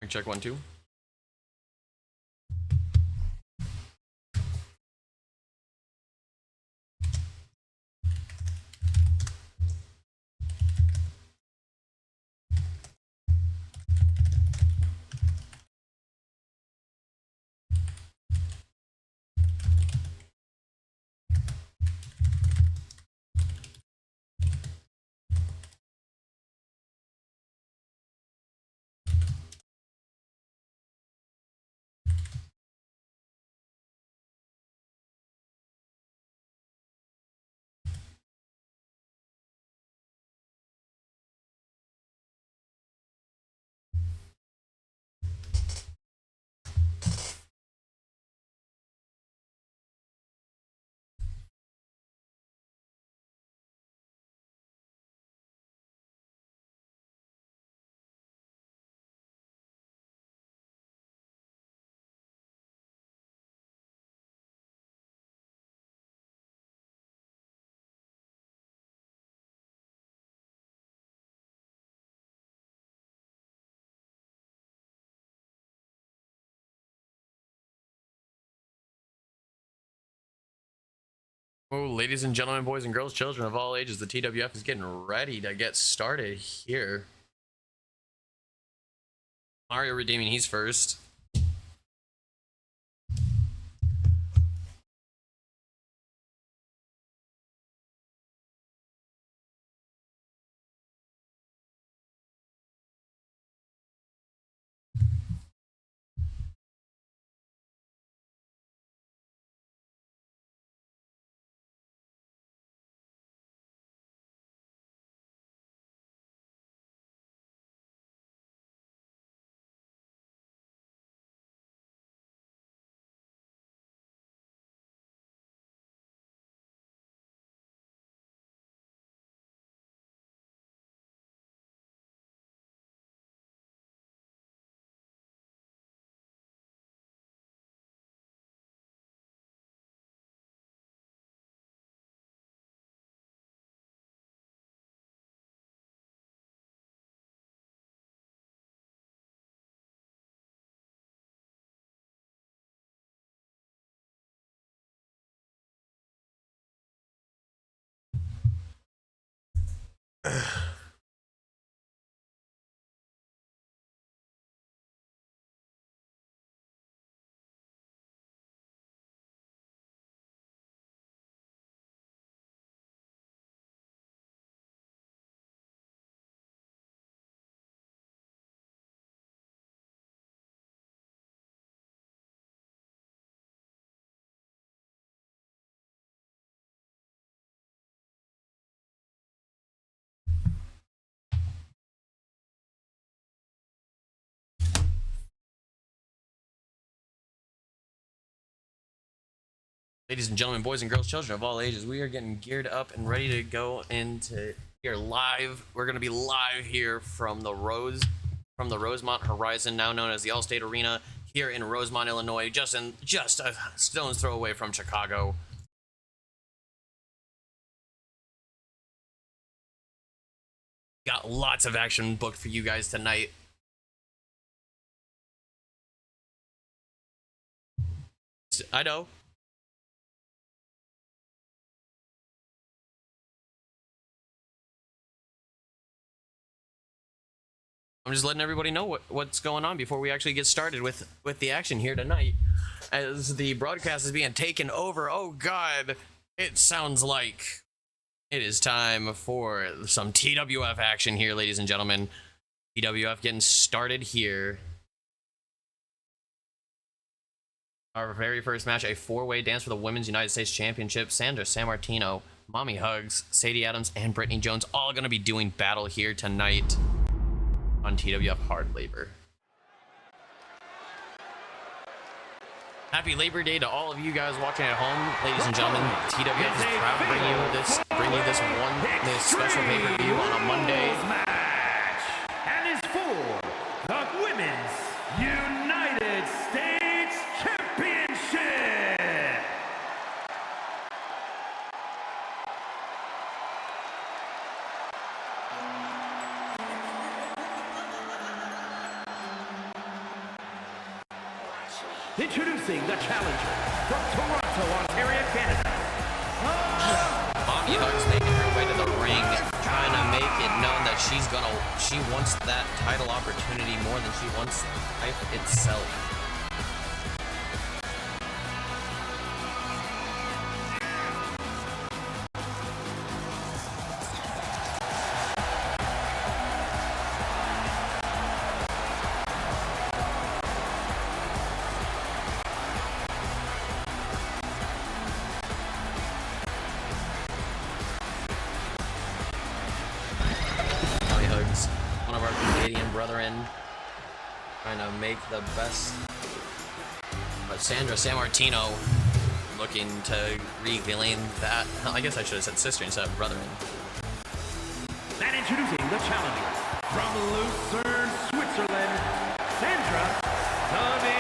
Check 1 2. Oh, ladies and gentlemen, boys and girls, children of all ages, the TWF is getting ready to get started here. Mario redeeming, he's first. Ladies and gentlemen, boys and girls, children of all ages, we are getting geared up and ready to go into here live. We're going to be live here from the Rosemont Horizon, now known as the Allstate Arena, here in Rosemont, Illinois, just a stone's throw away from Chicago. Got lots of action booked for you guys tonight. I know. I'm just letting everybody know what's going on before we actually get started with the action here tonight. As the broadcast is being taken over, oh god, it sounds like it is time for some TWF action here, ladies and gentlemen. TWF getting started here. Our very first match, a four-way dance for the Women's United States Championship. Sandra Sammartino, Mommy Hugs, Sadie Adams, and Brittany Jones all going to be doing battle here tonight on TWF Hard Labor. Happy Labor Day to all of you guys watching at home, ladies and gentlemen. TWF is proud to bring you this special pay-per-view on a Monday. Match and is for the Women's United States Championship. Introducing the challenger from Toronto, Ontario, Canada. Mommy Hugs making her way to the ring, trying to make it known that she wants that title opportunity more than she wants life itself. One of our Canadian brethren trying to make the best. But Sandra Sammartino looking to reclaim that. I guess I should have said sister instead of brethren. And introducing the challenger from Lucerne, Switzerland, Sandra Sammartino.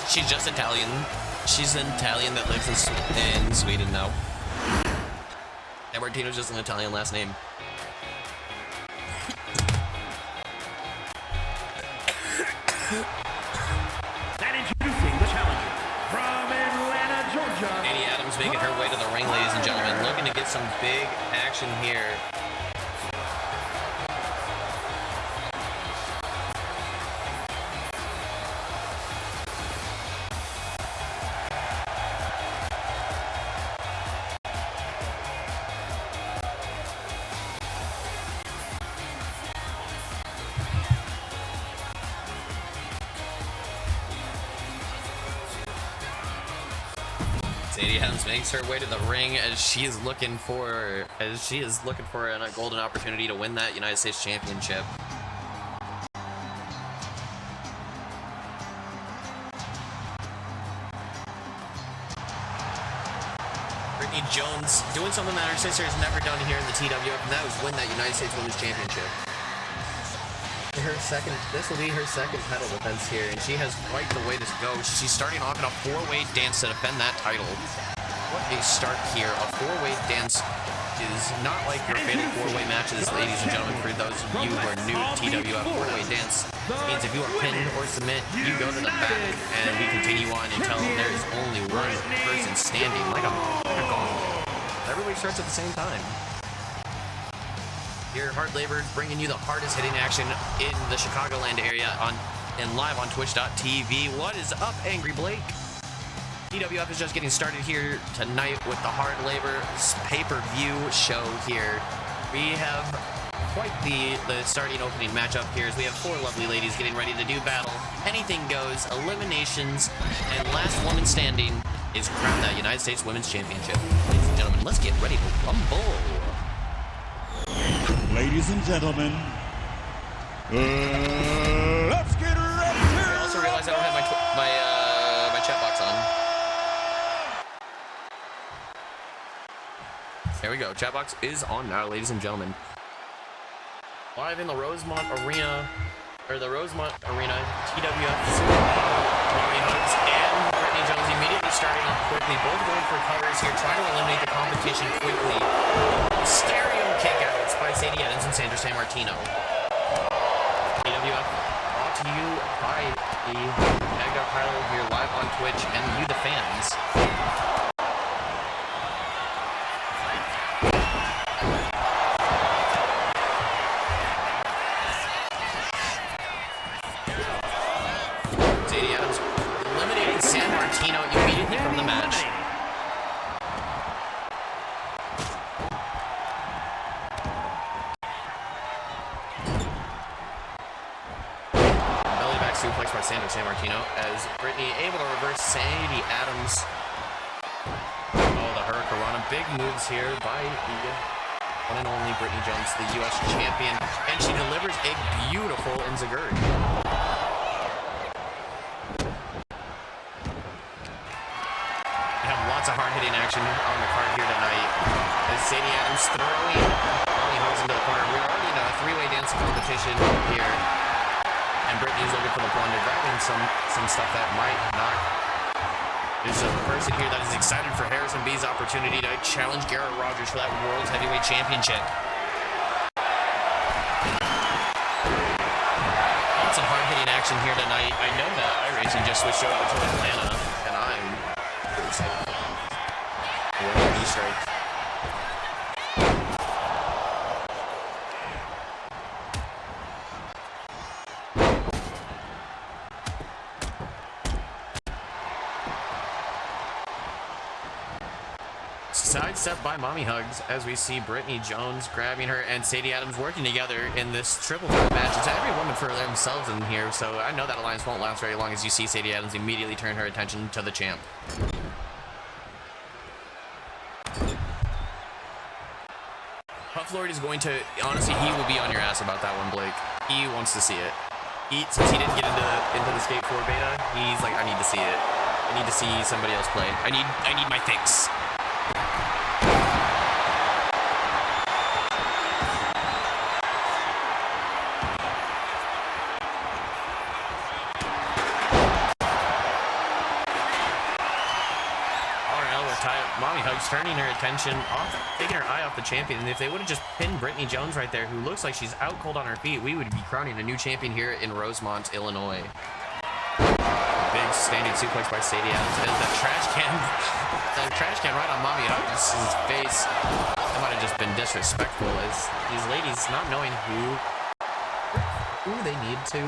She's just Italian. She's an Italian that lives in Sweden now. And Martino's just an Italian last name. And introducing the challenger from Atlanta, Georgia. Katie Adams making her way to the ring, ladies and gentlemen, looking to get some big action here. Sadie Adams makes her way to the ring as she is looking for a golden opportunity to win that United States Championship. Brittany Jones doing something that her sister has never done here in the TWF, and that was win that United States Women's Championship. This will be her second title defense here, and she has quite the way to go. She's starting off in a four-way dance to defend that title. What a start here. A four-way dance is not like your fatal four-way matches, ladies and gentlemen. For those of you who are new to TWF, four-way dance means if you are pinned or submit, you go to the back, and we continue on until there's only one person standing, like a gong. Everybody starts at the same time. Here, Hard Labor bringing you the hardest hitting action in the Chicagoland area and live on TWFtv. What is up, Angry Blake? TWF is just getting started here tonight with the Hard Labor pay-per-view show here. We have quite the starting opening matchup here as we have four lovely ladies getting ready to do battle. Anything goes, eliminations, and last woman standing is crowned that United States Women's Championship. Ladies and gentlemen, let's get ready to rumble. Ladies and gentlemen, let's get ready to I also realized I don't have my chat box on. There we go. Chat box is on now, ladies and gentlemen. Live in the Rosemont Arena, TWF, Mommy Hugs and Brittany Jones immediately starting off quickly, both going for covers here, trying to eliminate the competition quickly. Stereo kickouts by Sadie Adams and Sandra Sammartino. TWF brought to you by the Mega Pilot here live on Twitch and you, the fans. Sadie Adams eliminating Sammartino immediately from the match. Suplex by Sandra Sammartino as Brittany able to reverse Sadie Adams. Oh, the Hurricanrana. Big moves here by the one and only Brittany Jones, the U.S. champion. And she delivers a beautiful Enziguri. action on the card here tonight. As Sadie Adams throwing Molly Hugs into the corner. We're already in a three-way dance competition here. And Brittany's looking for the blunder, grabbing some stuff that might not. There's a person here that is excited for Harrison B's opportunity to challenge Garrett Rogers for that World's Heavyweight Championship. Lots of hard-hitting action here tonight. I know that iRacing just switched over to Atlanta, and I'm pretty excited for that. Strike. Sidestep by Mommy Hugs as we see Brittany Jones grabbing her and Sadie Adams working together in this triple threat match. It's every woman for themselves in here, so I know that alliance won't last very long as you see Sadie Adams immediately turn her attention to the champ. Puff Lord is going to, honestly, he will be on your ass about that one, Blake. He wants to see it. Since he didn't get into the Skate 4 beta, he's like, I need to see it. I need to see somebody else play. I need my fix. Mommy Hugs turning her attention off, taking her eye off the champion. And if they would have just pinned Brittany Jones right there, who looks like she's out cold on her feet, we would be crowning a new champion here in Rosemont, Illinois. Big standing suplex by Sadie Adams. And the trash can right on Mommy Hugs' face. That might have just been disrespectful as these ladies not knowing who they need to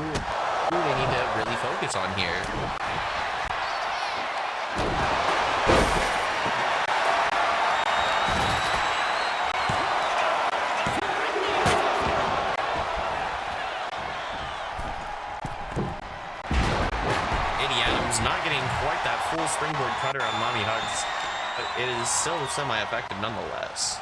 really focus on here. Not getting quite that full springboard cutter on Mommy Hugs, but it is still semi-effective nonetheless.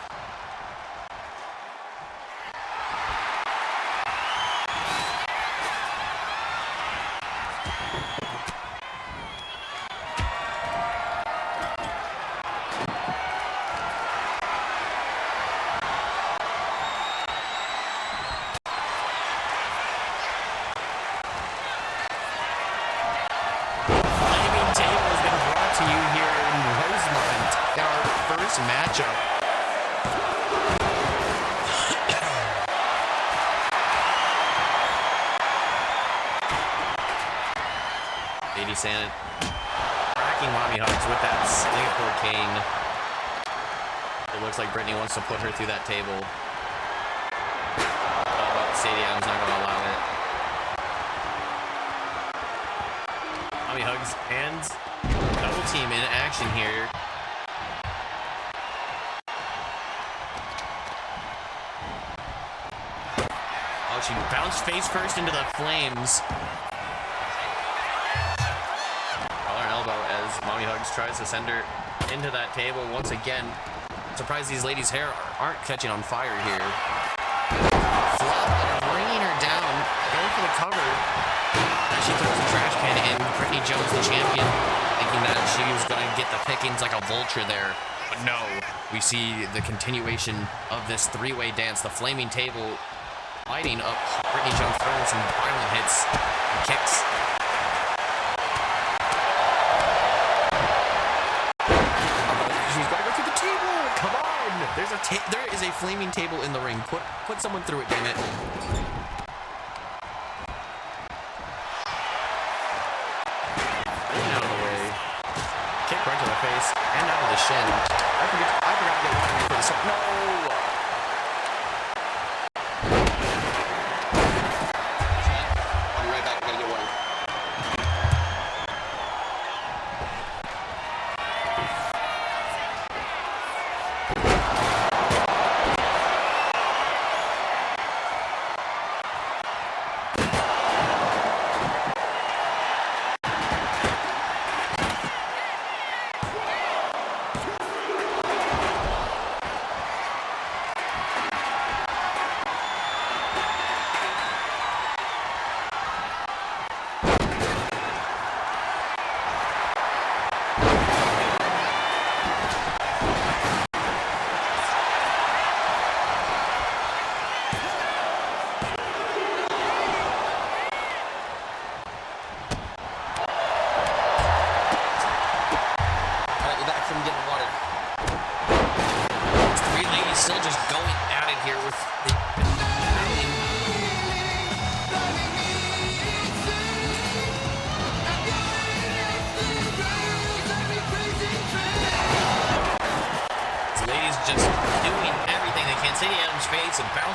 Matchup. Lady Sand cracking Mommy Hugs with that Singapore cane. It looks like Brittany wants to put her through that table. But Sadie Adams not going to allow it. Mommy Hugs and double team in action here. She bounced face first into the flames. Collar and elbow as Mommy Hugs tries to send her into that table once again. Surprised these ladies' hair aren't catching on fire here. Flop, bringing her down, going for the cover. As she throws a trash can in, Brittany Jones, the champion, thinking that she was going to get the pickings like a vulture there. But no, we see the continuation of this three-way dance, the flaming table lighting up. Brittany Jones throwing some violent hits and kicks. She's got to go through the table. Come on! There is a flaming table in the ring. Put someone through it, damn it. Out of the way. Kick right to the face and out of the shin. I forgot to get one for the start. No!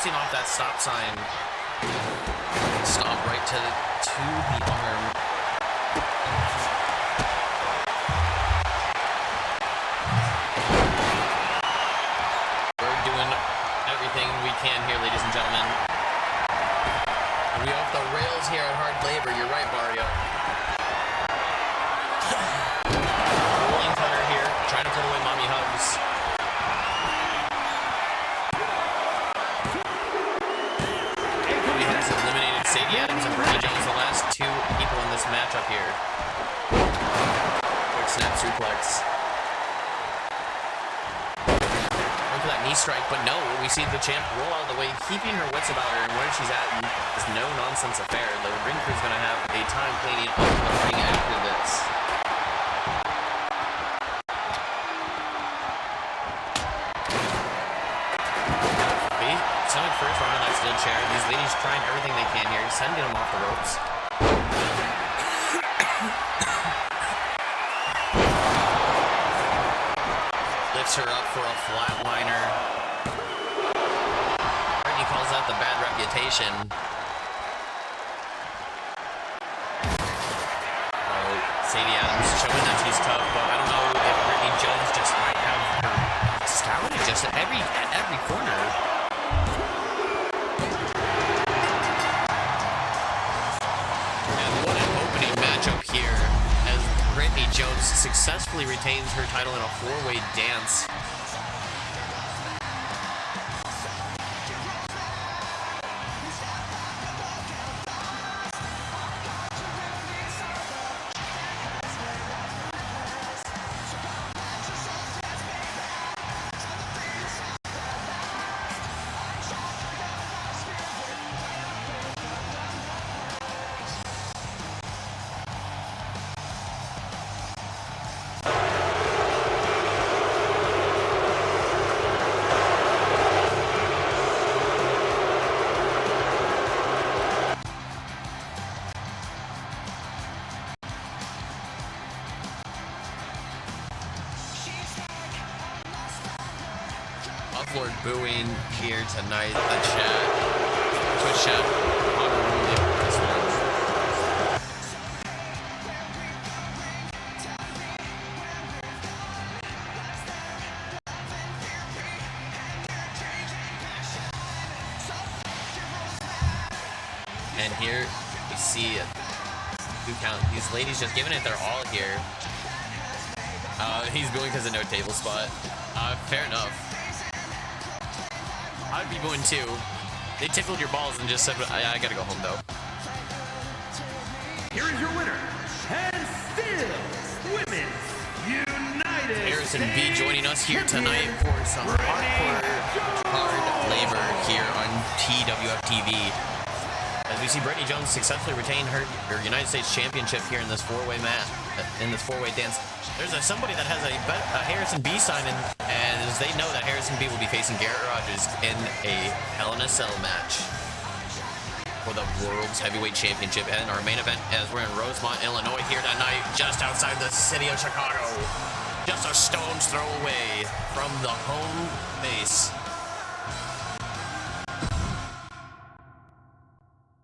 bouncing off that stop sign. Stop right to the arm. We're doing everything we can here, ladies and gentlemen. We off the rails here at Hard Labor. You're right, Mario. Rolling cutter here, trying to put away mommy hugs. We have eliminated Sadie Adams and Brittany Jones, the last two people in this matchup here. Quick snap suplex. Going for that knee strike, but no, we see the champ roll out of the way, keeping her wits about her and where she's at in this no-nonsense affair. The ring crew's going to have a time cleaning up the ring after this. Stomach first round on that steel chair. These ladies trying everything they can here, sending them off the ropes. Lifts her up for a flatliner. Brittany calls out the bad reputation. Sadie Adams showing that she's tough, but I don't know if Brittany Jones just might have her scouted just at every corner. And what an opening matchup here as Brittany Jones successfully retains her title in a four-way dance. Lord booing here tonight. The chat, Twitch chat, unruly for this one. And here we see two count. These ladies just giving it their all here. He's booing because of no table spot. Fair enough. I'd be booing too. They tickled your balls and just said, I gotta go home though. Here is your winner, and still Women's United Harrison B joining us here tonight for some hardcore hard labor here on TWFtv. As we see Brittany Jones successfully retain her United States Championship here in this four-way match, in this four-way dance. There's somebody that has a Harrison B sign in, and as they know that Harrison B will be facing Garrett Rogers in a Hell in a Cell match for the World's Heavyweight Championship. And our main event, as we're in Rosemont, Illinois here tonight, just outside the city of Chicago, just a stone's throw away from the home base.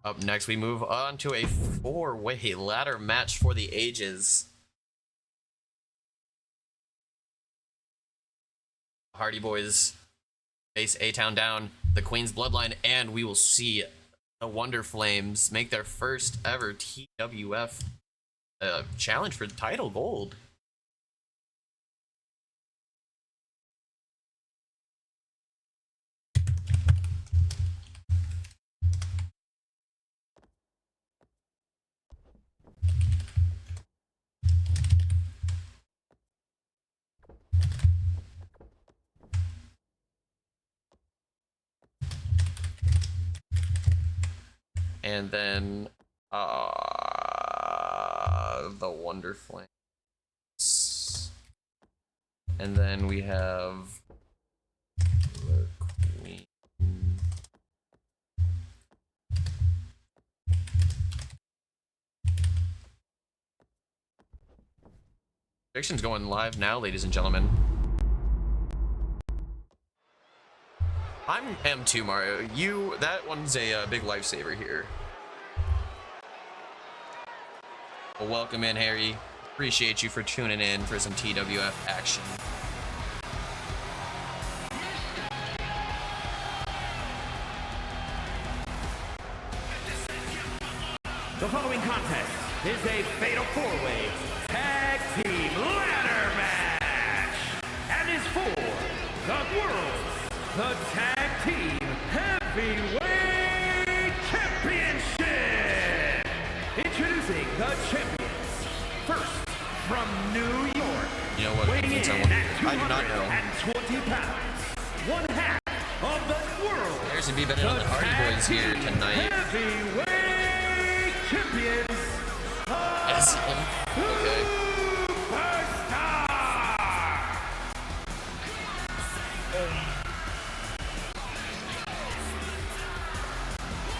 Up next, we move on to a four-way ladder match for the ages. Hardy Boys face A-Town Down, the Queen's Bloodline, and we will see the Wonder Flames make their first ever TWF challenge for title gold. And then the Wonder Flames. And then we have the Queen. Predictions going live now, ladies and gentlemen. I am too, Mario. That one's a big lifesaver here. Well, welcome in, Harry. Appreciate you for tuning in for some TWF action. The following contest is a fatal four-way tag team ladder match and is for the the tag team heavyweight championship. Introducing the champions. First, from New York, you know what? weighing in at I do not know. 220 pounds, one half of the world. There's to be better on the Hardy Boys here tonight. Heavyweight champions. Yes. Okay.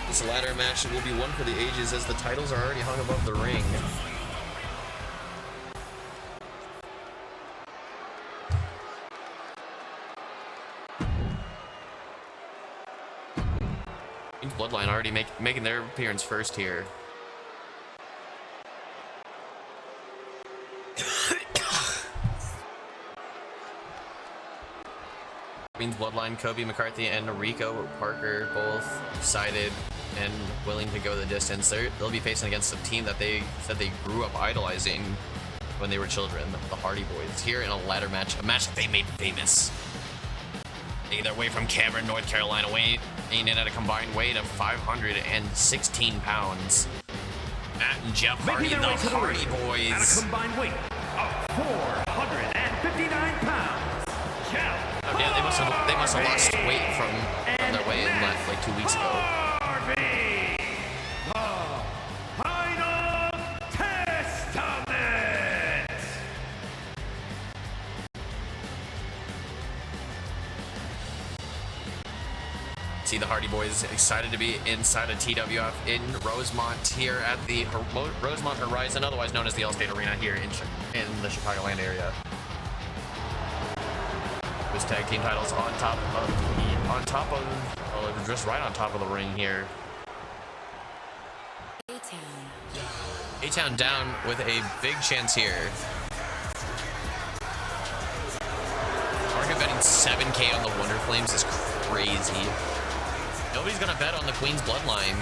This ladder match will be one for the ages as the titles are already hung above the ring. Bloodline already making their appearance first here. Queen's Bloodline, Kobe McCarthy and Rico Parker both excited and willing to go the distance. They'll be facing against a team that they said they grew up idolizing when they were children, the Hardy Boys, here in a ladder match, a match that they made famous. Making their way from Cameron, North Carolina, weighing in at a combined weight of 516 pounds. Matt and Jeff Hardy, the Hardy Boys. At a combined weight of 459 pounds. Jeff. Oh yeah, they must have lost weight from their weigh-in like 2 weeks ago. See the Hardy Boys excited to be inside of TWF in Rosemont here at the Rosemont Horizon, otherwise known as the Allstate Arena here in the Chicagoland area. Those tag team titles just right on top of the ring here. A-Town down with a big chance here. Market betting 7K on the Wonder Flames is crazy. Nobody's gonna bet on the Queen's Bloodline.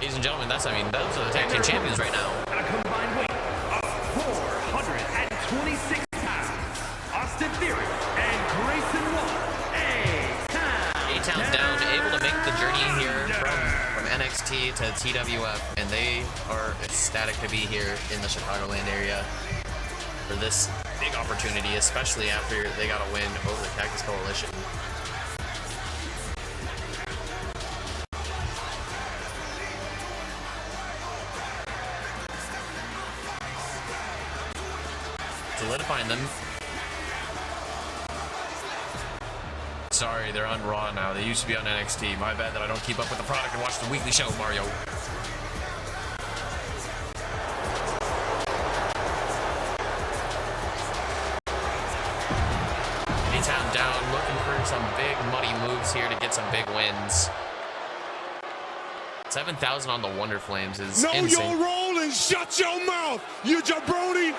Ladies and gentlemen, those are the tag team champions right now. At a combined weight of 426 pounds, Austin Theory and Grayson Waller. A-Town's down, able to make the journey here from NXT to TWF, and they are ecstatic to be here in the Chicagoland area for this big opportunity, especially after they got a win over the Cactus Coalition. Solidifying them. Sorry, they're on Raw now. They used to be on NXT. My bad that I don't keep up with the product and watch the weekly show, Mario. A-Town down, looking for some big money moves here to get some big wins. 7,000 on the Wonder Flames is insane. Know your role and shut your mouth, you jabroni!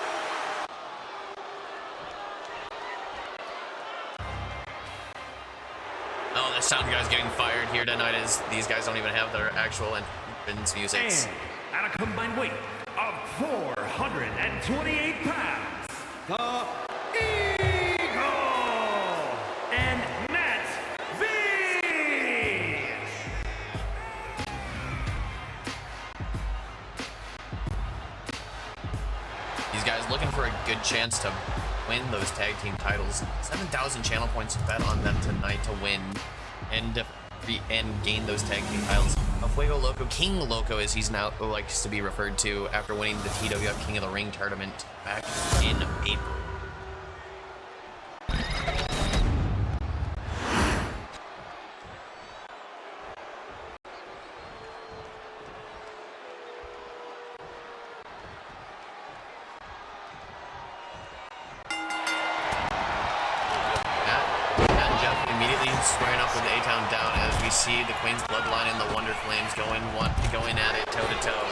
Oh, the sound guy's getting fired here tonight as these guys don't even have their actual entrance music. And at a combined weight of 428 pounds, the Eagle and Matt V. These guys looking for a good chance to win those tag team titles. 7,000 channel points bet on them tonight to win and gain those tag team titles. Fuego Loco, King Loco as he's now likes to be referred to after winning the TWF King of the Ring tournament back in April. Matt and Jeff immediately squaring up with the A-Town down as we see the Queen's Bloodline and the Wonder Flames going at it toe to toe.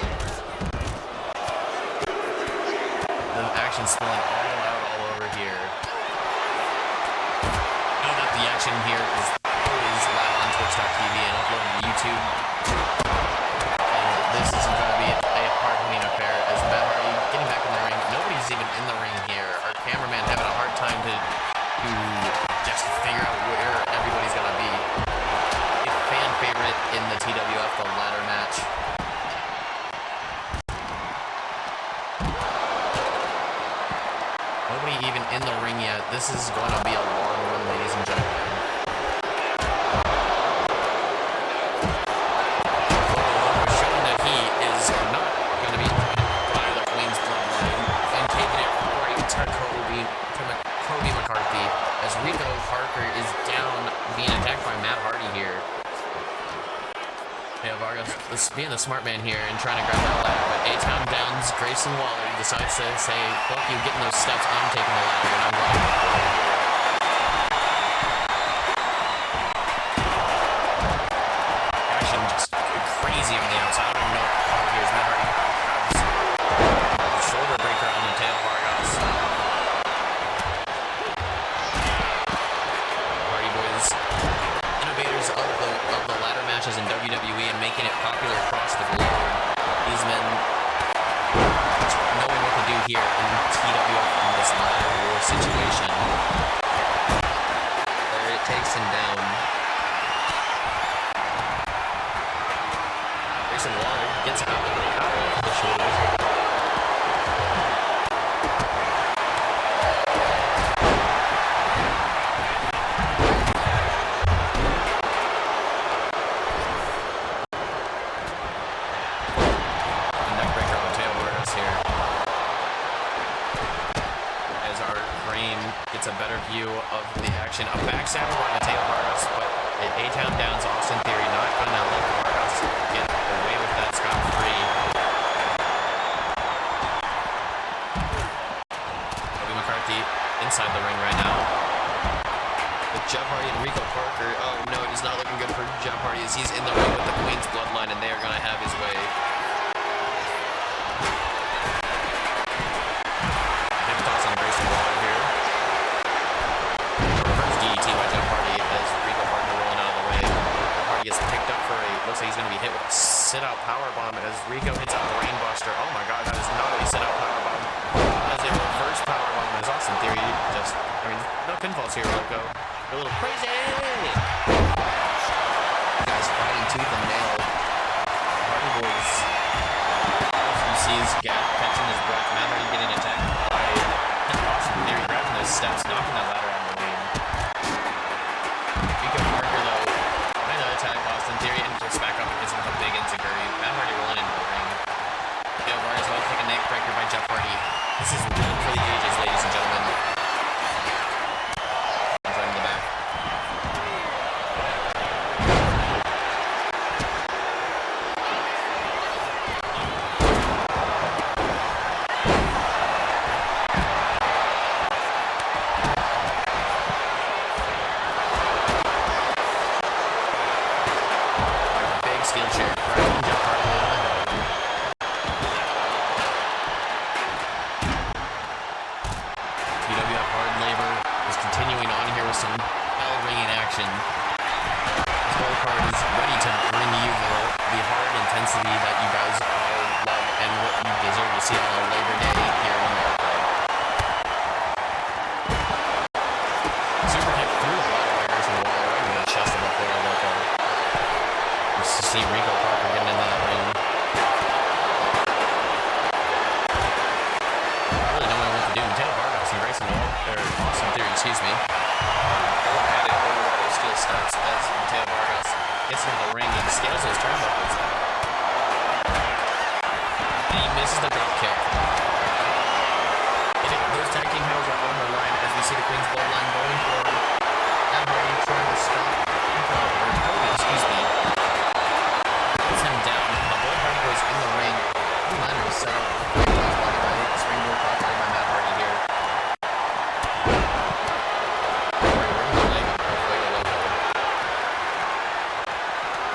The action spilling all out all over here. Know that the action here is always live on Twitch.tv and uploaded to YouTube. And this is going to be a hard-hitting affair as Matt Hardy getting back in the ring. Nobody's even in the ring here. Our cameraman having a hard time to just figure out where everybody's going to be. A fan favorite in the TWF, the ladder match. Nobody even in the ring yet. This is going to be a long one, ladies and gentlemen. Showing that he is not going to be by the Queen's Bloodline and taking it right to Kobe McCarthy as Rico Parker is down, being attacked by Matt Hardy here. Yeah, Vargas being the smart man here and trying to grab that ladder, but A-Town downs Grayson Waller, decides to say, fuck you getting those steps, I'm taking the ladder and I'm running. Action just crazy on the outside. I don't even know what the call here is. Matt Hardy grabs shoulder breaker on the tail Vargas. Hardy boys, innovators of the ladder matches in WWE and making it popular across the globe. These men knowing what to do here in TWF in this ladder war situation. There it takes him down. Grayson Waller gets out of the shoulders. A better view of the action. A backstabber on the tail Vargas, but A-Town downs Austin Theory, not going to let Vargas get away with that scot-free. Kobe McCarthy inside the ring right now. With Jeff Hardy and Rico Parker. Oh no, it is not looking good for Jeff Hardy as he's in the ring with the Queen's Bloodline and they are going to have his way. Hip toss on Grayson Waller here. DDT by Jeff Hardy as Rico Parker rolling out of the way. Hardy gets picked up for looks like he's going to be hit with a sit-out powerbomb as Rico hits a brainbuster. Oh my god, that is not a sit-out powerbomb. As a reverse powerbomb as Austin Theory no pinfalls here, Rico. A little crazy! You guys fighting tooth and nail. Hardy boys. You see his gap catching his breath. Matt Hardy getting attacked by Austin Theory, grabbing those steps, knocking that ladder out of the way. Rico Parker, though, trying to attack Austin Theory and gets back up and gets him with a big enziguri. Matt Hardy rolling into the ring. Dale Vargas will take a neck breaker by Jeff Hardy. This is one for the ages, ladies and gentlemen. Right in the back. Steel chair, right? Jeff Hardy on the head. TWF Hard Labor is continuing on here with some bell-ringing action. This whole card is ready to bring you the hard intensity that you guys all love and what you deserve to see on a Labor Day here in America. Super kick through the ladder by Grayson Waller right into the chest of the floor loco. To see Rico Parker getting into that ring. Not really knowing what to do. Tail Vargas and Grayson Waller, Austin Theory, excuse me. Go at it over those steel steps as Tail Vargas gets into the ring and scales those turnbuckles. And he misses the drop kick. Those tag team titles are on the line as we see the Queen's Bloodline going for Matt Hardy trying to stop Kobe, excuse me. Him down. The Bull Hardy goes in the ring. Ladder is set up. Springboard caught by Matt Hardy here. Ring the leg of Fuego Loco.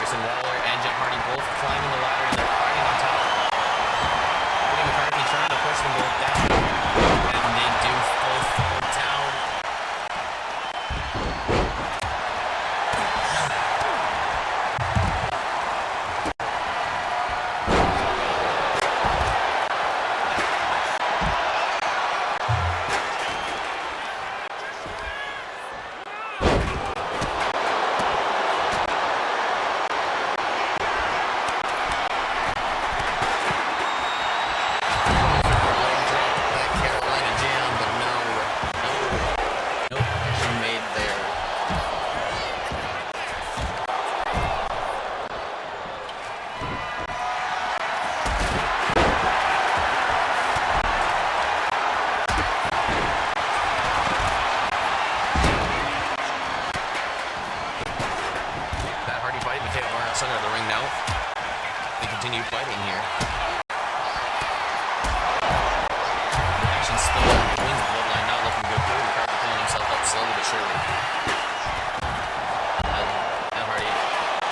Grayson Waller and Jeff Hardy both climbing the ladder and they're fighting on top. Cody McCarthy trying to push them both down. And they do both fall down. Center of the ring now. They continue fighting here. Action still wins bloodline, not looking good. Cody McCarthy pulling himself up slowly but surely. Matt Hardy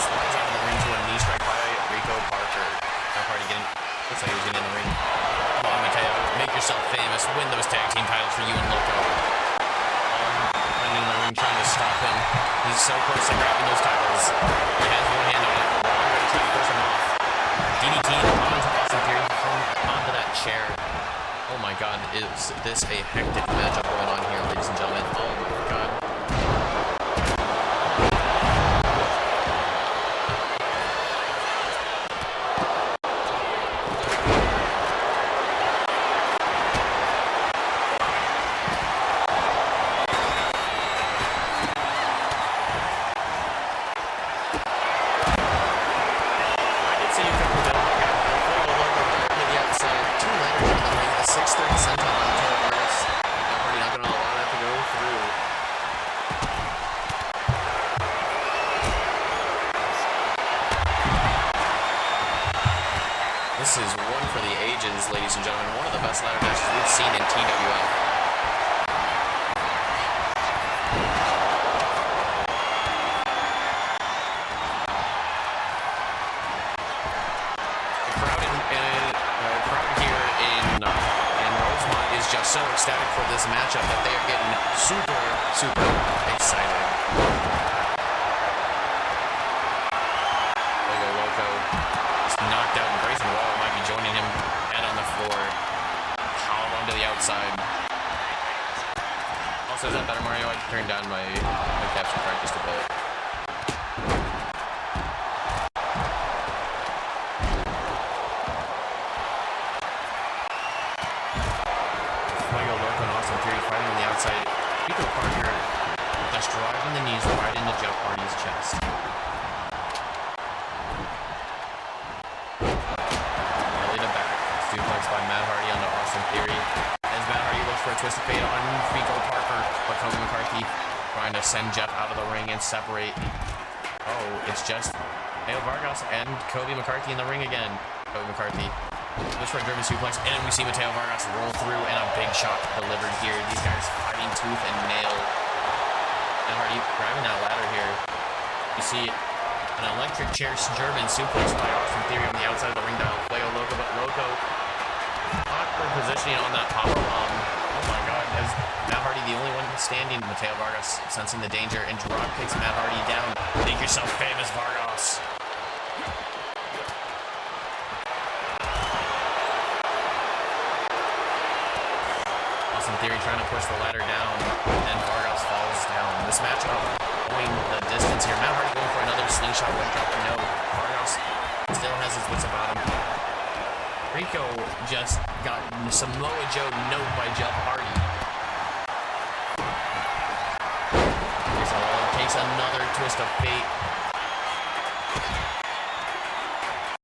slides out of the ring to a knee strike by Rico Parker. Matt Hardy looks like he was getting in the ring. Come on, Mateo, make yourself famous. Win those tag team titles for you and Loco. Running in the ring, trying to stop him. He's so close to grabbing those titles. He has one hand on it. Trying to push him off. DDT onto Austin Theory onto that chair. Oh my god, is this a hectic matchup going on here, ladies and gentlemen? Oh my god. This is one for the ages, ladies and gentlemen. One of the best ladder matches we've seen in TWF. The crowd here in Rosemont is just so ecstatic for this matchup that they are getting super, super excited. Knocked out, and Grayson Waller might be joining him head on the floor. Called onto the outside. Also, is that better, Mario? I turned down my capture card just a bit. Fuego Loco and Austin Theory fighting on the outside. Rico Parker just driving the knees right into Jeff Hardy's chest. By Matt Hardy onto Austin Theory. As Matt Hardy looks for a twisted fate on Rico Parker, but Cody McCarthy trying to send Jeff out of the ring and separate. Oh, it's just Mateo Vargas and Cody McCarthy in the ring again. Cody McCarthy looks for a German suplex, and we see Mateo Vargas roll through and a big shot delivered here. These guys fighting tooth and nail. Matt Hardy grabbing that ladder here. You see an electric chair German suplex by Austin Theory on the outside of the ring dial. Fuego Loco, but Loco awkward positioning on that power bomb. Oh my god, is Matt Hardy the only one standing? Mateo Vargas sensing the danger and drop kicks Matt Hardy down. Make yourself famous, Vargas. Austin Theory trying to push the ladder down, and Vargas falls down. This matchup going the distance here. Matt Hardy going for another slingshot one drop. No, Vargas still has his wits about him. Rico just got Samoa Joe note by Jeff Hardy. Takes another twist of fate.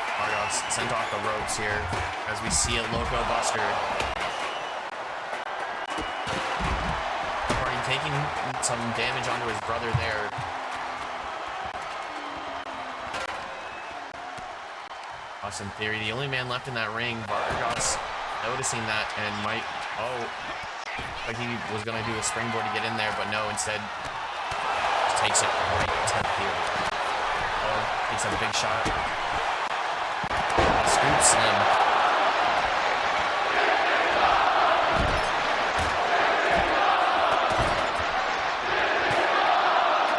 Vargas sent off the ropes here as we see a Loco Buster. Hardy taking some damage onto his brother there. Austin Theory, the only man left in that ring. Vargas noticing that and might, like he was going to do a springboard to get in there, but no, instead just takes it right to Theory. Oh, Takes a big shot. Scoop slam.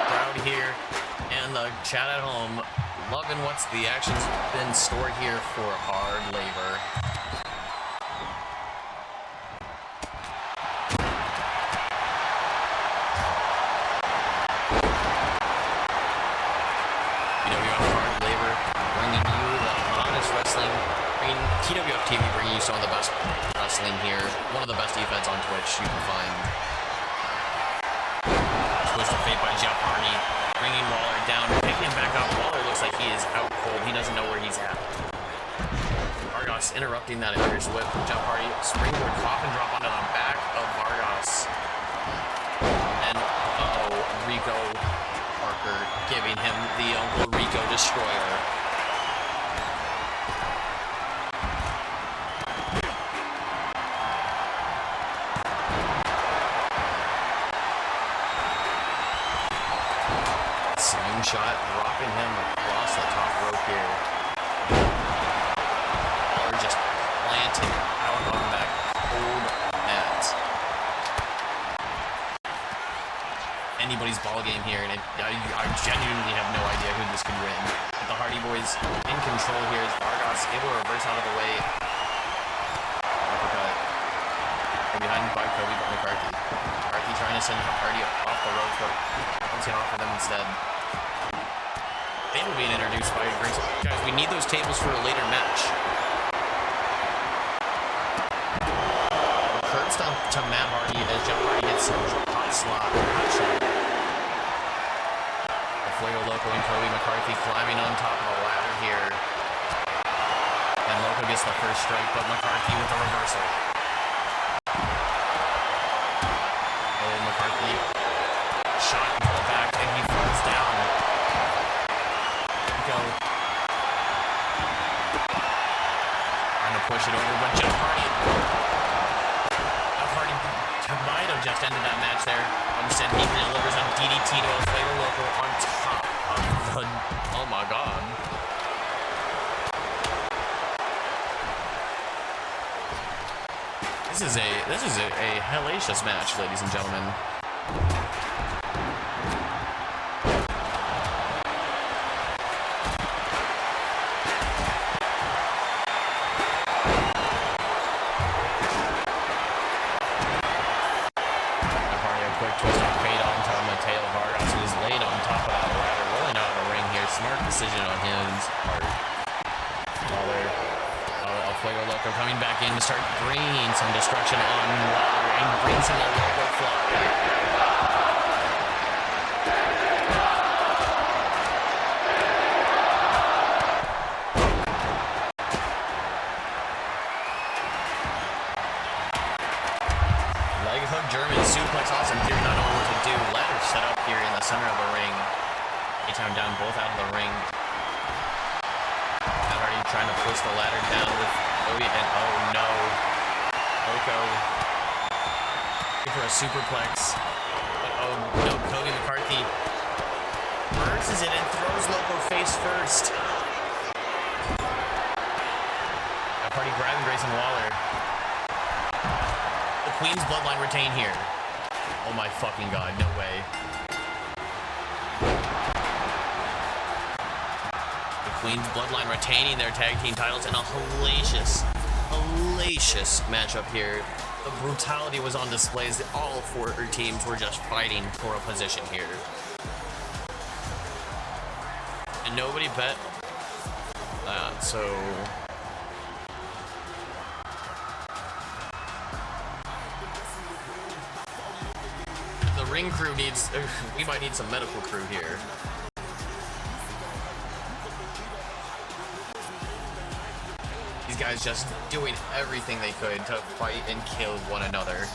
Crowd here and the chat at home loving what's the action's been stored here for Hard Labor. TWFtv bringing you some of the best wrestling here. One of the best EFEDs on Twitch you can find. Twist of Fate by Jeff Hardy. Bringing Waller down, picking him back up. Waller looks like he is out cold. He doesn't know where he's at. Vargas interrupting that Irish whip. Jeff Hardy, springboard coffin drop onto the back of Vargas. And, Rico Parker giving him the Uncle Rico Destroyer. Shot, dropping him across the top rope here. Waller just planted out on that cold mat. Anybody's ball game here, and I genuinely have no idea who this could win. But the Hardy Boys in control here as Vargas able to reverse out of the way. Uppercut. From behind by Kobe McCarthy. McCarthy trying to send Hardy off the ropes, but bouncing off of them instead. Table being introduced by Grace. Guys, we need those tables for a later match. Curb stomp to Matt Hardy as Jeff Hardy hits a hot shot. The Fuego Loco and Kobe McCarthy climbing on top of the ladder here. And Loco gets the first strike, but McCarthy with the reversal. Oh, McCarthy shot into the back, and he falls down. Trying to push it over, but Jeff Hardy might have just ended that match there. Instead, he delivers a DDT to a Fuego Loco on top of the... Oh my god. This is a hellacious match, ladies and gentlemen. Decision on his part. Waller, Fuego Loco coming back in to start bringing some destruction on Waller and brings him a Loco fly. Leg hook German suplex, awesome here, not knowing what to do. Ladder set up here in the center of the ring. A-Town down, both out of the ring. Matt Hardy trying to push the ladder down with Kobe, and oh no. Loco for a superplex. But oh no, Kobe McCarthy reverses it and throws Loco face first. Matt Hardy grabbing Grayson Waller. The Queen's bloodline retain here. Oh my fucking god, no way. Queen's bloodline retaining their tag team titles in a hellacious matchup here. The brutality was on display as all four teams were just fighting for a position here. And nobody bet that, so... The ring crew needs... we might need some medical crew here. These guys just doing everything they could to fight and kill one another.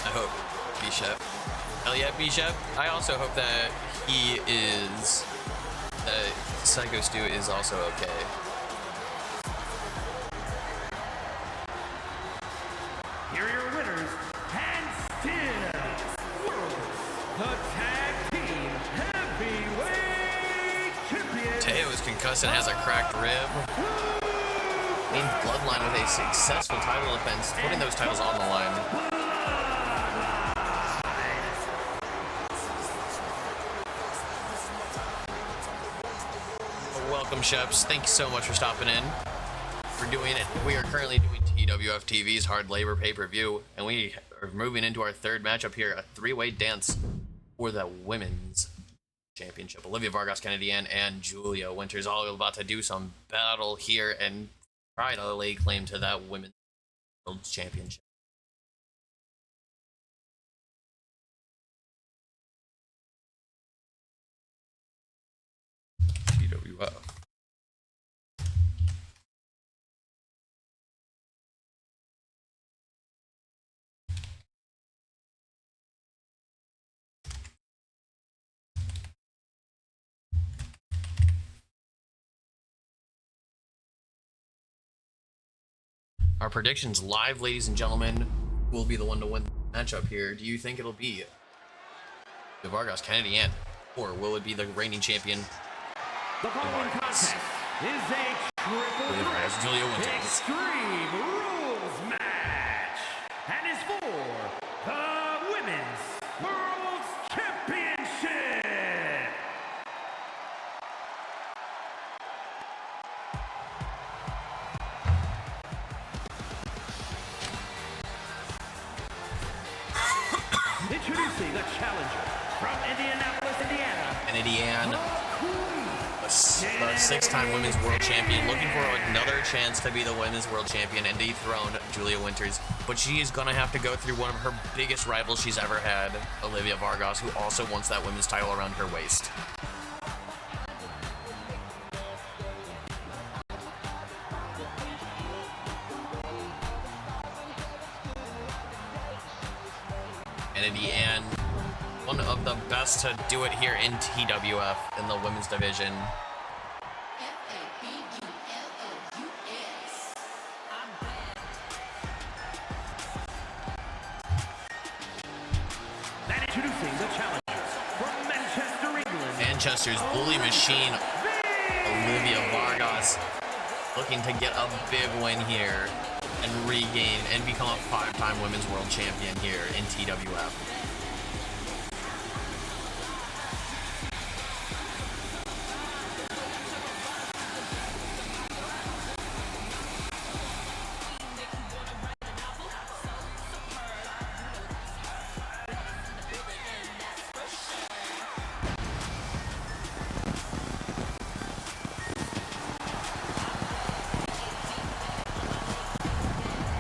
I hope Bishop. Hell yeah, Bishop. I also hope that he is... that Psycho Stu is also okay. Justin has a cracked rib. Main Bloodline with a successful title defense, putting those titles on the line. Welcome, Sheps. Thank you so much for stopping in. We're doing it. We are currently doing TWFtv's Hard Labor PPV, and we are moving into our third matchup here, a three-way dance for the Women's Championship. Olivia Vargas, Kennedy Ann, and Julia Winters all about to do some battle here and try to lay claim to that Women's World Championship. TWF. Our predictions live, ladies and gentlemen. Who will be the one to win the matchup here? Do you think it'll be the Vargas, Kennedy Ann, or will it be the reigning champion? The following contest is a triple threat Julia Winters. Extreme Rules match, and is for the Women's World Championship. Introducing the challenger from Indianapolis, Indiana, Kennedy Ann, the six-time Women's World Champion, looking for another chance to be the Women's World Champion and dethrone Julia Winters. But she is going to have to go through one of her biggest rivals she's ever had, Olivia Vargas, who also wants that women's title around her waist. Kennedy Ann, one of the best to do it here in TWF in the women's division. and introducing the challenger from Manchester, England, Manchester's bully machine, Olivia Vargas, looking to get a big win here and regain and become a five-time Women's World Champion here in TWF.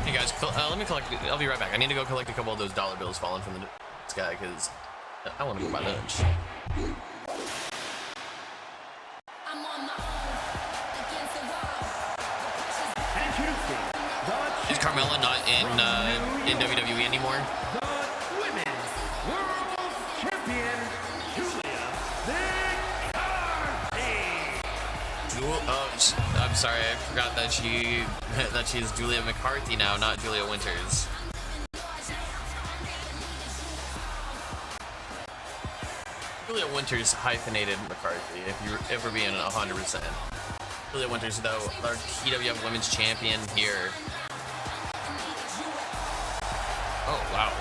Hey guys, let me collect. I'll be right back. I need to go collect a couple of those dollar bills falling from the sky because I want to go buy lunch. Is Carmella not in WWE anymore? the Women's World Champion, Julia McCarthy. I'm sorry, I forgot that she's Julia McCarthy now, not Julia Winters. Julia Winters hyphenated McCarthy, if we're being 100%. Julia Winters, though, our TWF Women's Champion here. Oh, wow.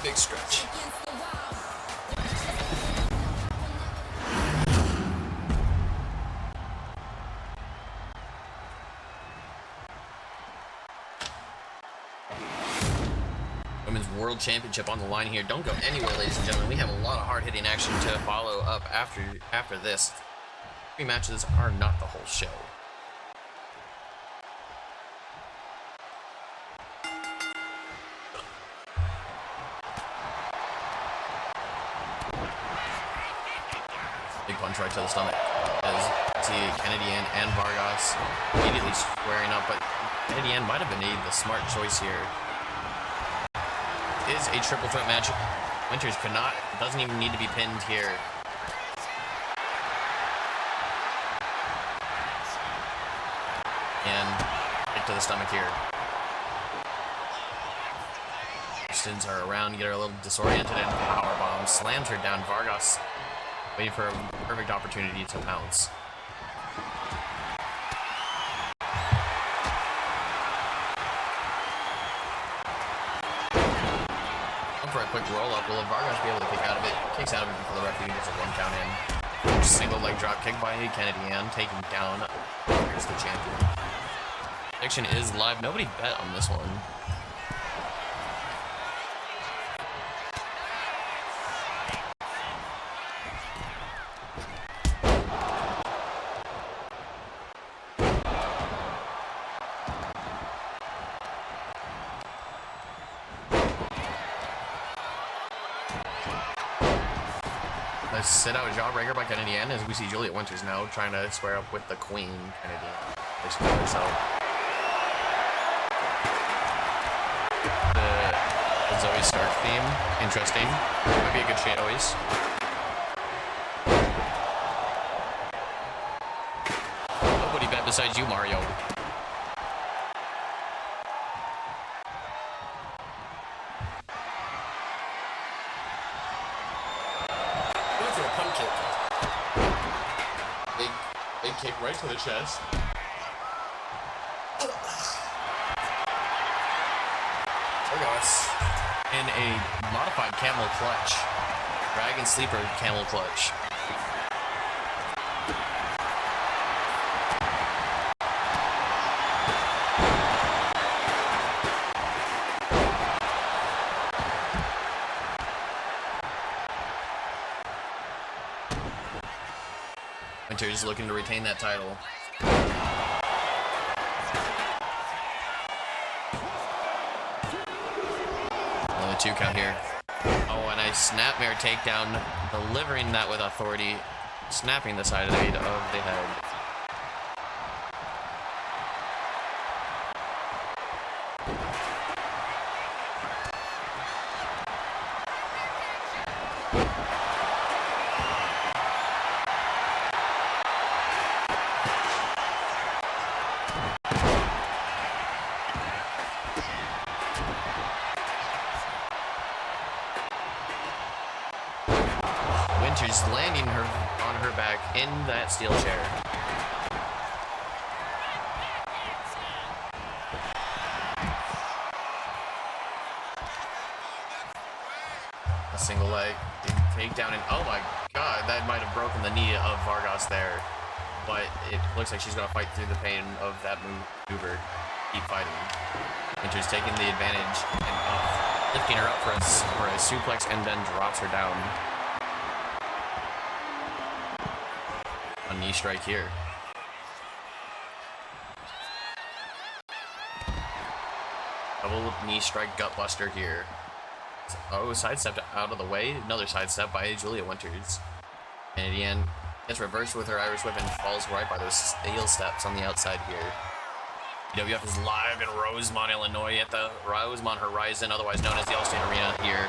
Big stretch. Women's World Championship on the line here. Don't go anywhere, ladies and gentlemen. We have a lot of hard-hitting action to follow up after this. 3 matches are not the whole show. Big punch right to the stomach as see Kennedy Ann and Vargas immediately squaring up, but Kennedy Ann might have been the smart choice here. It is a triple threat match. Winters doesn't even need to be pinned here. And kick to the stomach here. Mexicans are around, get her a little disoriented, and powerbomb slams her down. Vargas waiting for a perfect opportunity to pounce. For a quick roll up, will Vargas be able to kick out of it? Kicks out of it before the referee gets a 1 count in. Single leg drop kick by Kennedy Ann, taking down. Here's the champion. Prediction is live. Nobody bet on this one. Let's sit out a jawbreaker by Kennedy Ann as we see Juliet Winters now trying to square up with the Queen Kennedy Ann. The Zoe Stark theme, interesting. Might be a good choice. Nobody bet besides you, Mario. Kick right to the chest. Vargas in a modified camel clutch. Dragon sleeper camel clutch. Winters looking to retain that title. Only 2 count here. Oh, and a snapmare takedown, delivering that with authority, snapping the side of the head. Winters landing her on her back in that steel chair. A single leg takedown, and oh my god, that might have broken the knee of Vargas there. But it looks like she's gonna fight through the pain of that maneuver. Keep fighting. Winters taking the advantage and lifting her up for a suplex and then drops her down. A knee strike here. Double knee strike gut buster here. Oh, sidestepped out of the way. Another sidestep by Julia Winters. And at the end, gets reversed with her Irish whip and falls right by those steel steps on the outside here. TWF is live in Rosemont, Illinois at the Rosemont Horizon, otherwise known as the Allstate Arena here.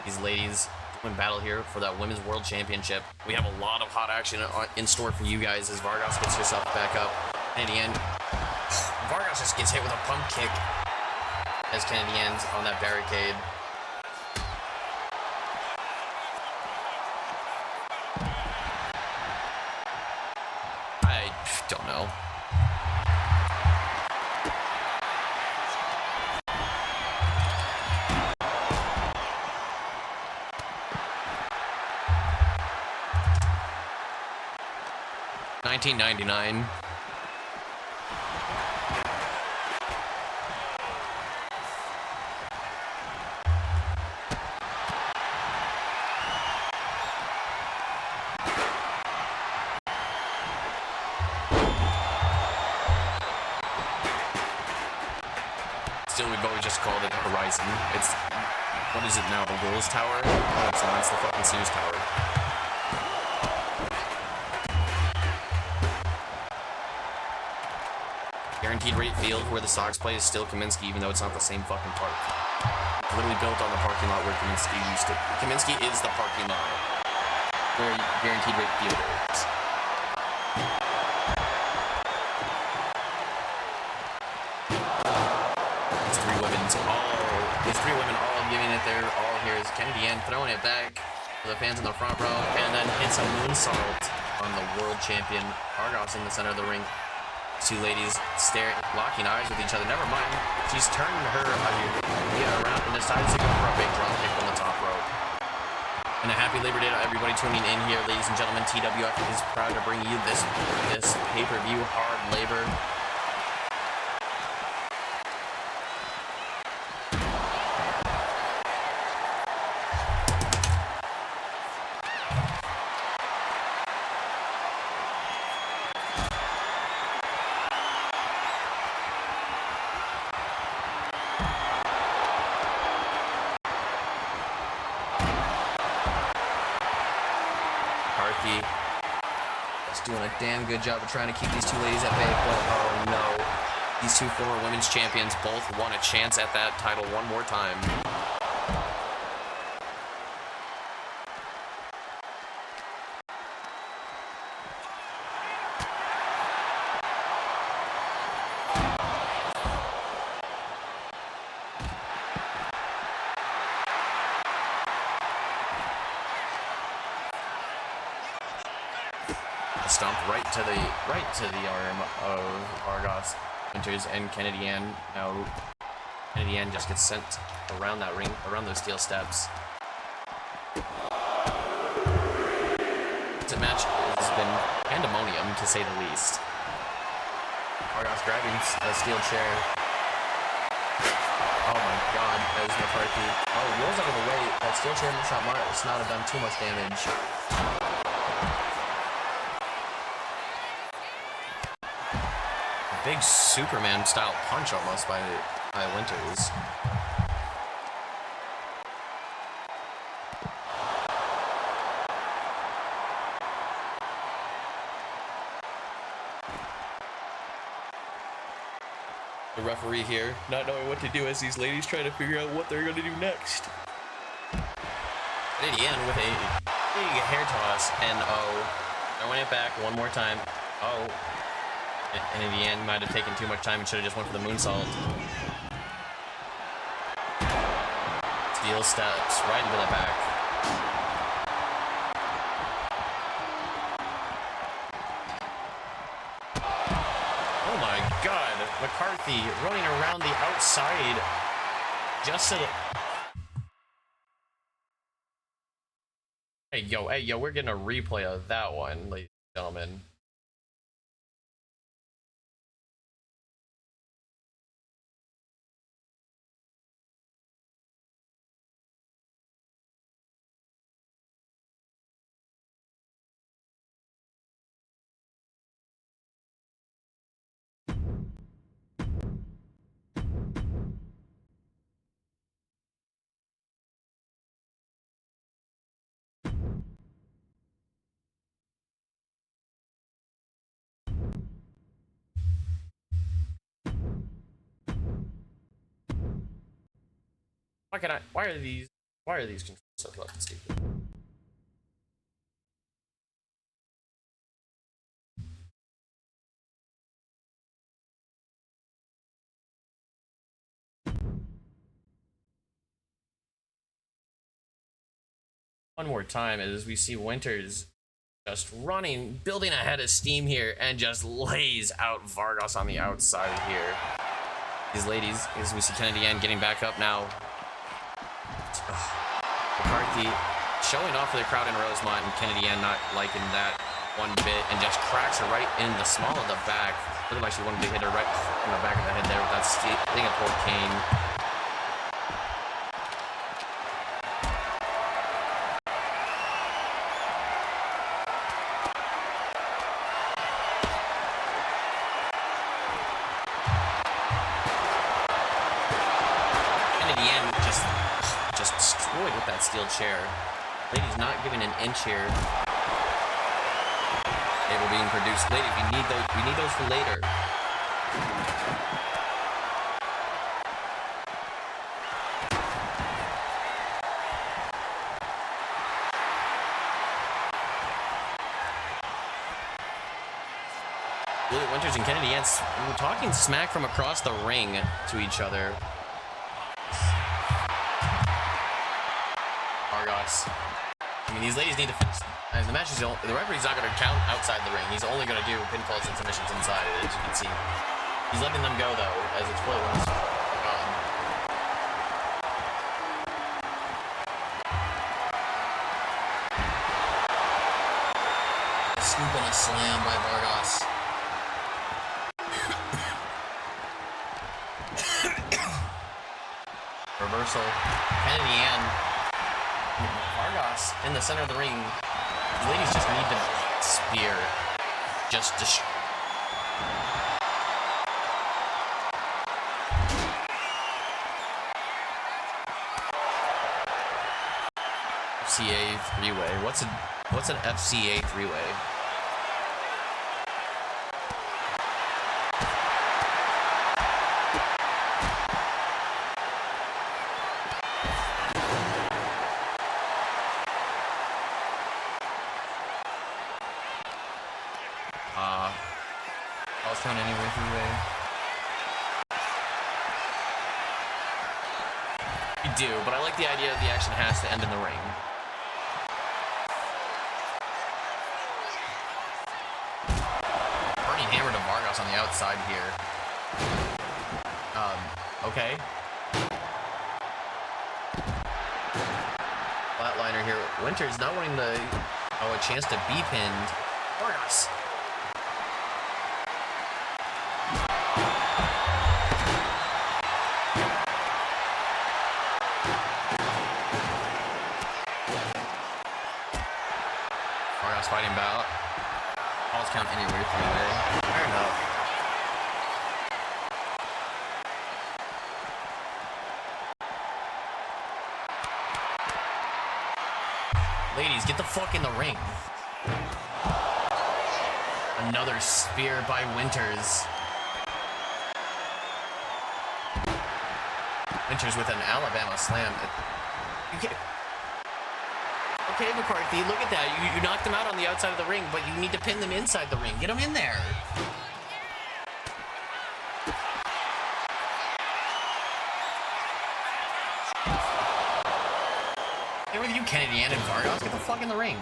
These ladies doing battle here for that Women's World Championship. We have a lot of hot action in store for you guys as Vargas gets herself back up. And at the end, Vargas just gets hit with a pump kick as Kennedy ends on that barricade. I don't know. $19.99. Still, we've always just called it the Horizon. It's, what is it now, the Wills Tower? Oh, it's not, it's the fucking Sears Tower. Guaranteed rate field where the Sox play is still Kaminsky, even though it's not the same fucking park. It's literally built on the parking lot where Kaminsky used to. Kaminsky is the parking lot where Guaranteed rate field is. It's 3 women's. Oh, three women all giving it their all here. Is Kennedy Ann throwing it back to the fans in the front row, and then hits a moonsault on the world champion Argos in the center of the ring. Two ladies staring, locking eyes with each other. Never mind, she's turned her idea around and decides to go for a big drop kick from the top rope. And a happy Labor Day to everybody tuning in here, ladies and gentlemen. TWF is proud to bring you this pay-per-view Hard Labor. Just doing a damn good job of trying to keep these two ladies at bay, but oh no. These two former women's champions both want a chance at that title one more time. Stomp right to the arm of Argos Winters and Kennedy Ann. Now Kennedy Ann just gets sent around that ring, around those steel steps. This match has been pandemonium, to say the least. Argos grabbing a steel chair. Oh my god, that is McCarthy. Oh, rolls out of the way. That steel chair must not have done too much damage. Big Superman style punch almost by Winters. The referee here not knowing what to do as these ladies try to figure out what they're going to do next. Kennedy Ann with a big hair toss, and oh, throwing it back one more time. Oh. And in the end, might have taken too much time and should have just went for the moonsault. Steel steps right into the back. Oh my god, McCarthy running around the outside just to the... Hey yo, we're getting a replay of that one, ladies and gentlemen. Why are these controls so fucking stupid? One more time as we see Winters just running, building ahead of steam here, and just lays out Vargas on the outside here. These ladies, as we see Kennedy Ann getting back up now. McCarthy showing off for the crowd in Rosemont, and Kennedy Ann not liking that one bit, and just cracks her right in the small of the back. Looked like she wanted to hit her right in the back of the head there with that Singapore cane. Kennedy Ann just destroyed with that steel chair. Ladies not giving an inch here. They were being produced. Ladies, we need those for later. Winters and Kennedy Ann talking smack from across the ring to each other. Vargas. I mean, these ladies need to finish. The match is the referee's not going to count outside the ring. He's only going to do pinfalls and submissions inside, as you can see. He's letting them go, though, as it's flowing. Scoop and a slam by Vargas. Reversal. Kennedy and Vargas in the center of the ring. The ladies just need to spear. Just FCA three-way. What's an FCA three-way? Falls count anyway three-way. You do, but I like the idea that the action has to end in the ring. Burning hammer to Vargas on the outside here. Okay. Flatliner here. Winters not wanting to a chance to be pinned. Vargas. Vargas fighting about. Falls count anywhere three-way. Fair enough. Ladies, get the fuck in the ring. Another spear by Winters. Winters with an Alabama slam. Okay, McCarthy, look at that. You knocked them out on the outside of the ring, but you need to pin them inside the ring. Get them in there. Hey, with you, Kennedy and Vargas, get the fuck in the ring.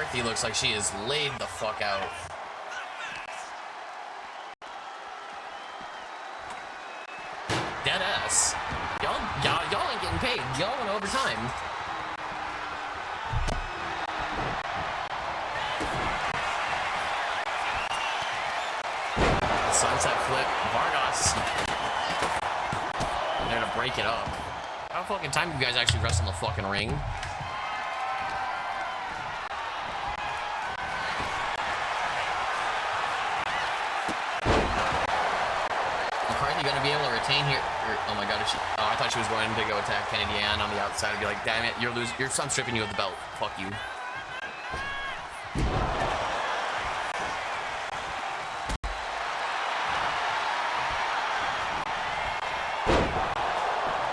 McCarthy looks like she is laid the fuck out. Dead ass. Y'all ain't getting paid. Y'all went overtime. Sunset flip. Vargas. They're gonna break it up. How fucking time do you guys actually wrestle in the fucking ring? Gonna be able to retain here. Oh my god, I thought she was going to go attack Kennedy Ann on the outside and be like, damn it, I'm stripping you of the belt. Fuck you.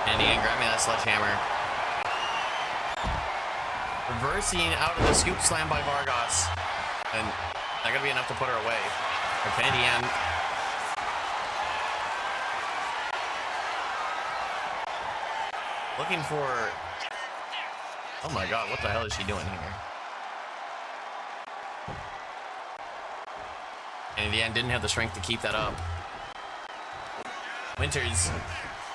Kennedy Ann grabbing that sledgehammer. Reversing out of the scoop slam by Vargas. And not gonna be enough to put her away. Or Kennedy Ann. Looking for... Oh my god, what the hell is she doing here? And in the end, didn't have the strength to keep that up. Winters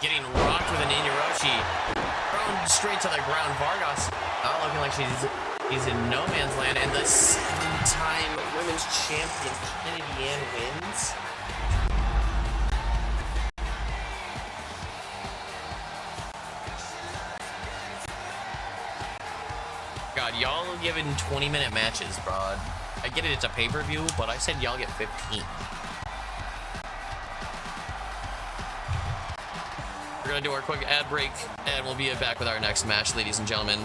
getting rocked with an Inyaroshi. Thrown straight to the ground. Vargas not looking like he's in no man's land. And the 7-time women's champion, Kennedy Ann, wins. God, y'all are giving 20-minute matches, broad. I get it, it's a pay-per-view, but I said y'all get 15. We're gonna do our quick ad break, and we'll be back with our next match, ladies and gentlemen.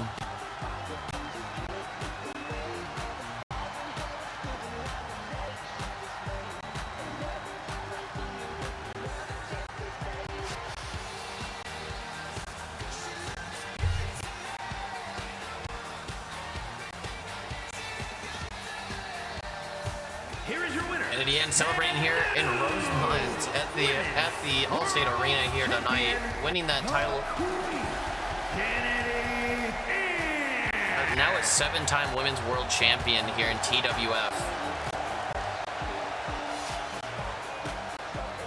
Kennedy and celebrating here in Rosemont at the Allstate Arena here tonight, winning that title. Now a 7-time women's world champion here in TWF.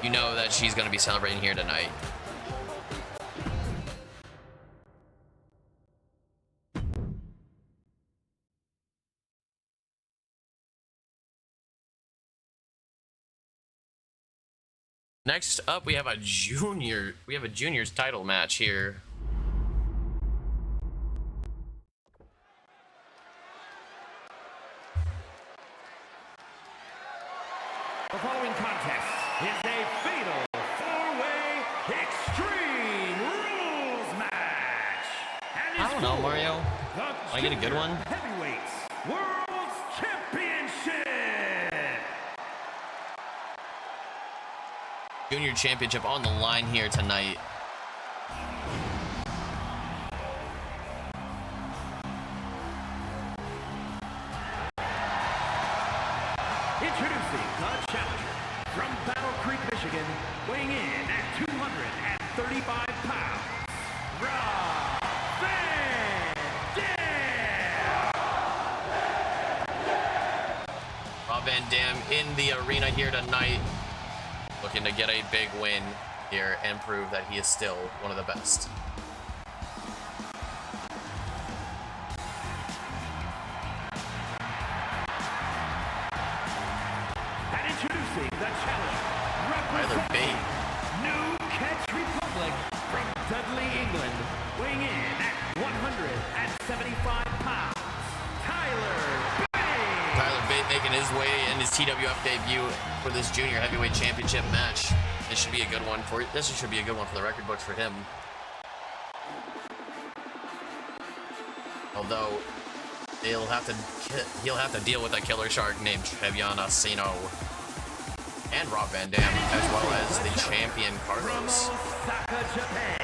You know that she's going to be celebrating here tonight. Next up, we have a juniors title match here. The following contest is a fatal 4-way extreme rules match. And I don't know, Mario. the I get a good one? Heavyweights World Championship. Junior championship on the line here tonight. Introducing the challenger from Battle Creek, Michigan, weighing in at 235 pounds, Rob Van Dam. Rob Van Dam in the arena here tonight, looking to get a big win here and prove that he is still one of the best. And introducing the challenger, representing New Catch Republic from Dudley, England, weighing in at 175 pounds, Tyler Bate. Tyler Bate making his way in his TWF debut for this junior heavyweight championship match. This should be a good one for the record books for him. Although he'll have to deal with a killer shark named Trevion Asino and Rob Van Dam, as well as the champion From Carlos. Osaka, Japan,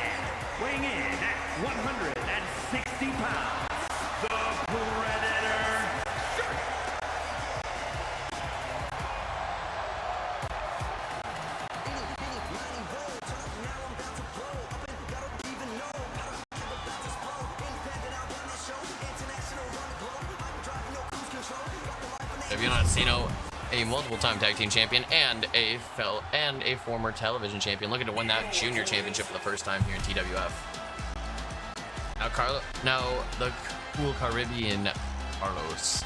weighing in at 160 pounds, the Predator. Trevion Asino, a multiple-time tag team champion and a former television champion, looking to win that junior championship for the first time here in TWF. Now the cool Caribbean Carlos,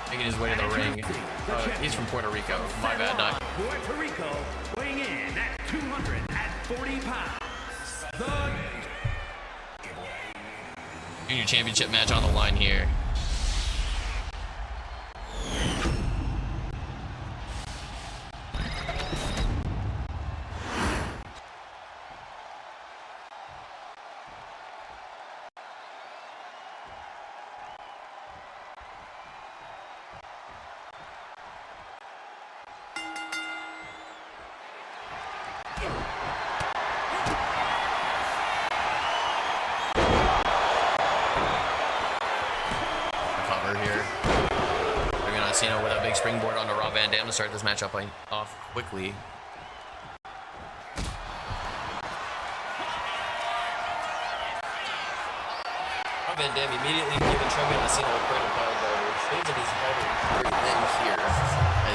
making his way to the ring. He's from Puerto Rico. My bad, not. Puerto Rico, weighing in at 240 pounds, the Junior championship match on the line here. Cena with a big springboard onto Rob Van Dam to start this matchup off quickly. Rob Van Dam immediately giving Trevion Cena a cradle pile driver. Shades of his head very thin here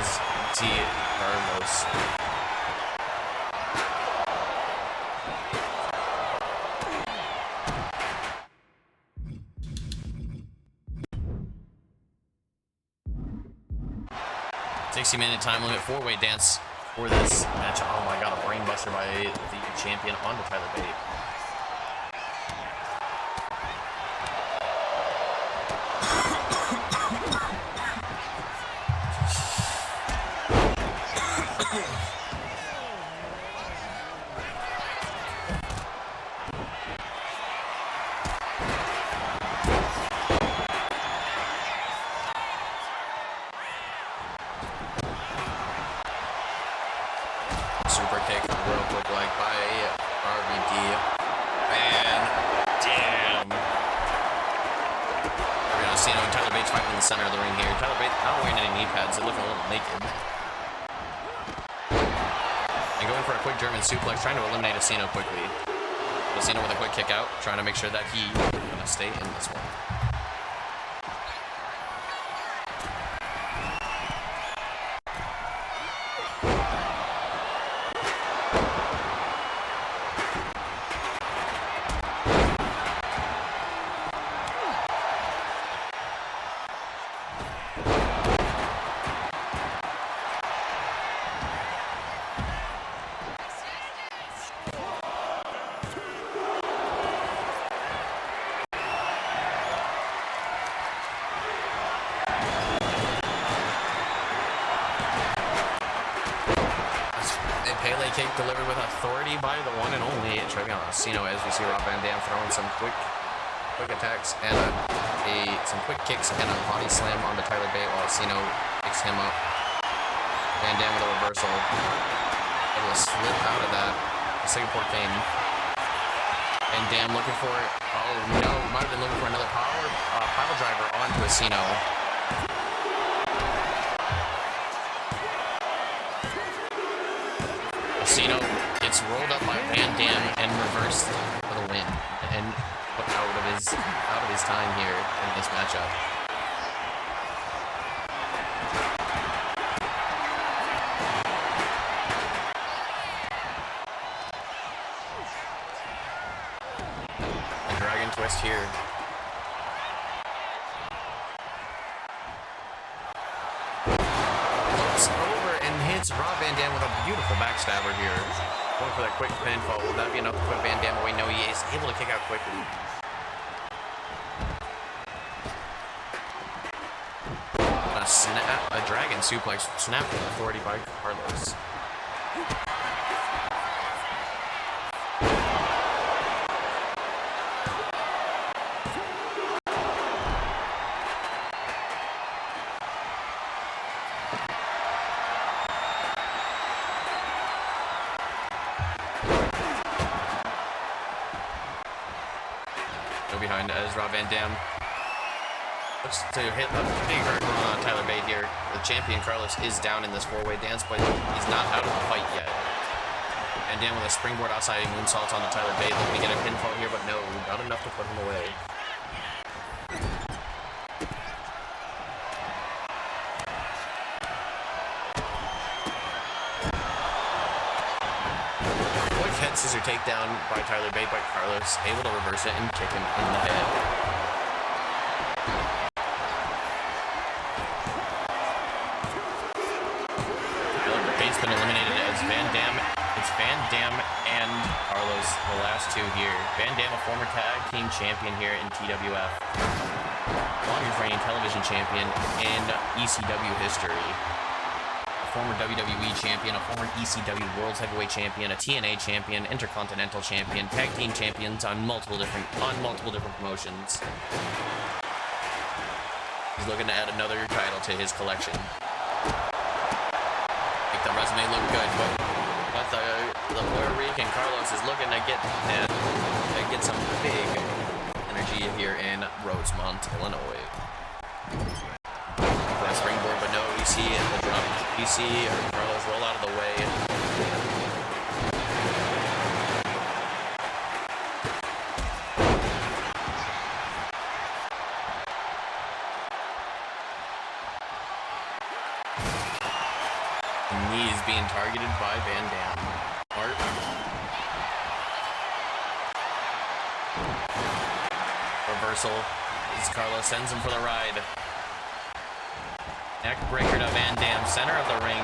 as T. Carlos. Minute time limit 4-way dance for this match. Oh my god, a brainbuster by the champion onto Tyler Bate. Super kick to the rope look like by RVD. And damn. Cena and Tyler Bates fighting in the center of the ring here. Tyler Bates not wearing any knee pads, so looking a little naked. And going for a quick German suplex, trying to eliminate Cena quickly. Cena with a quick kick out, trying to make sure that he's gonna stay in this one. Pele kick delivered with authority by the one and only Trevion Cena, as we see Rob Van Dam throwing some quick attacks and some quick kicks and a body slam onto Tyler Bate while Cena picks him up. Van Dam with a reversal, able to slip out of that Singapore cane. Van Dam looking for it. Oh no, might have been looking for another pile driver onto a Cena. Cena gets rolled up by Van Dam and reversed for the win, and put out of his time here in this matchup. A dragon twist here. Over and hits Rob Van Dam with a beautiful backstabber here. Going for that quick pinfall. Will that be enough to put Van Dam away? No, he is able to kick out quickly. A dragon suplex snapped with authority by Carlos. Behind as Rob Van Dam looks to hit a big hurt on Tyler Bate here. The champion Carlos is down in this four-way dance, but he's not out of the fight yet. Van Dam with a springboard outside moonsault on the Tyler Bate, looking to get a pinfall here, but no, not enough to put him away. Head scissor takedown by Tyler Bate, but Carlos able to reverse it and kick him in the head. Tyler Bate's been eliminated as Van Dam. It's Van Dam and Carlos, the last two here. Van Dam, a former tag team champion here in TWF. Longest reigning television champion in ECW history. Former WWE champion, a former ECW World Heavyweight champion, a TNA champion, Intercontinental champion, tag team champions on multiple different promotions. He's looking to add another title to his collection. Make the resume look good, but the Puerto Rican Carlos is looking to get some big energy here in Rosemont, Illinois. Springboard, but no, we see the drop. We see Carlos roll out of the way. The knee is being targeted by Van Dam. Art. Reversal as Carlos sends him for the ride. Neck breaker to Van Dam, center of the ring.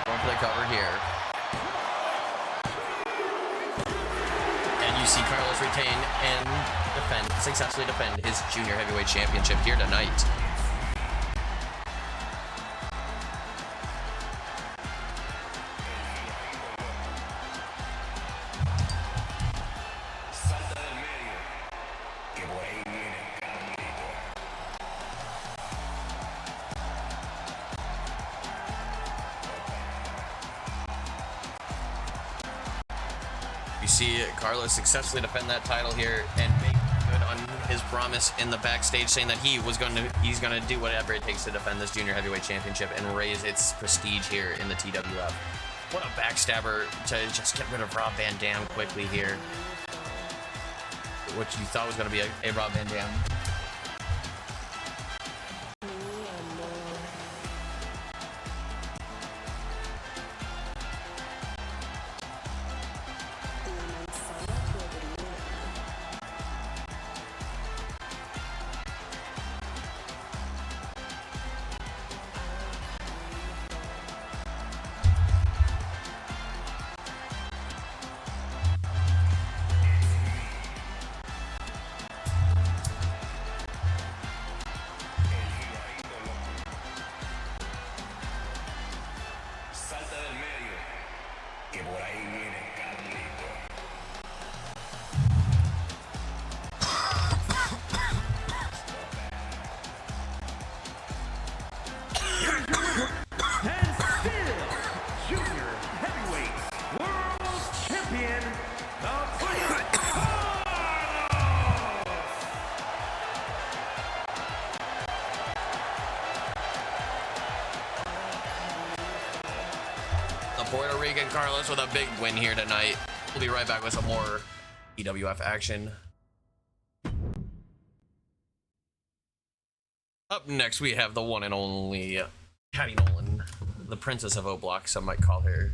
Going for the cover here. And you see Carlos retain and successfully defend his junior heavyweight championship here tonight. You see Carlos successfully defend that title here and make good on his promise in the backstage, saying that he's gonna do whatever it takes to defend this junior heavyweight championship and raise its prestige here in the TWF. What a backstabber to just get rid of Rob Van Dam quickly here. What you thought was gonna be a Rob Van Dam. Puerto Rican Carlos with a big win here tonight. We'll be right back with some more TWF action. Up next, we have the one and only Patty Nolan, the Princess of O-Block, some might call her,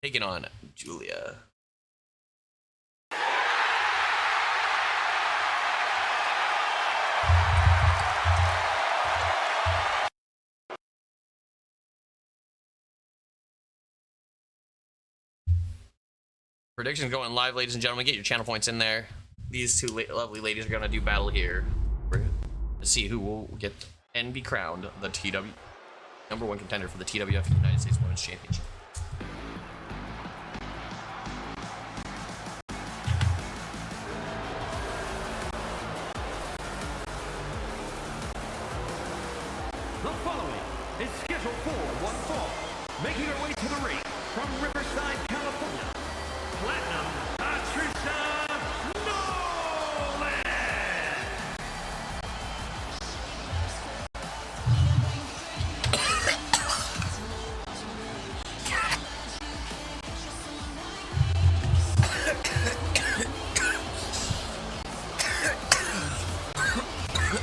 taking on Julia. Predictions going live, ladies and gentlemen. Get your channel points in there. These two lovely ladies are going to do battle here. We're going to see who will get and be crowned the #1 contender for the TWF United States Women's Championship. The following is scheduled for one fall. Making her way to the ring from Riverside, California, Platinum Patricia Nolan.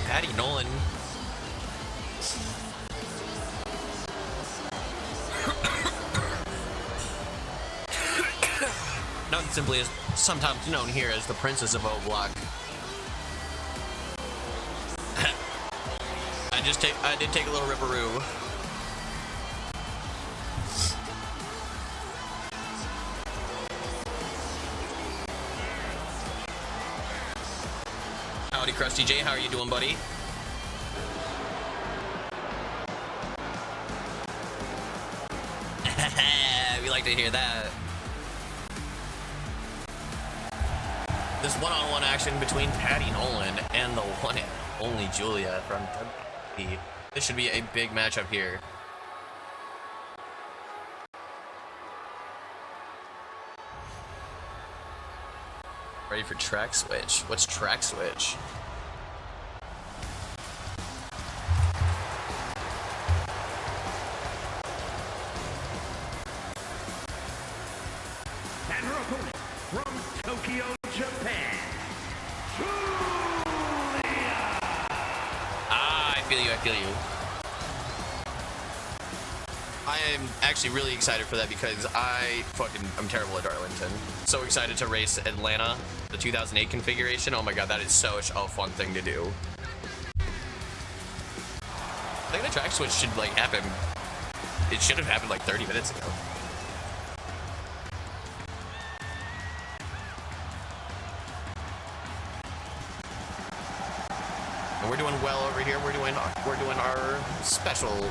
Patty Nolan. Known simply as, sometimes known here as the Princess of O-Block. I did take a little ripperoo. Howdy, Krusty J. How are you doing, buddy? We like to hear that. This one-on-one action between Patty Nolan and the one and only Julia from WWE. This should be a big matchup here. Ready for track switch? What's track switch? And her opponent from Tokyo, Japan, Julia. Ah, I feel you. I am actually really excited for that because I'm terrible at Darlington. So excited to race Atlanta, the 2008 configuration. Oh my god, that is such a fun thing to do. I think the track switch should happen. It should have happened 30 minutes ago. And we're doing well over here. We're doing a special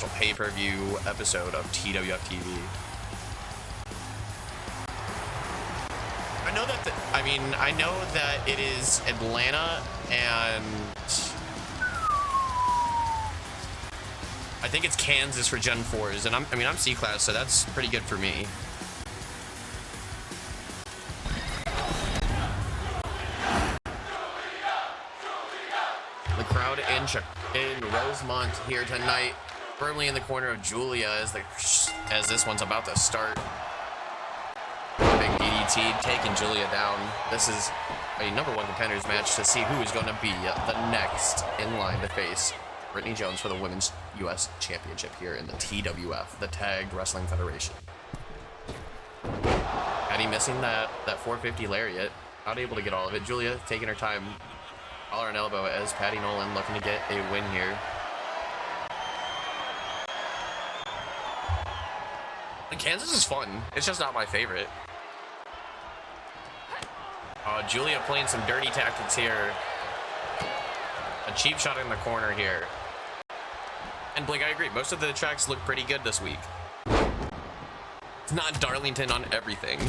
pay-per-view episode of TWFtv. I know that it is Atlanta, and I think it's Kansas for Gen 4s, and I'm C-class, so that's pretty good for me. in Rosemont here tonight, firmly in the corner of Julia as this one's about to start. Big DDT taking Julia down. This is a #1 contenders match to see who is going to be the next in line to face Brittany Jones for the Women's U.S. Championship here in the TWF, the Tag Wrestling Federation. Patty missing that 450 lariat, not able to get all of it. Julia taking her time, collar and elbow as Patty Nolan looking to get a win here. And Kansas is fun. It's just not my favorite. Julia playing some dirty tactics here. A cheap shot in the corner here. And Blake, I agree. Most of the tracks look pretty good this week. It's not Darlington on everything.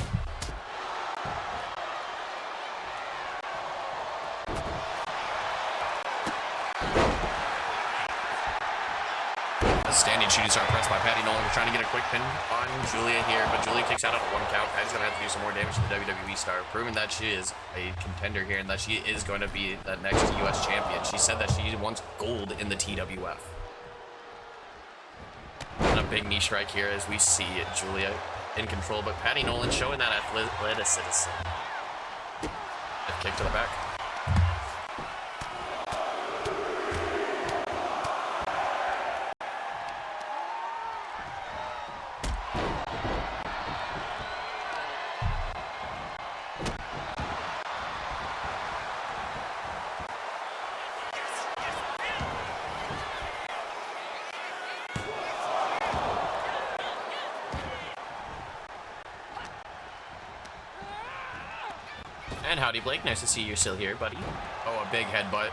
A standing shooting star pressed by Patty Nolan. We're trying to get a quick pin on Julia here, but Julia kicks out on a 1 count. Patty's going to have to do some more damage to the WWE star, proving that she is a contender here and that she is going to be the next U.S. champion. She said that she wants gold in the TWF. And a big knee strike here as we see Julia in control, but Patty Nolan showing that athleticism. A kick to the back. And howdy, Blake. Nice to see you're still here, buddy. Oh, a big headbutt.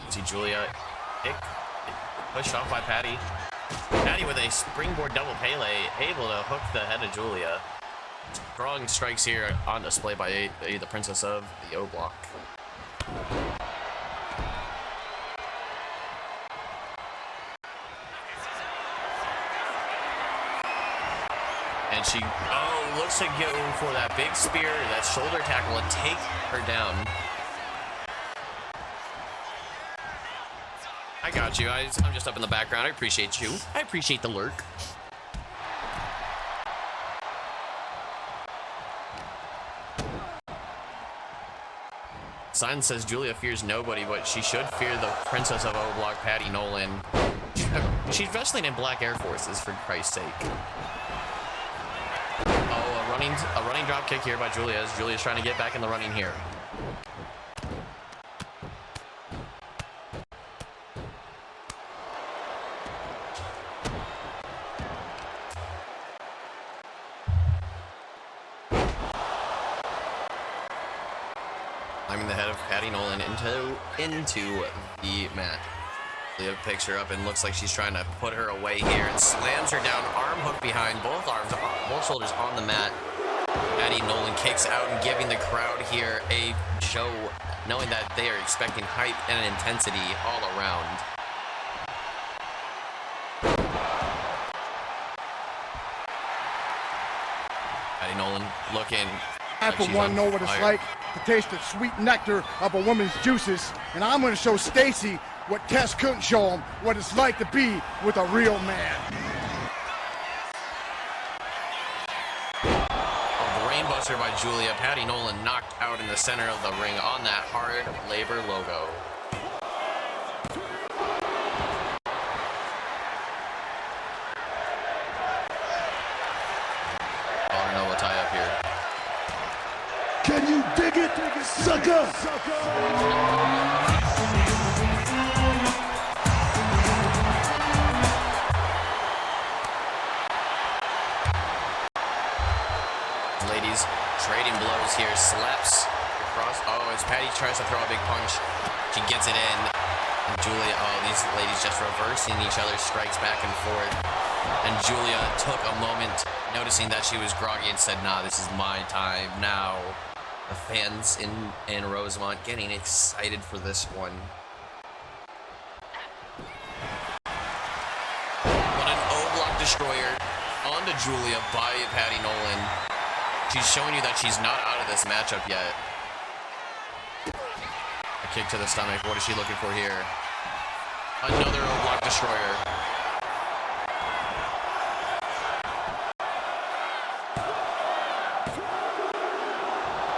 See Julia kick. Pushed off by Patty. Patty with a springboard double Pele, able to hook the head of Julia. Strong strikes here on display by the Princess of the O Block. And she, looks to go for that big spear, that shoulder tackle, and take her down. I got you. I'm just up in the background. I appreciate you. I appreciate the lurk. Sign says Julia fears nobody, but she should fear the Princess of O Block, Patty Nolan. She's wrestling in black Air Forces, for Christ's sake. A running drop kick here by Julia as Julia's trying to get back in the running here. Climbing the head of Patty Nolan into the mat. Julia picks her up and looks like she's trying to put her away here and slams her down, arm hook behind, both shoulders on the mat. Patty Nolan kicks out and giving the crowd here a show, knowing that they are expecting hype and intensity all around. Patty Nolan looking. I, for one, know what it's like to taste the sweet nectar of a woman's juices, and I'm going to show Stacy what Tess couldn't show him, what it's like to be with a real man. Brainbuster by Julia. Patty Nolan knocked out in the center of the ring on that Hard Labor logo. Oh no, we'll tie up here. Can you dig it, sucker? Ladies trading blows here, slaps across. Oh, as Patty tries to throw a big punch, she gets it in. And Julia, these ladies just reversing each other's strikes back and forth. And Julia took a moment, noticing that she was groggy, and said, nah, this is my time now. The fans in Rosemont getting excited for this one. But an O-Block destroyer onto Julia by Patty Nolan. She's showing you that she's not out of this matchup yet. A kick to the stomach. What is she looking for here? Another block destroyer.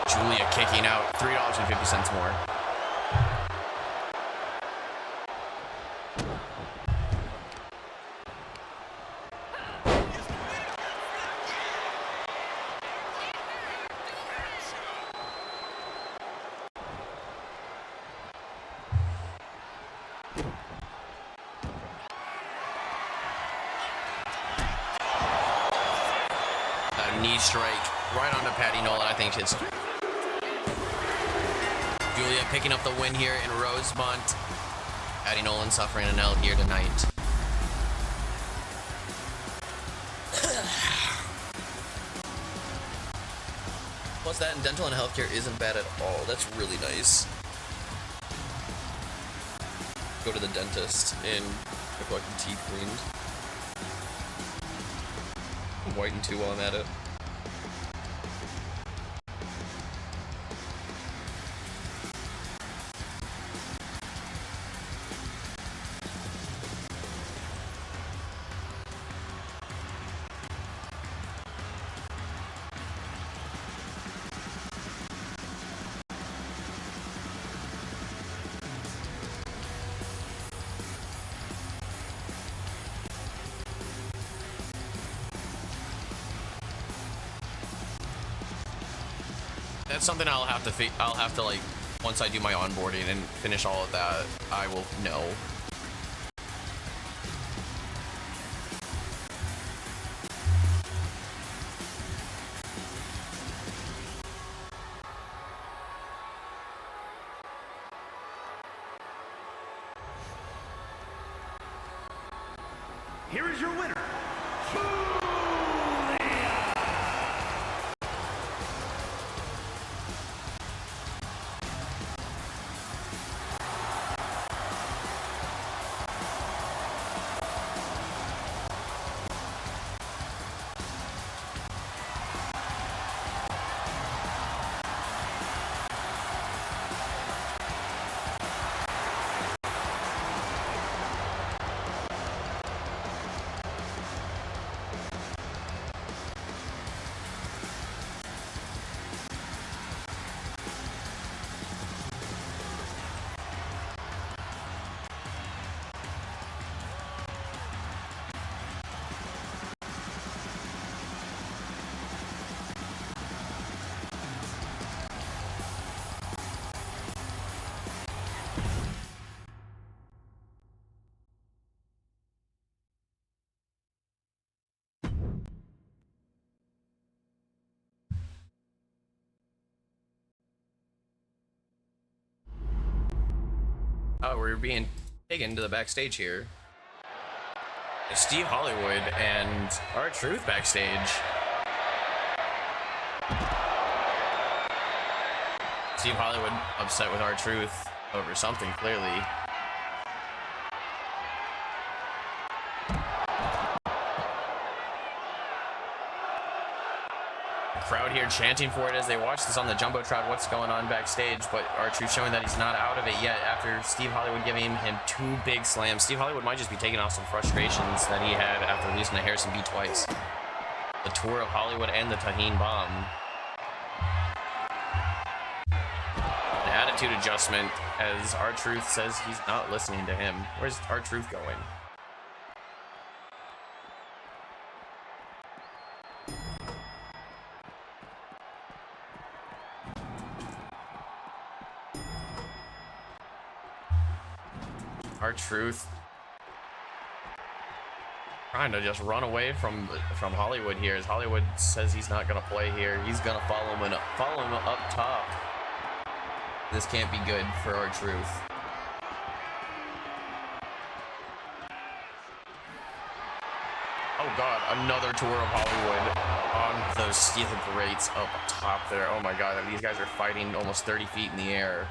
Julia kicking out. $3.50 more. Knee strike right onto Patty Nolan. I think it's Julia picking up the win here in Rosemont. Patty Nolan suffering an L here tonight. Plus that in dental and healthcare isn't bad at all. That's really nice. Go to the dentist and get fucking teeth cleaned. Whiten too while I'm at it. That's something I'll have to like, once I do my onboarding and finish all of that, I will know. Here is your winner. Oh, we're being taken to the backstage here. Steve Hollywood and R-Truth backstage. Steve Hollywood upset with R-Truth over something, clearly. Crowd here chanting for it as they watch this on the Jumbotron, what's going on backstage, but R-Truth showing that he's not out of it yet after Steve Hollywood giving him 2 big slams. Steve Hollywood might just be taking off some frustrations that he had after losing to Harrison B twice. The Tour of Hollywood and the Tahine Bomb. An attitude adjustment as R-Truth says he's not listening to him. Where's R-Truth going? R-Truth trying to just run away from Hollywood here, as Hollywood says he's not gonna play here. He's gonna follow him up top. This can't be good for R-Truth. Oh god, another Tour of Hollywood on those steel grates up top there. Oh my god, these guys are fighting almost 30 feet in the air.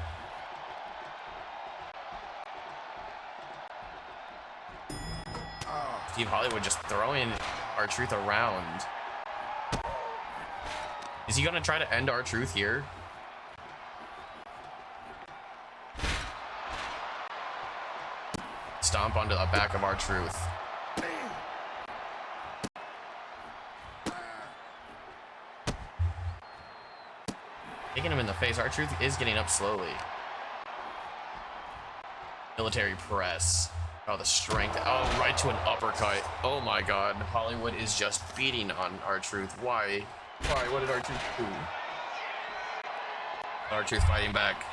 Steve Hollywood just throwing R-Truth around. Is he gonna try to end R-Truth here? stomp onto the back of R-Truth. Taking him in the face. R-Truth is getting up slowly. Military press. Oh, the strength. Oh, right to an uppercut. Oh my god. Hollywood is just beating on R-Truth. Why? Why? What did R-Truth do? R-Truth fighting back.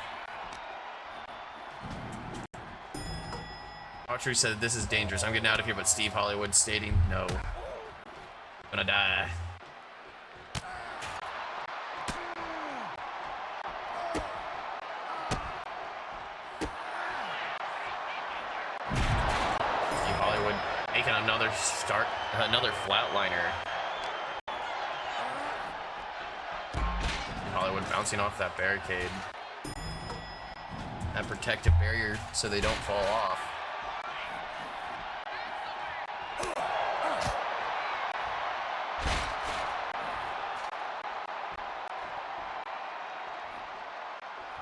R-Truth said, "This is dangerous. I'm getting out of here," but Steve Hollywood stating, "No. I'm gonna die." Taking another flatliner. Hollywood bouncing off that barricade. That protective barrier so they don't fall off.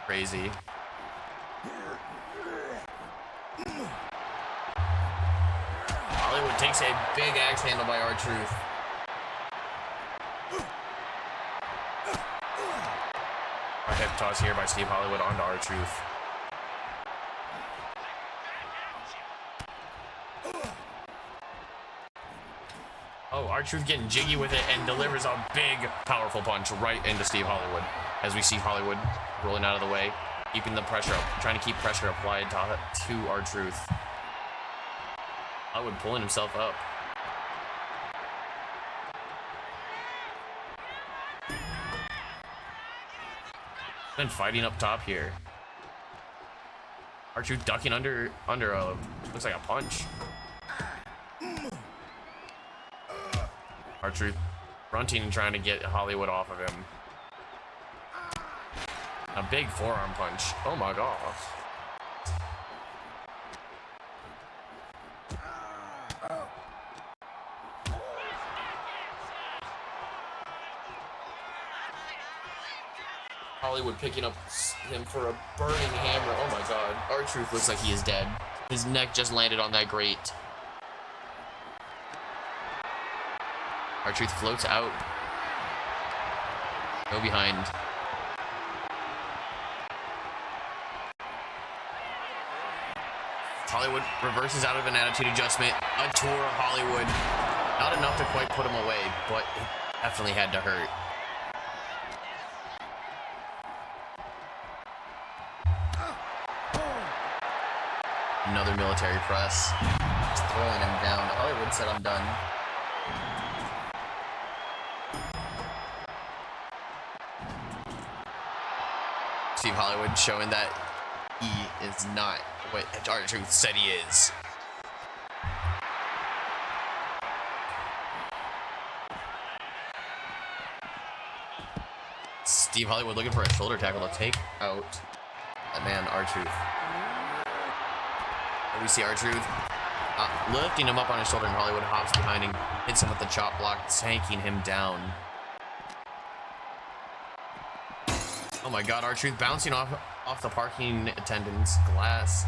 Crazy. Hollywood takes a big axe handle by R-Truth. A hip toss here by Steve Hollywood onto R-Truth. Oh, R-Truth getting jiggy with it and delivers a big, powerful punch right into Steve Hollywood. As we see Hollywood rolling out of the way, keeping the pressure up, trying to keep pressure applied to R-Truth. Hollywood pulling himself up. Been fighting up top here. R-Truth ducking under a, looks like a punch. R-Truth grunting and trying to get Hollywood off of him. A big forearm punch. Oh my gosh. Hollywood picking up him for a burning hammer. Oh my god. R-Truth looks like he is dead. His neck just landed on that grate. R-Truth floats out. Go behind. Hollywood reverses out of an attitude adjustment. A tour of Hollywood. Not enough to quite put him away, but it definitely had to hurt. Another military press. Just throwing him down. Hollywood said, "I'm done." Steve Hollywood showing that he is not what R-Truth said he is. Steve Hollywood looking for a shoulder tackle to take out that man, R-Truth. We see R-Truth lifting him up on his shoulder, and Hollywood hops behind him, hits him with the chop block, tanking him down. Oh my god, R-Truth bouncing off the parking attendant's glass.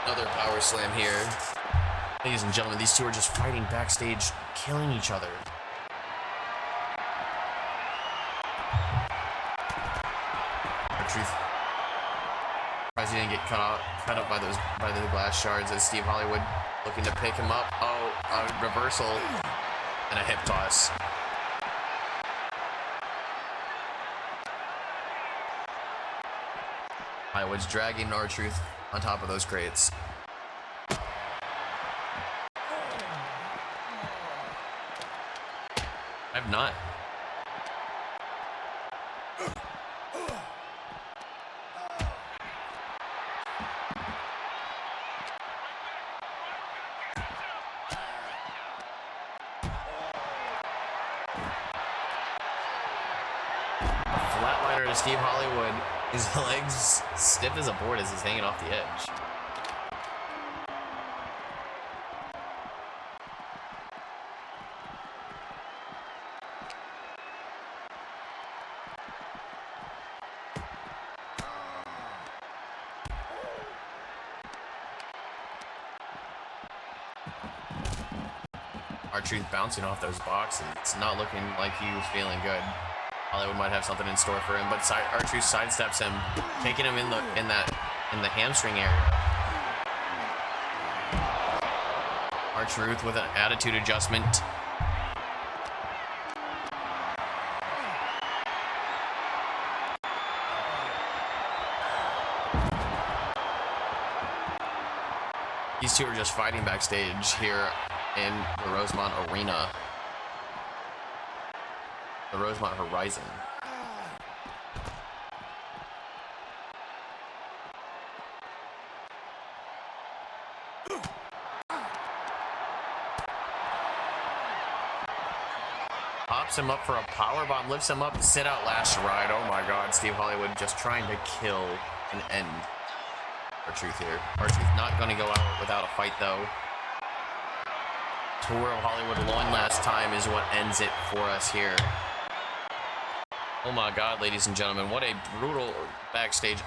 Another power slam here. Ladies and gentlemen, these two are just fighting backstage, killing each other. R-Truth surprised he didn't get cut up by the glass shards, as Steve Hollywood looking to pick him up. Oh, a reversal and a hip toss. Hollywood's dragging R-Truth on top of those crates. I've not. Flatliner to Steve Hollywood. His legs stiff as a board as he's hanging off the edge. R-Truth bouncing off those boxes. It's not looking like he was feeling good. Hollywood might have something in store for him, but R-Truth sidesteps him, taking him in the hamstring area. R-Truth with an attitude adjustment. These two are just fighting backstage here in the Rosemont Arena. The Rosemont Horizon. Pops him up for a powerbomb, lifts him up, sit out last ride. Oh my god, Steve Hollywood just trying to kill and end R-Truth here. R-Truth not going to go out without a fight though. Tour of Hollywood one last time is what ends it for us here. Oh my god, ladies and gentlemen, what a brutal backstage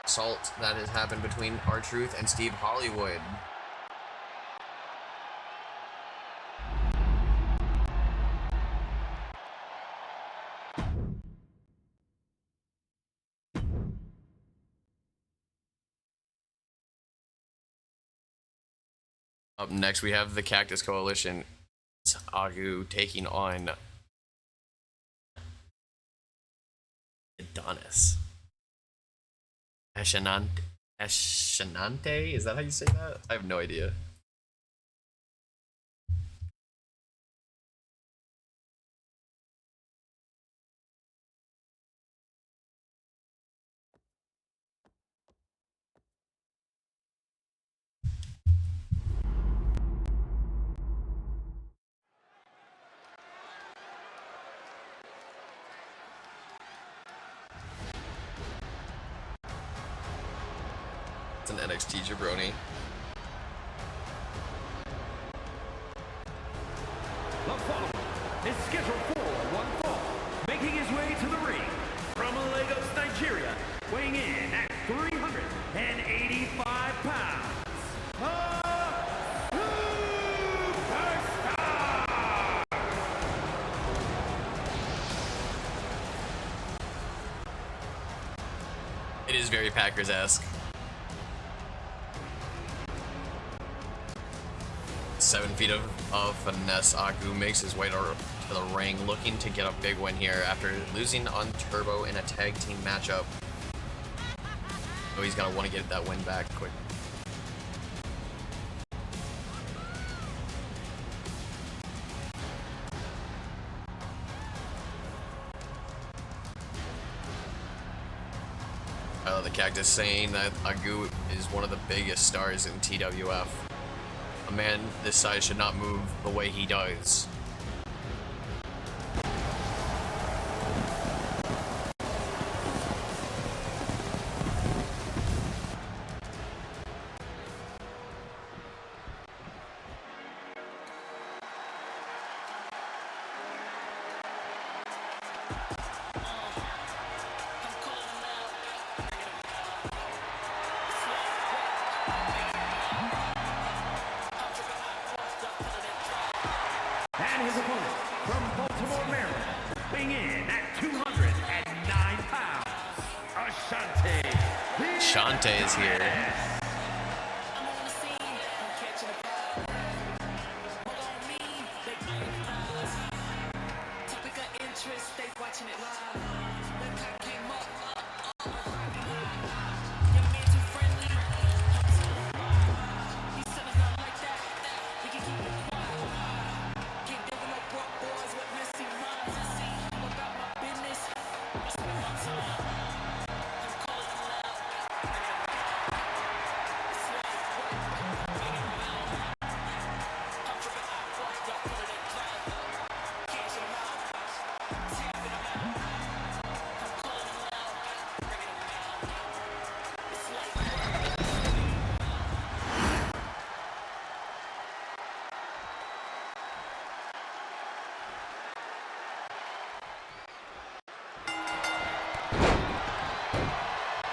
assault that has happened between R-Truth and Steve Hollywood. Up next, we have the Cactus Coalition. It's Agu taking on Adonis. Eshenante? Is that how you say that? I have no idea. It's an NXT jabroni. The following is scheduled for one fall, making his way to the ring from Lagos, Nigeria, weighing in at 385 pounds. A superstar! It is very Packers-esque. 7 feet of finesse. Agu makes his way to the ring, looking to get a big win here after losing on Turbo in a tag team matchup. So he's gonna want to get that win back quick. The Cactus saying that Agu is one of the biggest stars in TWF. A man this size should not move the way he does. And his opponent from Baltimore, Maryland, weighing in at 209 pounds, Ashante. Shante is here.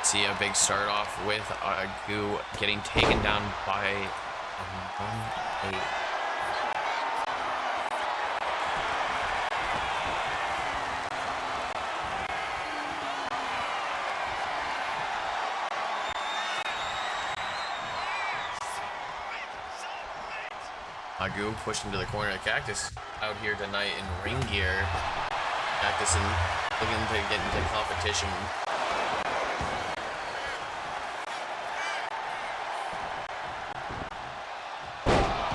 See a big start off with Agu getting taken down by Agu pushed him to the corner. Cactus out here tonight in ring gear. Cactus looking to get into competition.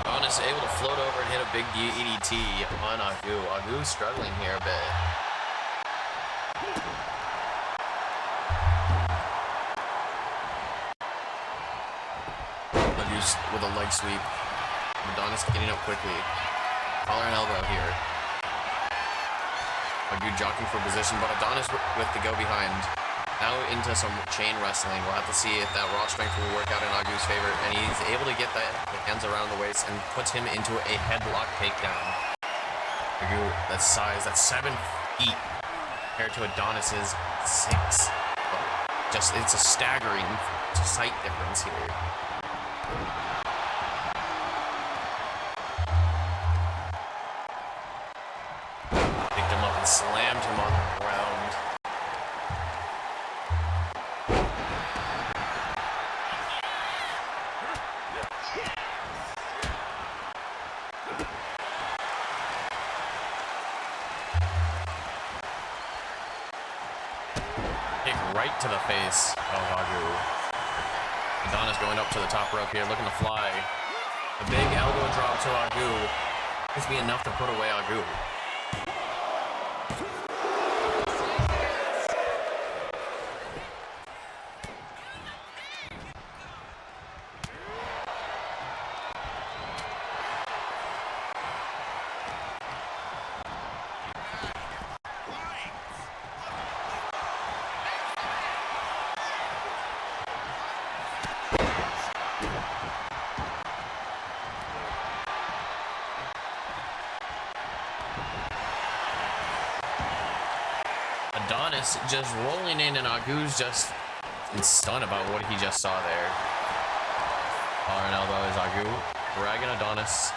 Adonis able to float over and hit a big EDT on Agu. Agu struggling here a bit. Agu's with a leg sweep. Adonis getting up quickly. Collar and elbow here. Agu jockeying for position, but Adonis with the go behind. Now into some chain wrestling. We'll have to see if that raw strength will work out in Agu's favor. And he's able to get the hands around the waist and puts him into a headlock takedown. Agu, that size, that's 7 feet compared to Adonis's 6. Just, it's a staggering sight difference here. Slammed him on the ground. Kick right to the face of Agu. Adonis going up to the top rope here, looking to fly. A big elbow drop to Agu. This be enough to put away Agu. Adonis just rolling in, and Agu's just in stun about what he just saw there. Collar and elbow is Agu dragging Adonis.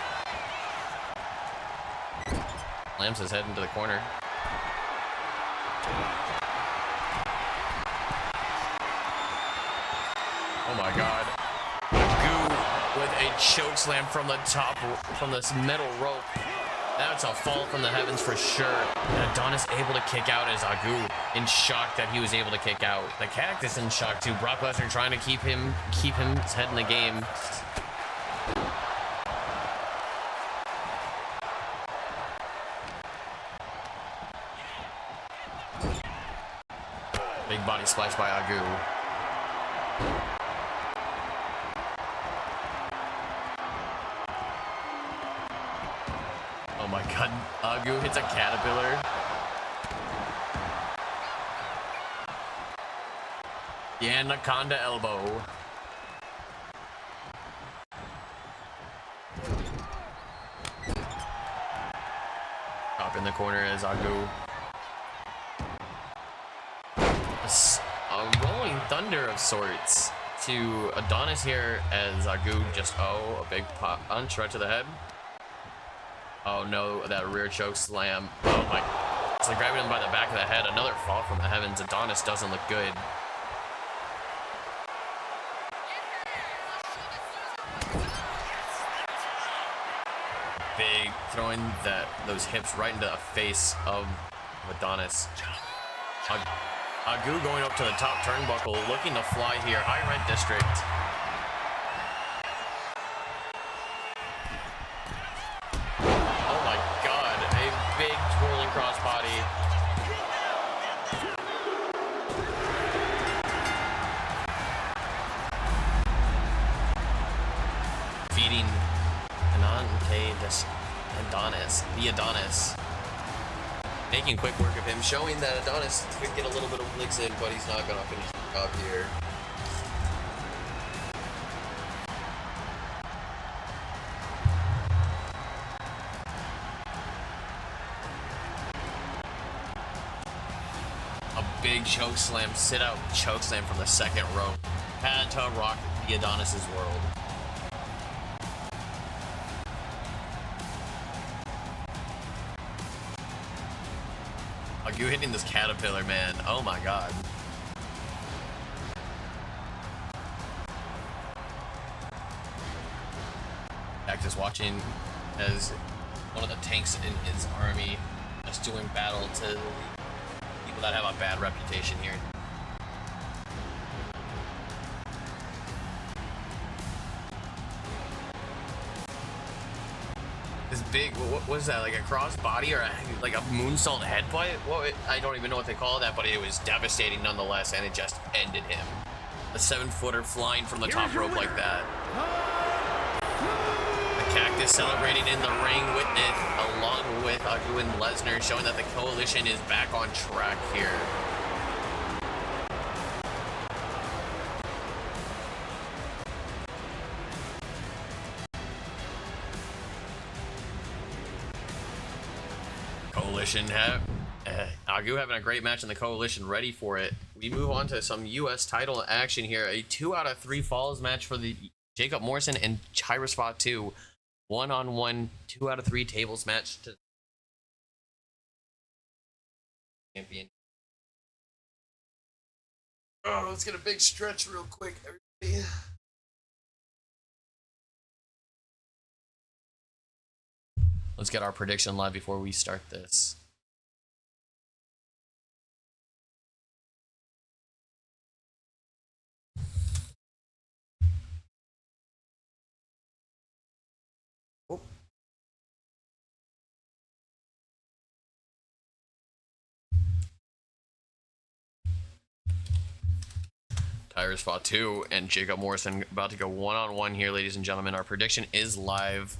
Slams his head into the corner. Oh my god. Agu with a choke slam from the top, from this middle rope. That's a fall from the heavens for sure. And Adonis able to kick out as Agu in shock that he was able to kick out. The Cactus in shock too. Brock Lesnar trying to keep his head in the game. Big body splash by Agu. Oh my god, Agu hits a caterpillar. The anaconda elbow. Top in the corner is Agu. A rolling thunder of sorts to Adonis here as Agu just, a big punch right to the head. Oh no, that rear choke slam. Oh my. It's like grabbing him by the back of the head. Another fall from the heavens. Adonis doesn't look good. Big, throwing those hips right into the face of Adonis. Agu going up to the top turnbuckle, looking to fly here. High rent district. Big twirling crossbody. Feeding the Adonis. Making quick work of him, showing that Adonis could get a little bit of licks in, but he's not gonna finish the job here. Big choke slam, sit out choke slam from the second rope. Had to rock the Adonis's world. Agu hitting this caterpillar, man. Oh my god. Cactus watching as one of the tanks in his army, just doing battle to people that have a bad reputation here. This big, what was that, like a crossbody or like a moonsault headbutt? What, I don't even know what they call that, but it was devastating nonetheless, and it just ended him. A 7-footer flying from the top rope like that. The Cactus celebrating in the ring with it, along with Agu and Lesnar, showing that the Coalition is back on track here. Coalition Agu having a great match and the Coalition ready for it. We move on to some U.S. title action here. A 2 out of 3 falls match for the Jacob Morrison and Tyrus Fatu. 1-on-1, 2 out of 3 tables match to champion. Oh, let's get a big stretch real quick, everybody. Let's get our prediction live before we start this. Oh. Tyrus Fatu and Jacob Morrison about to go 1-on-1 here, ladies and gentlemen. Our prediction is live.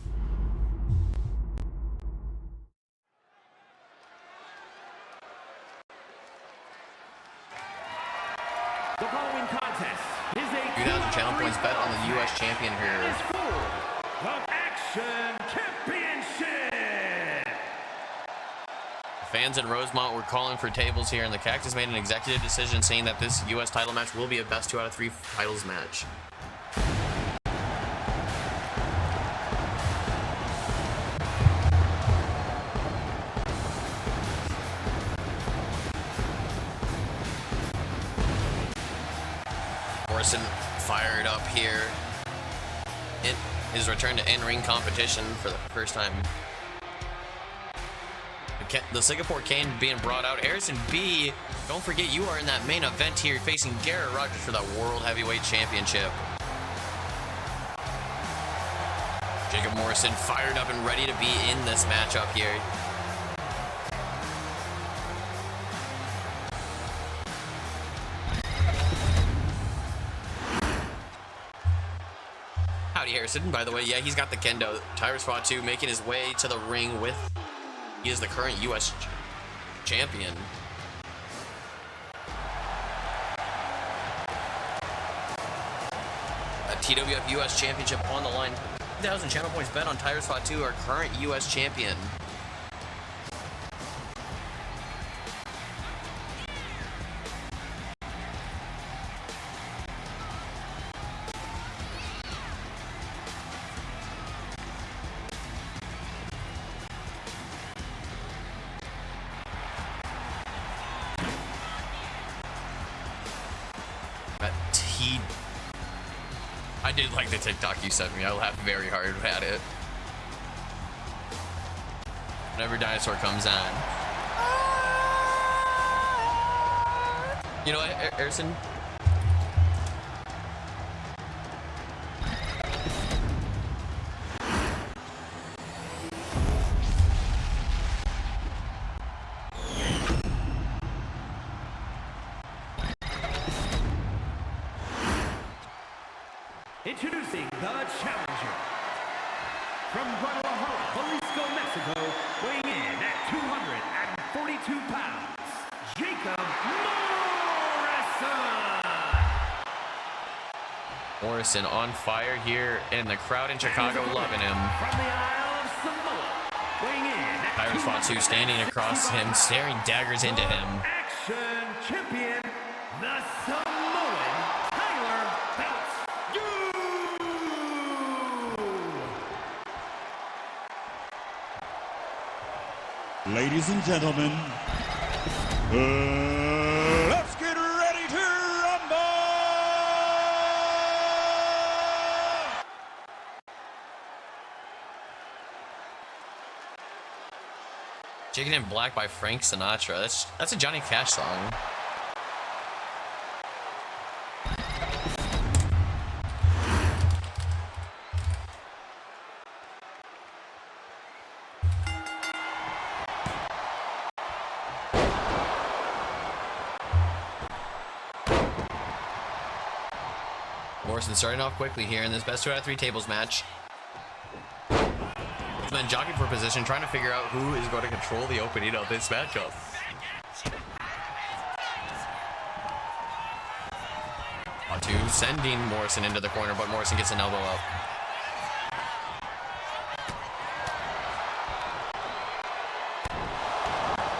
The following contest is a 2,000 channel points bet on the U.S. champion here. The Action Championship. Fans in Rosemont were calling for tables here, and the Cactus made an executive decision saying that this U.S. title match will be a best 2 out of 3 titles match. Morrison fired up here in his return to in-ring competition for the first time. The Singapore Cane being brought out. Harrison B, don't forget you are in that main event here facing Garrett Rogers for the World Heavyweight Championship. Jacob Morrison fired up and ready to be in this matchup here. Howdy Harrison, by the way, yeah, he's got the kendo. Tyrus Fatu making his way to the ring with, he is the current U.S. champion. A TWF U.S. championship on the line. 2,000 channel points bet on Tyrus Fatu, our current U.S. champion. I did like the TikTok you sent me. I laughed very hard at it. Whenever Dinosaur comes on. You know what, Harrison? Introducing the challenger. From Guadalajara, Jalisco, Mexico, weighing in at 242 pounds, Jacob Morrison. Morrison on fire here, and the crowd in Chicago loving him. From the Isle of Samoa, weighing in at Tyrus Fatu standing across him, staring daggers into him. Action champion, the Samoan Tyler Belts. Ladies and gentlemen, let's get ready to rumble! Chicken in Black by Frank Sinatra. That's a Johnny Cash song. Morrison starting off quickly here in this best 2 out of 3 tables match. He's been jockeying for position, trying to figure out who is going to control the opening of this matchup. Fatu sending Morrison into the corner, but Morrison gets an elbow up.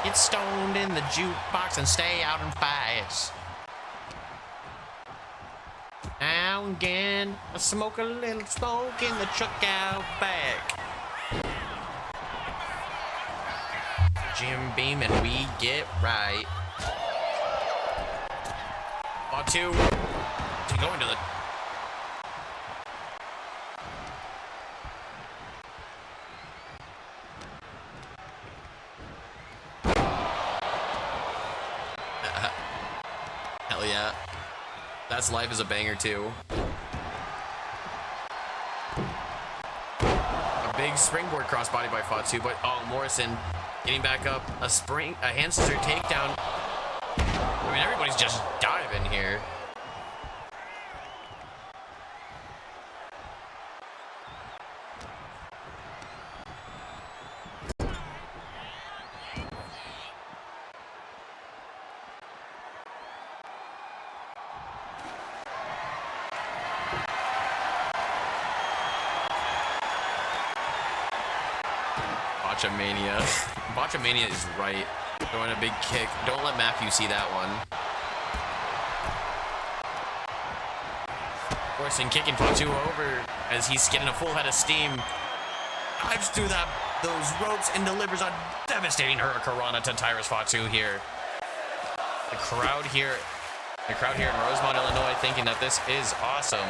Get stoned in the jukebox and stay out and fast. Now and again, I smoke a little smoke in the truck out back. Jim Beam and we get right. Fatu to go into the... Hell yeah. That's Life is a banger too. A big springboard crossbody by Fatu, but oh, Morrison getting back up. A hand scissor takedown. I mean, everybody's just diving here. Botchamania. Botchamania is right. Throwing a big kick. Don't let Matthew see that one. Morrison kicking Fatu over as he's getting a full head of steam. Dives through those ropes and delivers a devastating Hurricanrana to Tyrus Fatu here. The crowd here in Rosemont, Illinois, thinking that this is awesome.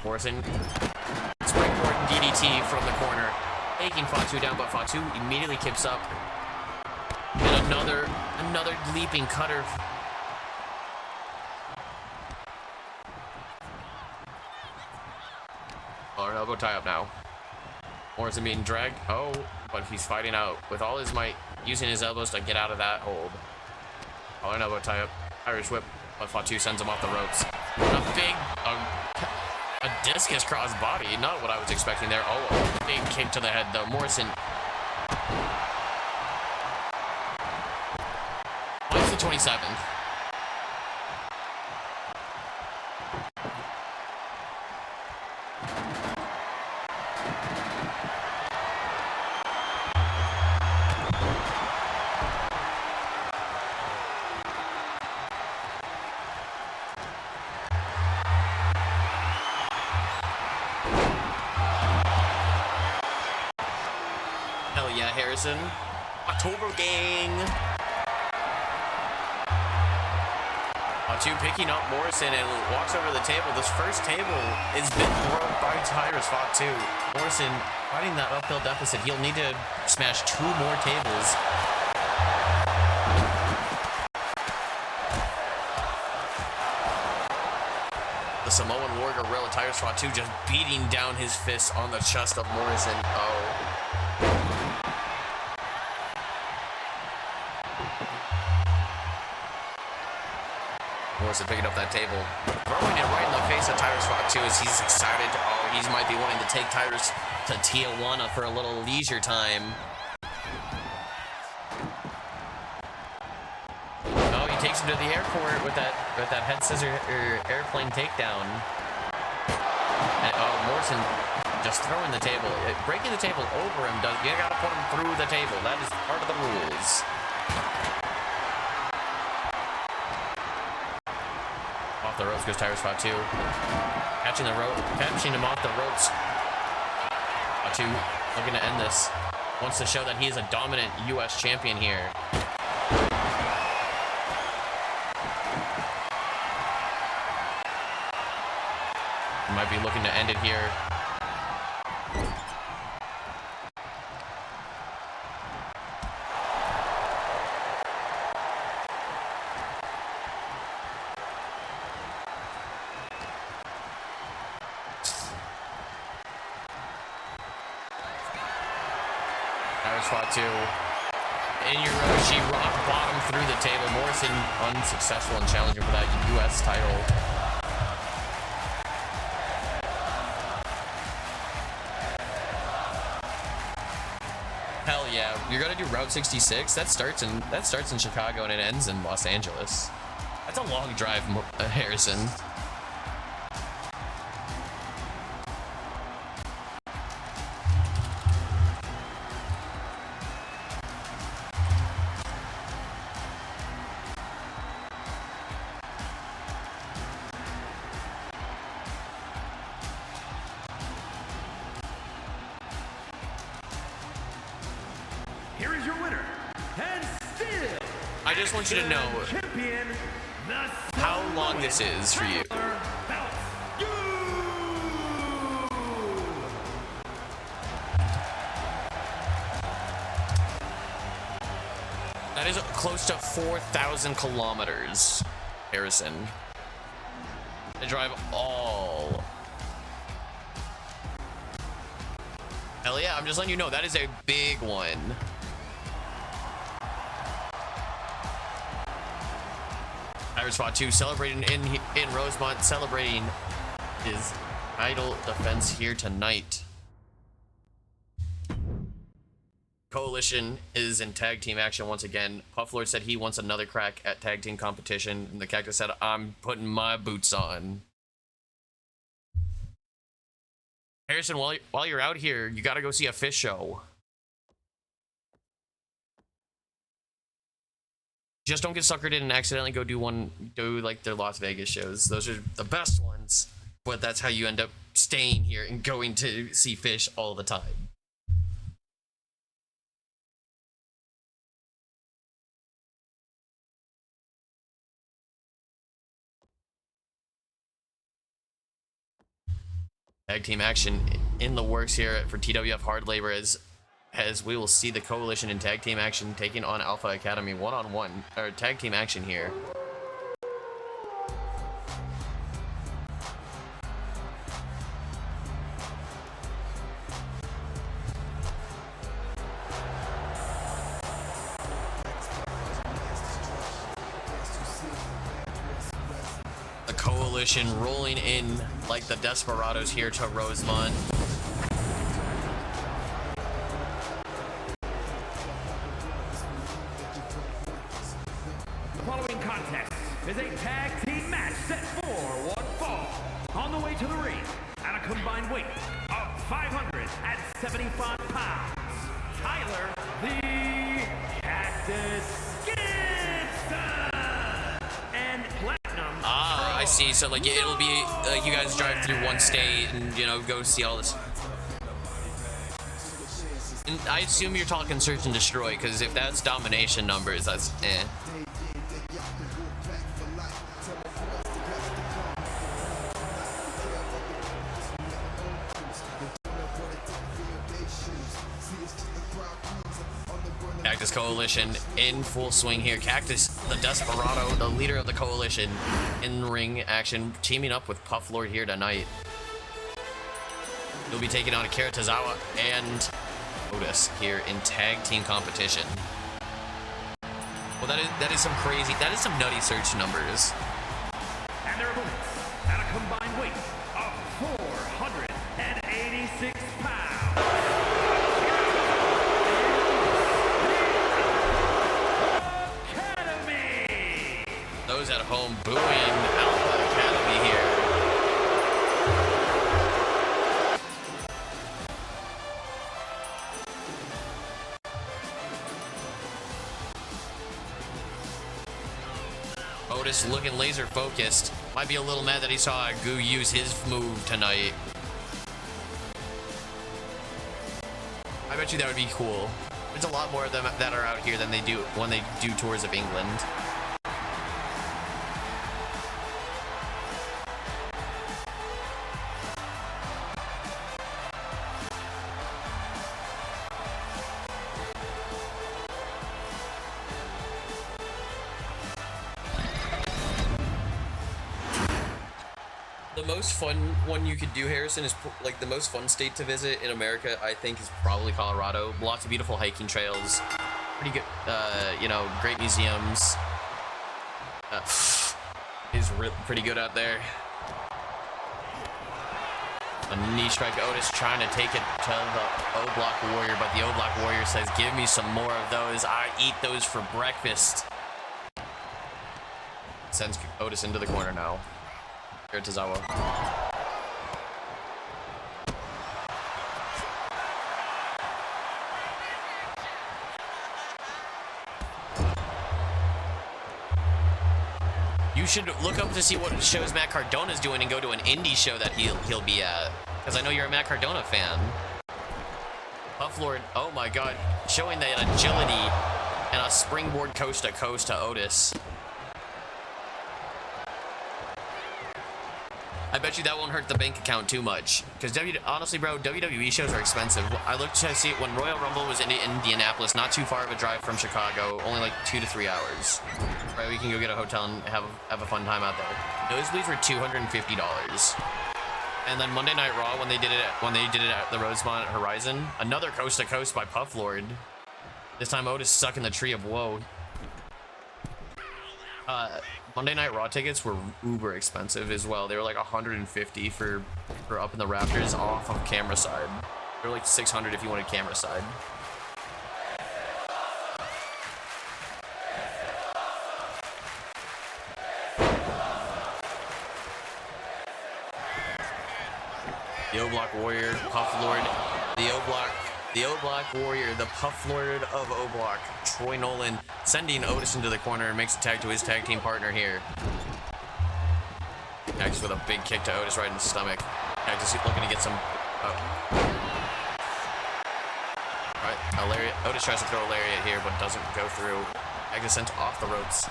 Morrison, springboard DDT from the corner, taking Fatu down, but Fatu immediately kicks up. And another leaping cutter. Or elbow tie up now. Morrison being dragged. Oh, but he's fighting out with all his might, using his elbows to get out of that hold. Oh, an elbow tie up. Irish whip, but Fatu sends him off the ropes. A discus cross body, not what I was expecting there. Oh, a big kick to the head though. Morrison. What's the 27th? Yeah, Harrison. October gang. Fatu picking up Morrison and walks over the table. This first table has been broke by Tyrus Fatu. Morrison fighting that uphill deficit. He'll need to smash 2 more tables. The Samoan War Gorilla Tyrus Fatu just beating down his fists on the chest of Morrison. Oh. Morrison picking up that table, throwing it right in the face of Tyrus Fatu as he's excited. Oh, he might be wanting to take Tyrus to Tijuana for a little leisure time. Oh, he takes him to the airport with that head scissor airplane takedown. And, oh, Morrison just throwing the table, breaking the table over him. You gotta put him through the table. That is part of the rules. The ropes goes Tyrus Fatu, catching him off the ropes. Fatu looking to end this. Wants to show that he is a dominant U.S. champion here. He might be looking to end it here. Fatu in your row, she rock bottom through the table. Morrison unsuccessful in challenging for that U.S. title. Hell yeah, you're gonna do Route 66. That starts in Chicago and it ends in Los Angeles. That's a long drive, Harrison. Here is your winner, and still, I just want you to know champion, the how long this is for you. That is close to 4,000 kilometers, Harrison. To drive all. Hell yeah, I'm just letting you know that is a big one. Irish Spot 2 celebrating in Rosemont, celebrating his title defense here tonight. Coalition is in tag team action once again. Puff Lord said he wants another crack at tag team competition, and the Cactus said, I'm putting my boots on. Harrison, while you're out here, you gotta go see a fish show. Just don't get suckered in and accidentally go do like their Las Vegas shows. Those are the best ones, but that's how you end up staying here and going to see fish all the time. Tag team action in the works here for TWF Hard Labor as we will see the Coalition in tag team action taking on Alpha Academy one-on-one, or tag team action here. The Coalition rolling in like the Desperados here to Rosemont. The following contest is a tag team match set for one fall. On the way to the ring, at a combined weight of 575 pounds, Tyler the Cactus Gibson and Platinum. I see. So like it'll be like you guys drive through one state and go see all this. And I assume you're talking search and destroy, because if that's domination numbers, that's eh. Cactus Coalition in full swing here. Cactus, the Desperado, the leader of the Coalition, in ring action, teaming up with Puff Lord here tonight. He'll be taking on Akira Tozawa and Otis here in tag team competition. Well, that is some crazy, that is some nutty search numbers. And their opponents at a combined weight of 486 pounds. Those at home booing Alpha Academy here. Otis looking laser focused. Might be a little mad that he saw Goo use his move tonight. bet you that would be cool. There's a lot more of them that are out here than they do when they do tours of England. The most fun one you could do, Harrison, is like the most fun state to visit in America, I think, is probably Colorado. Lots of beautiful hiking trails, pretty good, you know, great museums. Is pretty good out there. A knee strike. Otis trying to take it to the O-Block Warrior, but the O-Block Warrior says, give me some more of those. I eat those for breakfast. Sends Otis into the corner now. Here, Tozawa. You should look up to see what shows Matt Cardona's doing and go to an indie show that he'll be at. Because I know you're a Matt Cardona fan. Puff Lord, oh my god, showing that agility and a springboard coast to coast to Otis. I bet you that won't hurt the bank account too much. Because honestly, bro, WWE shows are expensive. I looked to see it when Royal Rumble was in Indianapolis, not too far of a drive from Chicago, only like 2 to 3 hours. Right, we can go get a hotel and have a fun time out there. Nosebleeds were $250. And then Monday Night Raw, when they did it at the Rosemont Horizon, another coast to coast by Puff Lord. This time Otis stuck in the tree of woe. Monday Night Raw tickets were uber expensive as well. They were like $150 for up in the rafters off of camera side. They were like $600 if you wanted camera side. The O-Block Warrior, Puff Lord, the O-Block Warrior, the Puff Lord of O-Block, Troy Nolan, sending Otis into the corner and makes a tag to his tag team partner here. Cactus with a big kick to Otis right in the stomach. Cactus looking to get some... Alright, Otis tries to throw a lariat here, but doesn't go through. Cactus sent off the ropes.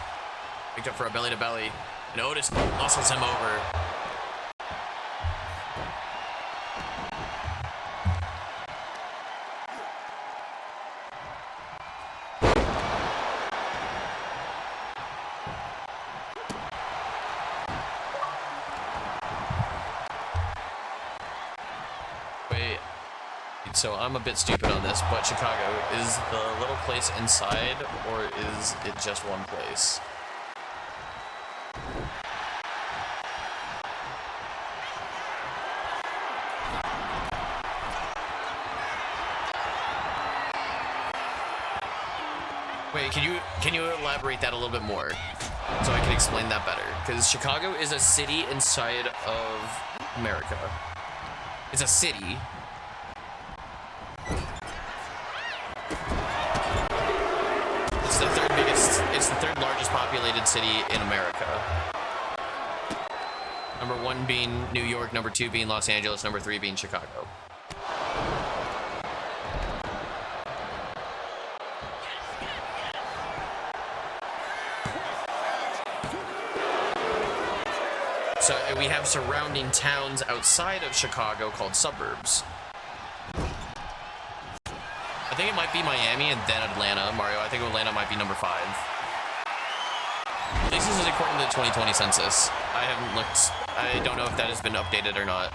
Picked up for a belly to belly, and Otis muscles him over. So I'm a bit stupid on this, but Chicago, is the little place inside, or is it just one place? Wait, can you elaborate that a little bit more so I can explain that better? Because Chicago is a city inside of America. It's a city. It's the third largest populated city in America. Number 1 being New York, number 2 being Los Angeles, number 3 being Chicago. So we have surrounding towns outside of Chicago called suburbs. I think it might be Miami and then Atlanta, Mario. I think Atlanta might be number 5. This is according to the 2020 census. I haven't looked. I don't know if that has been updated or not.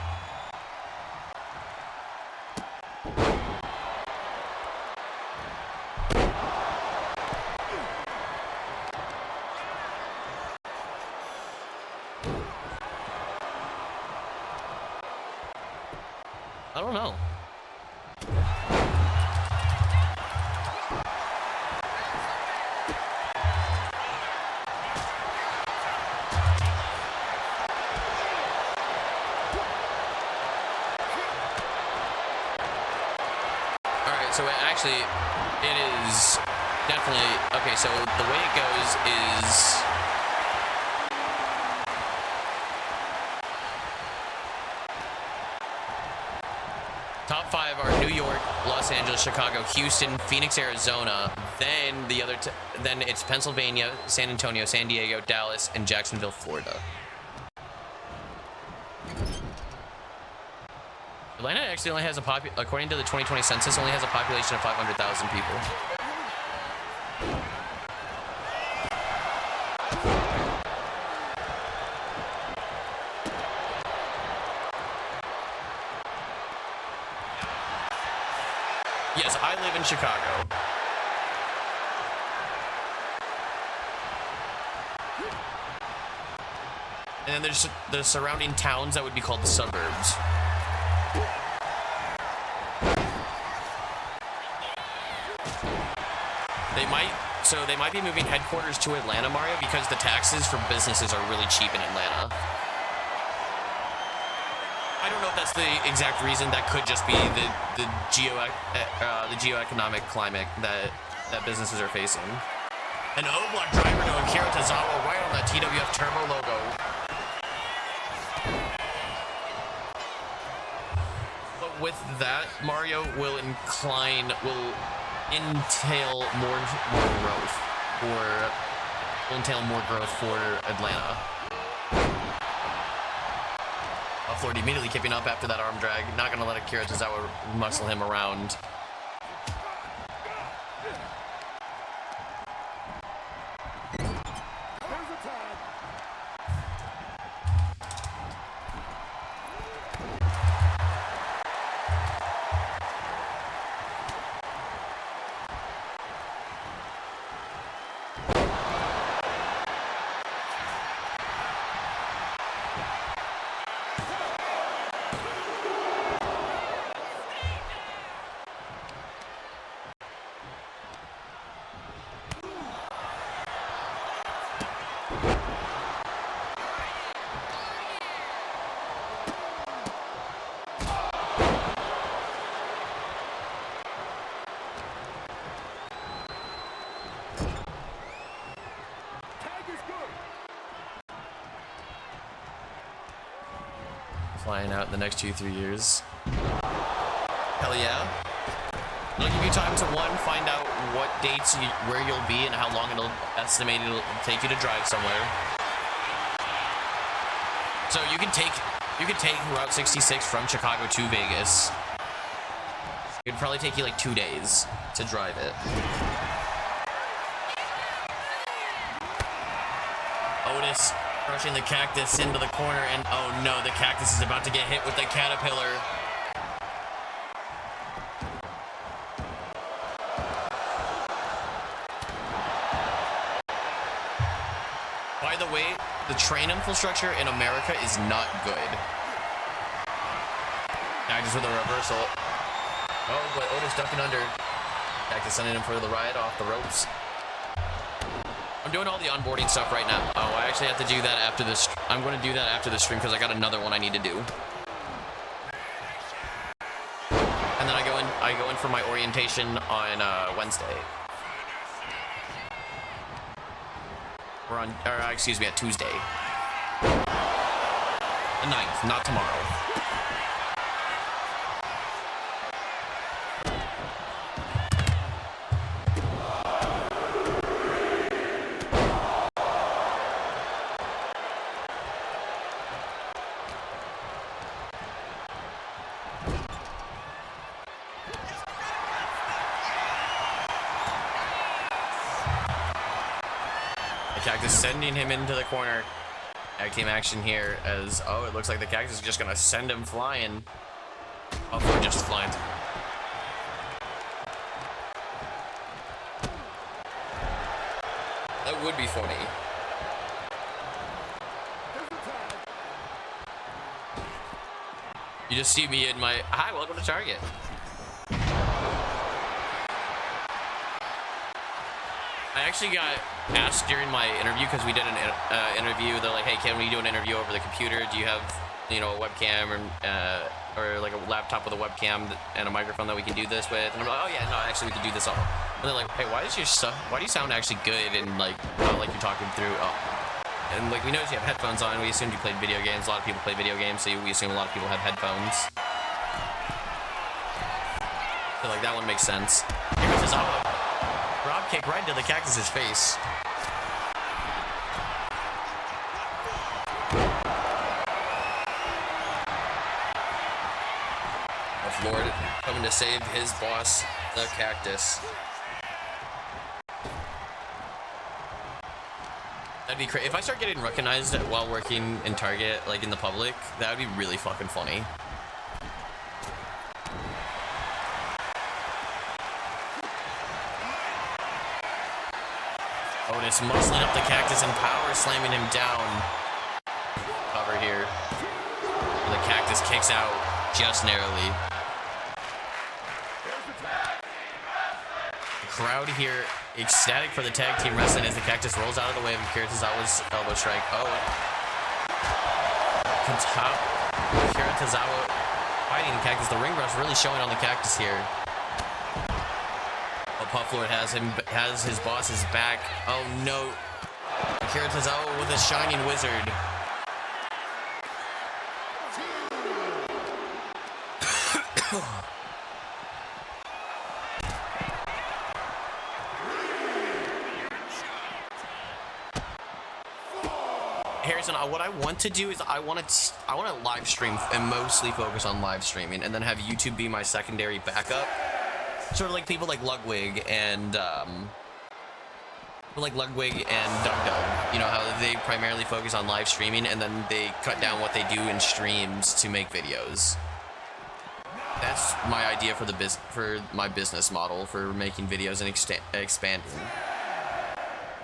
I don't know. So actually, it is definitely, okay, so the way it goes is, top 5 are New York, Los Angeles, Chicago, Houston, Phoenix, Arizona. Then then it's Pennsylvania, San Antonio, San Diego, Dallas, and Jacksonville, Florida. Atlanta actually only has according to the 2020 census, only has a population of 500,000 people. Yes, I live in Chicago. And then there's the surrounding towns that would be called the suburbs. They might be moving headquarters to Atlanta, Mario, because the taxes for businesses are really cheap in Atlanta. I don't know if that's the exact reason. That could just be the geoeconomic climate that businesses are facing. An O-block driver to Akira Tozawa right on that TWF Turbo logo. But with that, Mario will entail more growth for Atlanta. Florida immediately keeping up after that arm drag. Not gonna let Akira Tozawa muscle him around. Flying out in the next 2-3 years. Hell yeah. It'll give you time to find out what dates where you'll be and how long it'll take you to drive somewhere. So you can take Route 66 from Chicago to Vegas. It'd probably take you like 2 days to drive it. Otis crushing the cactus into the corner, and oh no, the cactus is about to get hit with the caterpillar. By the way, the train infrastructure in America is not good. Cactus with a reversal. Oh, but Otis ducking under. Cactus sending him for the ride off the ropes. I'm doing all the onboarding stuff right now. Oh, I actually have to do that after this. I'm going to do that after the stream because I got another one I need to do. And then I go in for my orientation on Wednesday. Excuse me, at Tuesday. The 9th, not tomorrow. Cactus sending him into the corner. Tag team action here as, oh, it looks like the Cactus is just gonna send him flying. Oh, just flying. That would be funny. You just see me in my, hi, welcome to Target. I actually got asked during my interview, because we did an interview. They're like, hey, can we do an interview over the computer? Do you have, a webcam or like a laptop with a webcam and a microphone that we can do this with? And I'm like, oh yeah, no, actually we can do this all. And they're like, hey, why do you sound actually good and like you're talking through? And like, we noticed you have headphones on. We assumed you played video games. A lot of people play video games, so we assume a lot of people have headphones. feel like that one makes sense. Here comes Tozawa. Drop kick right into the Cactus's face. Lord coming to save his boss, the Cactus. That'd be crazy. If I start getting recognized while working in Target, like in the public, that would be really fucking funny. Otis muscling up the Cactus and power slamming him down. Cover here. And the Cactus kicks out just narrowly. Crowd here ecstatic for the tag team wrestling as the Cactus rolls out of the way of Akira Tozawa's elbow strike. Oh, Akira Tozawa fighting the Cactus. The ring rust really showing on the Cactus here. Oh, Puff Lord has his boss's back. Oh no, Akira Tozawa with a shining wizard. Harrison, what I want to do is I want to live stream and mostly focus on live streaming, and then have YouTube be my secondary backup. Sort of like people like Ludwig and Doug Doug. You know how they primarily focus on live streaming, and then they cut down what they do in streams to make videos. That's my idea for my business model for making videos and expanding.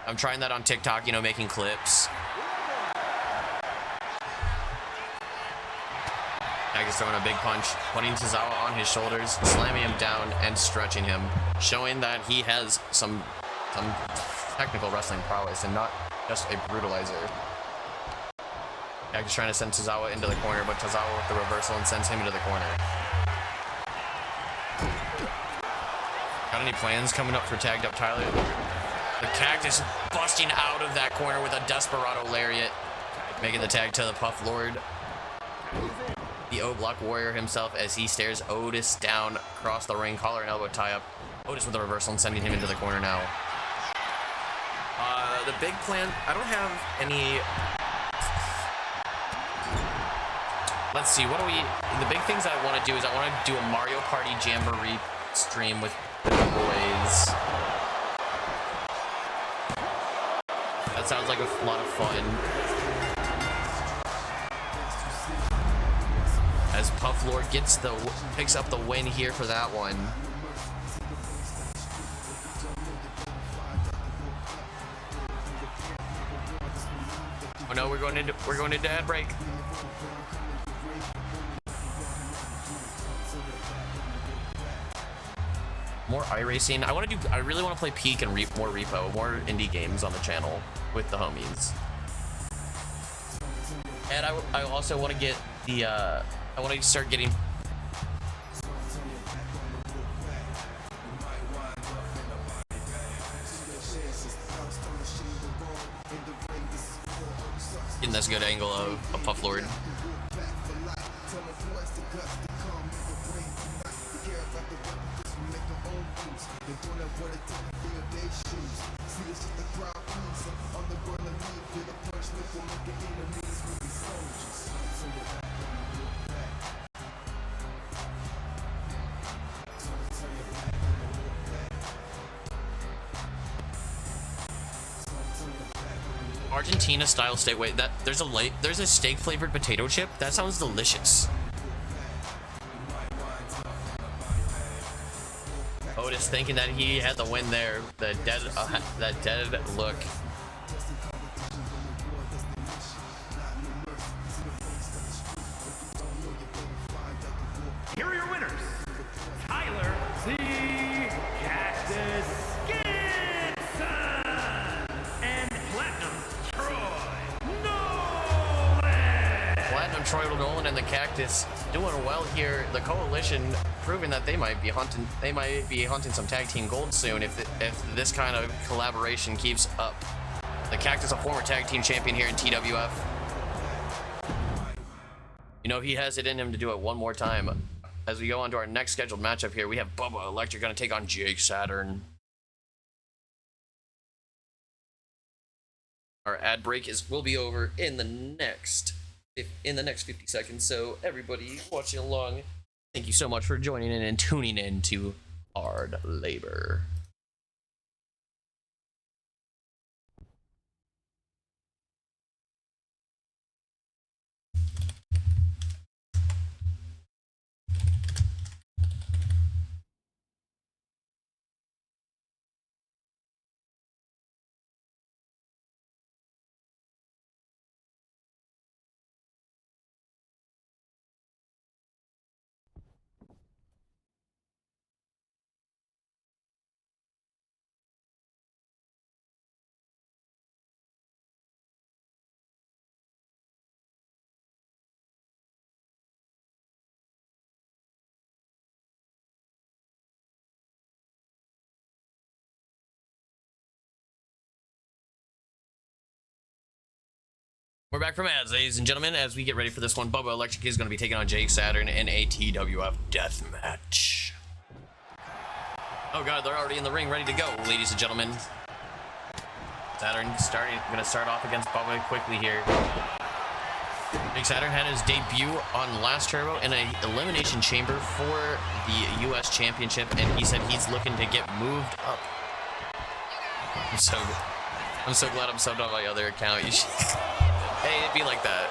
I'm trying that on TikTok, you know, making clips. Cactus throwing a big punch, putting Tozawa on his shoulders, slamming him down and stretching him, showing that he has some technical wrestling prowess and not just a brutalizer. Cactus trying to send Tozawa into the corner, but Tozawa with the reversal and sends him into the corner. Got any plans coming up for Tagged Up Tyler? The Cactus busting out of that corner with a Desperado Lariat, making the tag to the Puff Lord. The O-Block Warrior himself as he stares Otis down across the ring, collar and elbow tie-up. Otis with a reversal and sending him into the corner now. The big plan, I don't have any... Let's see, the big things I want to do is I want to do a Mario Party Jamboree stream with the boys. That sounds like a lot of fun. As Puff Lord picks up the win here for that one. Oh no, we're going into ad break. More iRacing. I really want to play Peak and more Repo, more indie games on the channel with the homies. And I also want to get the I want to start getting this good angle of Puff Lord. Argentina style steak. Wait, there's a steak flavored potato chip. That sounds delicious. Otis thinking that he had the win there. That dead look. Here are your winners, Tyler C. Cactus Skinson and Platinum Troy Nolan. Platinum Troy Nolan and the Cactus doing well here. The Coalition proving that they might be hunting some tag team gold soon if this kind of collaboration keeps up. The Cactus, a former tag team champion here in TWF. You know, he has it in him to do it one more time. as we go on to our next scheduled matchup here, we have Bubba Electric going to take on Jake Saturn. Our ad break will be over in the next 50 seconds. So everybody watching along, thank you so much for joining in and tuning in to Hard Labor. We're back from ads, ladies and gentlemen, as we get ready for this one. Bubba Electric is going to be taking on Jake Saturn in a TWF deathmatch. Oh god, they're already in the ring, ready to go, ladies and gentlemen. Saturn going to start off against Bubba quickly here. Jake Saturn had his debut on Last Turbo in an elimination chamber for the U.S. Championship, and he said he's looking to get moved up. I'm so glad I'm subbed on my other account. Hey, it'd be like that.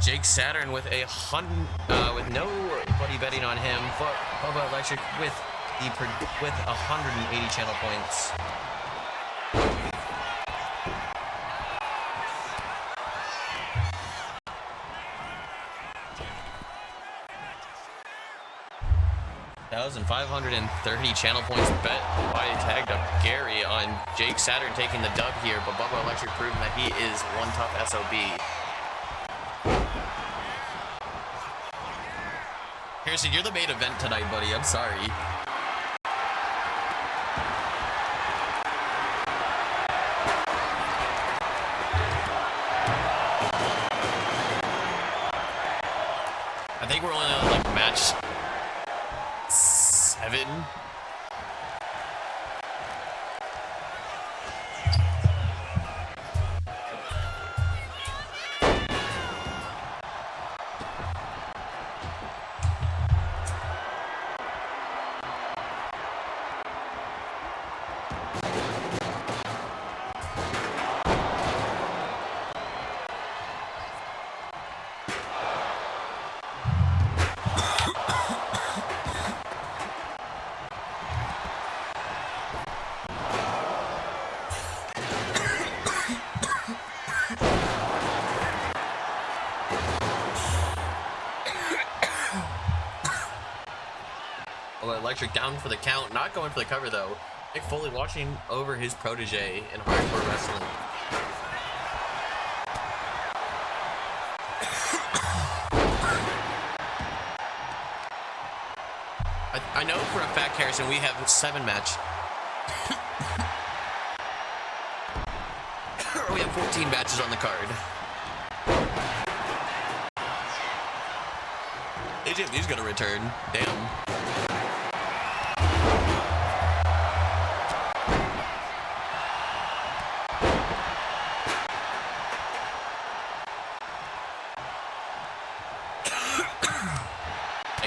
Jake Saturn with with nobody betting on him, but Bubba Electric with 180 channel points. $1,530 channel points bet by tagged up Gary on Jake Saturn taking the dub here, but Bubba Electric proving that he is one tough SOB. Harrison, you're the main event tonight, buddy. I'm sorry. I think we're only on like match 7. Electric down for the count, not going for the cover though. Mick Foley watching over his protege in hardcore wrestling. I know for a fact, Harrison, we have 7 match. We have 14 matches on the card. AJ Lee's gonna return. Damn.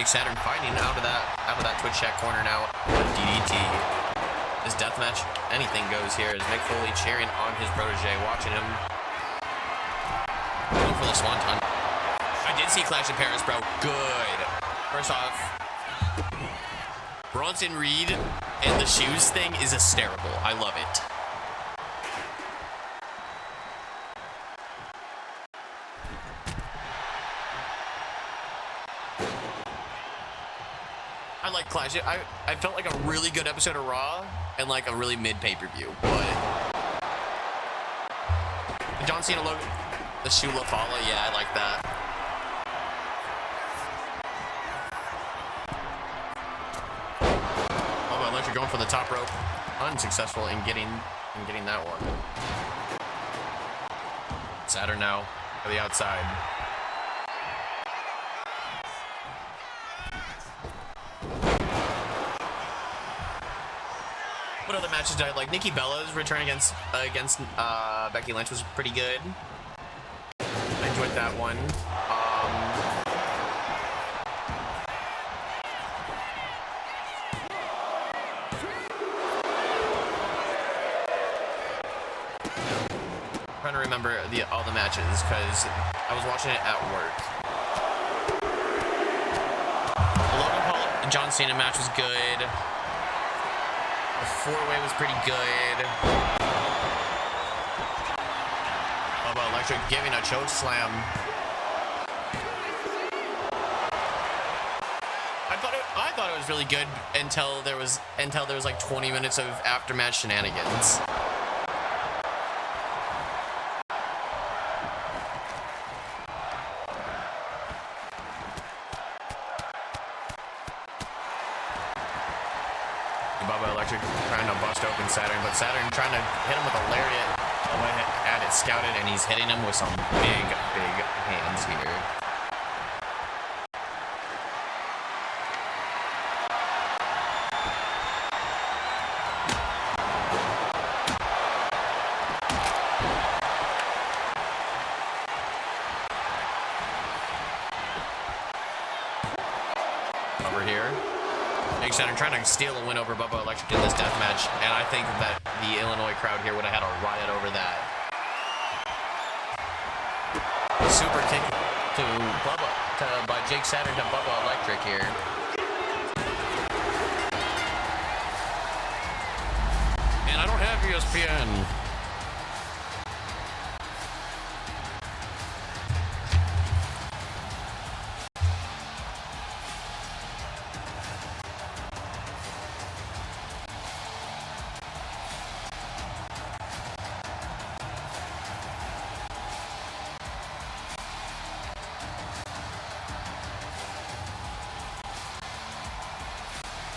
Saturn fighting out of that Twitch chat corner now with DDT. This deathmatch, anything goes here as Mick Foley cheering on his protege, watching him go for the swanton. I did see Clash in Paris, bro. Good. First off, Bronson Reed and the shoes thing is hysterical. I love it. I like Clash. I felt like a really good episode of Raw and like a really mid pay-per-view, but the John Cena logo, the Shula Fala, yeah, I like that. Bubba Electric going for the top rope, unsuccessful in getting that one. Saturn now to the outside. What other matches did I like? Nikki Bella's return against Becky Lynch was pretty good. I enjoyed that one. Trying to remember all the matches because I was watching it at work. The Logan Paul and John Cena match was good. The four-way was pretty good. Bubba Electric giving a choke slam. I thought it was really good until there was like 20 minutes of aftermatch shenanigans. Bubba Electric trying to bust open Saturn, but Saturn trying to hit him with a lariat. Bubba had it scouted, and he's hitting him with some big hands here. Over here. Big Saturn trying to steal a win over Bubba Electric in this death match, and I think that the Illinois crowd here would have had a riot over that. Super kick to by Jake Saturn to Bubba Electric here. And I don't have ESPN.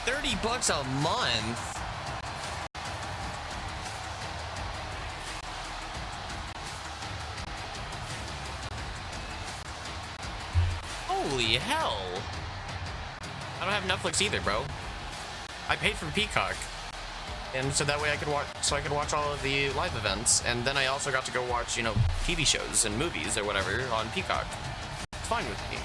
$30 a month. Holy hell. I don't have Netflix either, bro. I paid for Peacock. And so that way I could watch all of the live events, and then I also got to go watch, you know, TV shows and movies or whatever on Peacock. It's fine with me.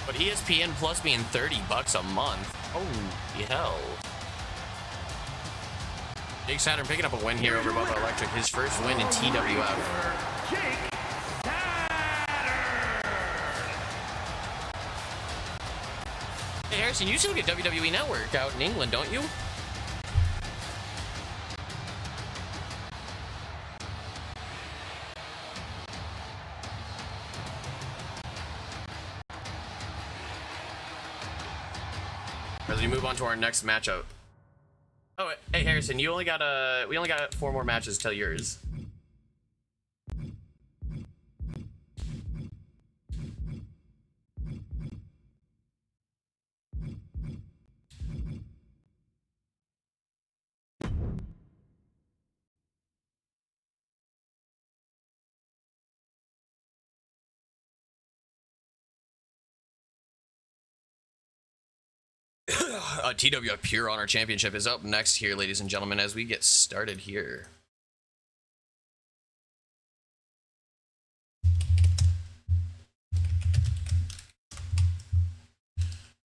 But ESPN Plus being $30 a month. Holy hell. Jake Saturn picking up a win here over Bubba Electric. His first win in TWF. Jake Saturn. Hey Harrison, you still get WWE Network out in England, don't you? As we move on to our next matchup. Oh, hey Harrison, we only got 4 more matches till yours. TWF Pure Honor Championship is up next here, ladies and gentlemen, as we get started here.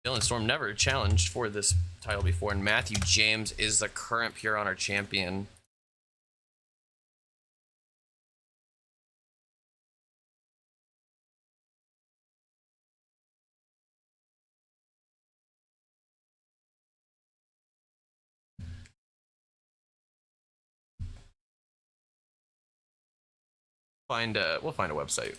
Dylan Storm never challenged for this title before, and Matthew James is the current Pure Honor champion. We'll find a website.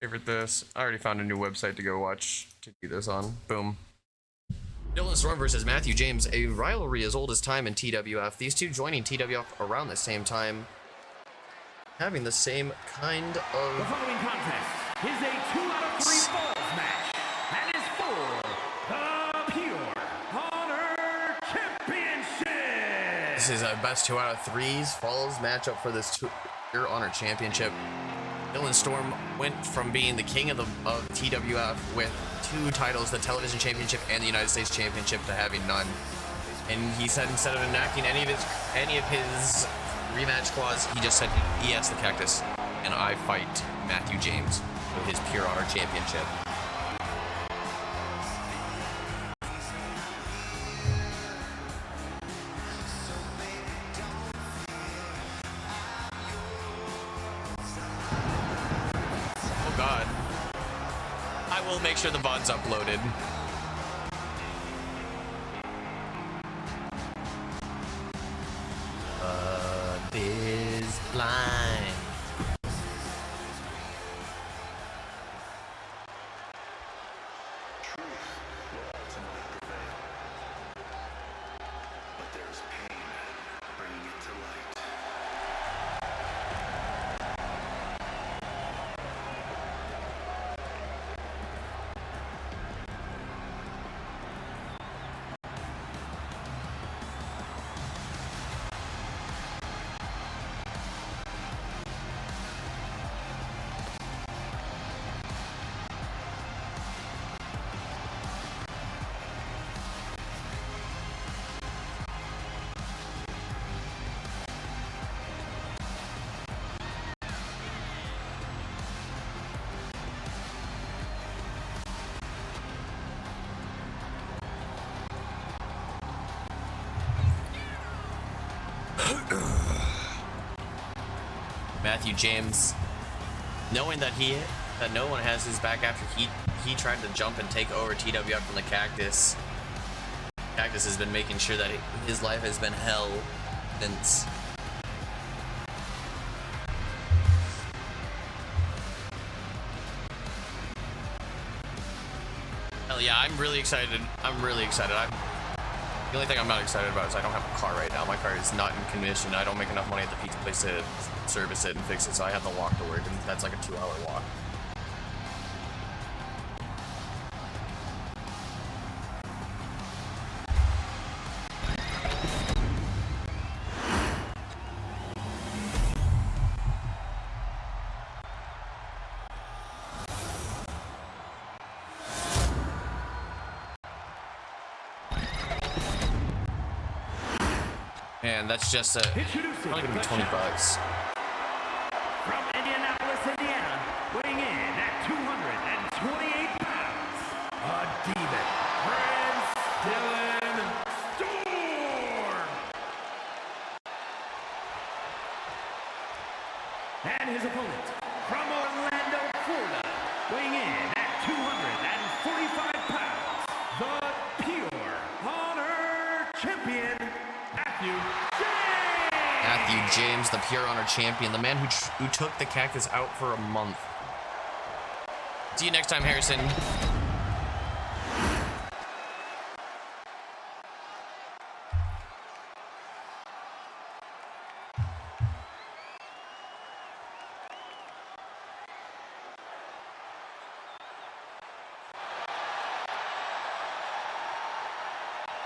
favorite this. I already found a new website to go watch to do this on. Boom. Dylan Storm versus Matthew James, a rivalry as old as time in TWF. These two joining TWF around the same time, having the same kind The of... following contest is a 2 out of 3 falls match and is for the Pure Honor Championship. This is a best 2 out of 3s falls matchup for this Pure Honor Championship. Dylan Storm went from being the king of TWF with 2 titles, the Television Championship and the United States Championship, to having none. And he said instead of enacting any of his rematch clause, he just said he has the cactus, and I fight Matthew James for his Pure Honor Championship. Oh God. I will make sure the VOD's uploaded. Is blind. But there's pain bringing it to light. Matthew James, knowing that no one has his back after he tried to jump and take over TWF from the Cactus. Cactus has been making sure that his life has been hell since. Hell yeah, I'm really excited. The only thing I'm not excited about is I don't have a car right now. My car is not in condition. I don't make enough money at the pizza place to service it and fix it, so I have to walk to work, and that's like a 2-hour walk. And that's just probably gonna be $20. From Indianapolis, Indiana, weighing in at 228 pounds, a demon, Prince Dylan Storm. And his opponent, from Orlando, Florida, weighing in at 245 pounds, the Pure Honor Champion, Matthew James, the Pure Honor Champion, the man who took the Cactus out for a month. See you next time, Harrison.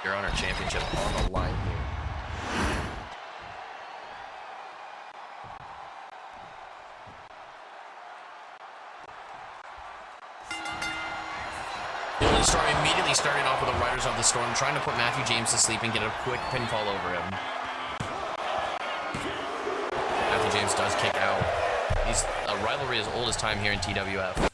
Pure Honor Championship on the line here. Storm immediately starting off with the Riders of the Storm, trying to put Matthew James to sleep and get a quick pinfall over him. Matthew James does kick out. He's a rivalry as old as time here in TWF.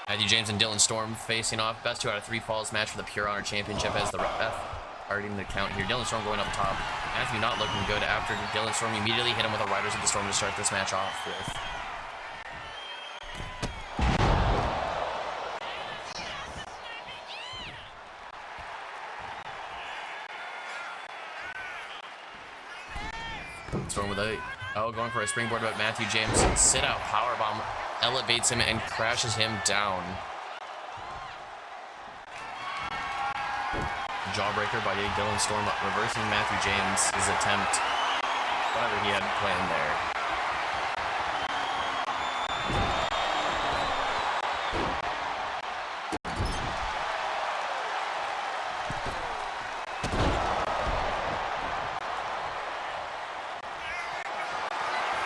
Matthew James and Dylan Storm facing off. Best 2 out of 3 falls match for the Pure Honor Championship as the ref starting the count here. Dylan Storm going up top. Matthew not looking good after Dylan Storm immediately hit him with a Riders of the Storm to start this match off with. Storm with a going for a springboard, but Matthew James sit out powerbomb elevates him and crashes him down. Jawbreaker by Dylan Storm, reversing Matthew James' attempt, whatever he had planned there.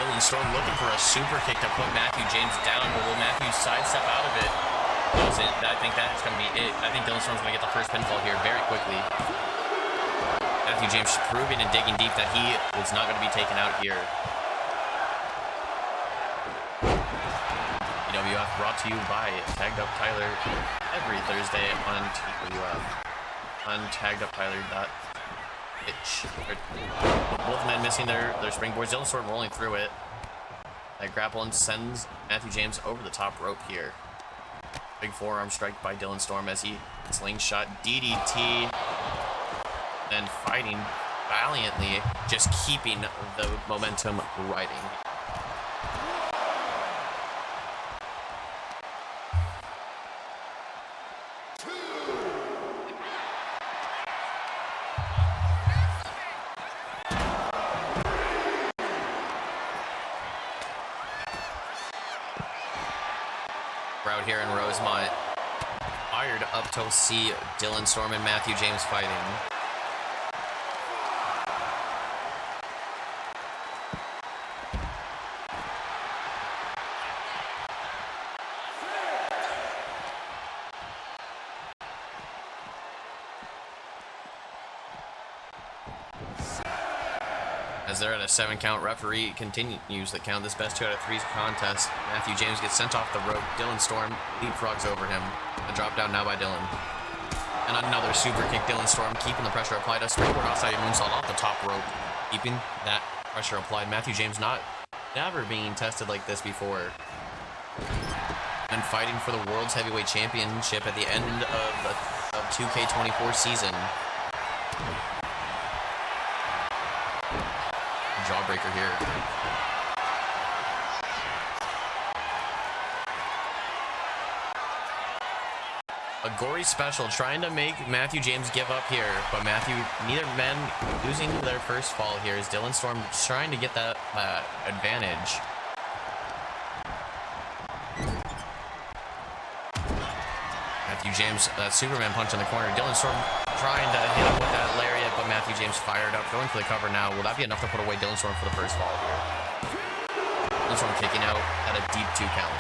Dylan Storm looking for a super kick to put Matthew James down, but will Matthew sidestep out of it? Doesn't. I think that's going to be it. I think Dylan Storm's going to get the first pinfall here very quickly. Matthew James proving and digging deep that he was not going to be taken out here. TWF brought to you by Tagged Up Tyler every Thursday on TWF. On taggeduptyler.itch. Both men missing their springboards. Dylan Storm rolling through it. That grapple and sends Matthew James over the top rope here. Big forearm strike by Dylan Storm as he slingshot DDT and fighting valiantly, just keeping the momentum riding. Crowd here in Rosemont fired up to see Dylan Storm and Matthew James fighting. As they're at a 7-count, referee continues the count. This best 2 out of 3 contest. Matthew James gets sent off the rope. Dylan Storm leapfrogs over him. A drop down now by Dylan. And another super kick. Dylan Storm keeping the pressure applied. A springboard outside moonsault off the top rope. Keeping that pressure applied. Matthew James never being tested like this before. And fighting for the World's Heavyweight Championship at the end of 2K24 season. Jawbreaker here. A gory special trying to make Matthew James give up here, but neither men losing their first fall here as Dylan Storm trying to get that advantage. Matthew James, that Superman punch in the corner. Dylan Storm trying to hit him with that lariat, but Matthew James fired up, going for the cover now. Will that be enough to put away Dylan Storm for the first fall here? Dylan Storm kicking out at a deep 2 count.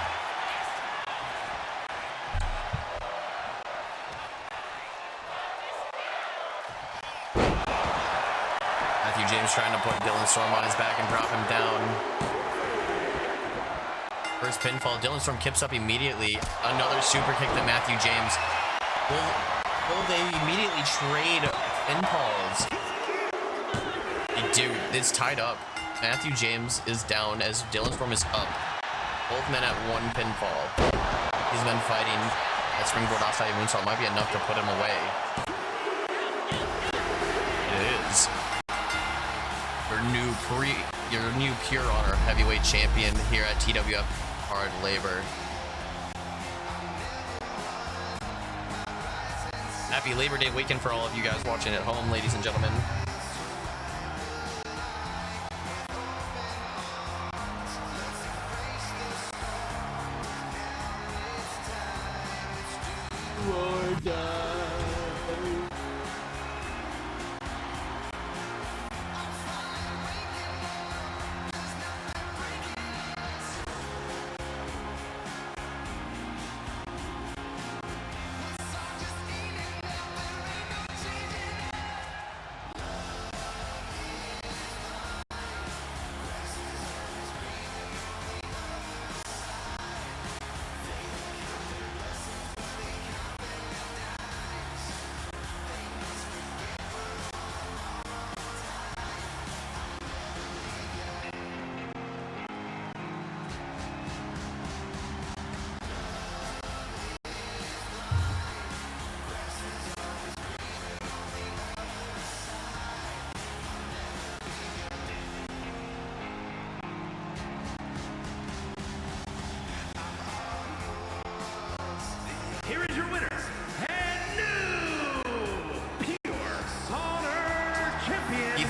Matthew James trying to put Dylan Storm on his back and drop him down. First pinfall. Dylan Storm kips up immediately. Another super kick to Matthew James. Will they immediately trade pinfalls? They do. It's tied up. Matthew James is down as Dylan Storm is up. Both men at 1 pinfall. These men fighting. That springboard offside moonsault might be enough to put him away. It is. Your new Pure Honor heavyweight champion here at TWF Hard Labor. Happy Labor Day weekend for all of you guys watching at home, ladies and gentlemen.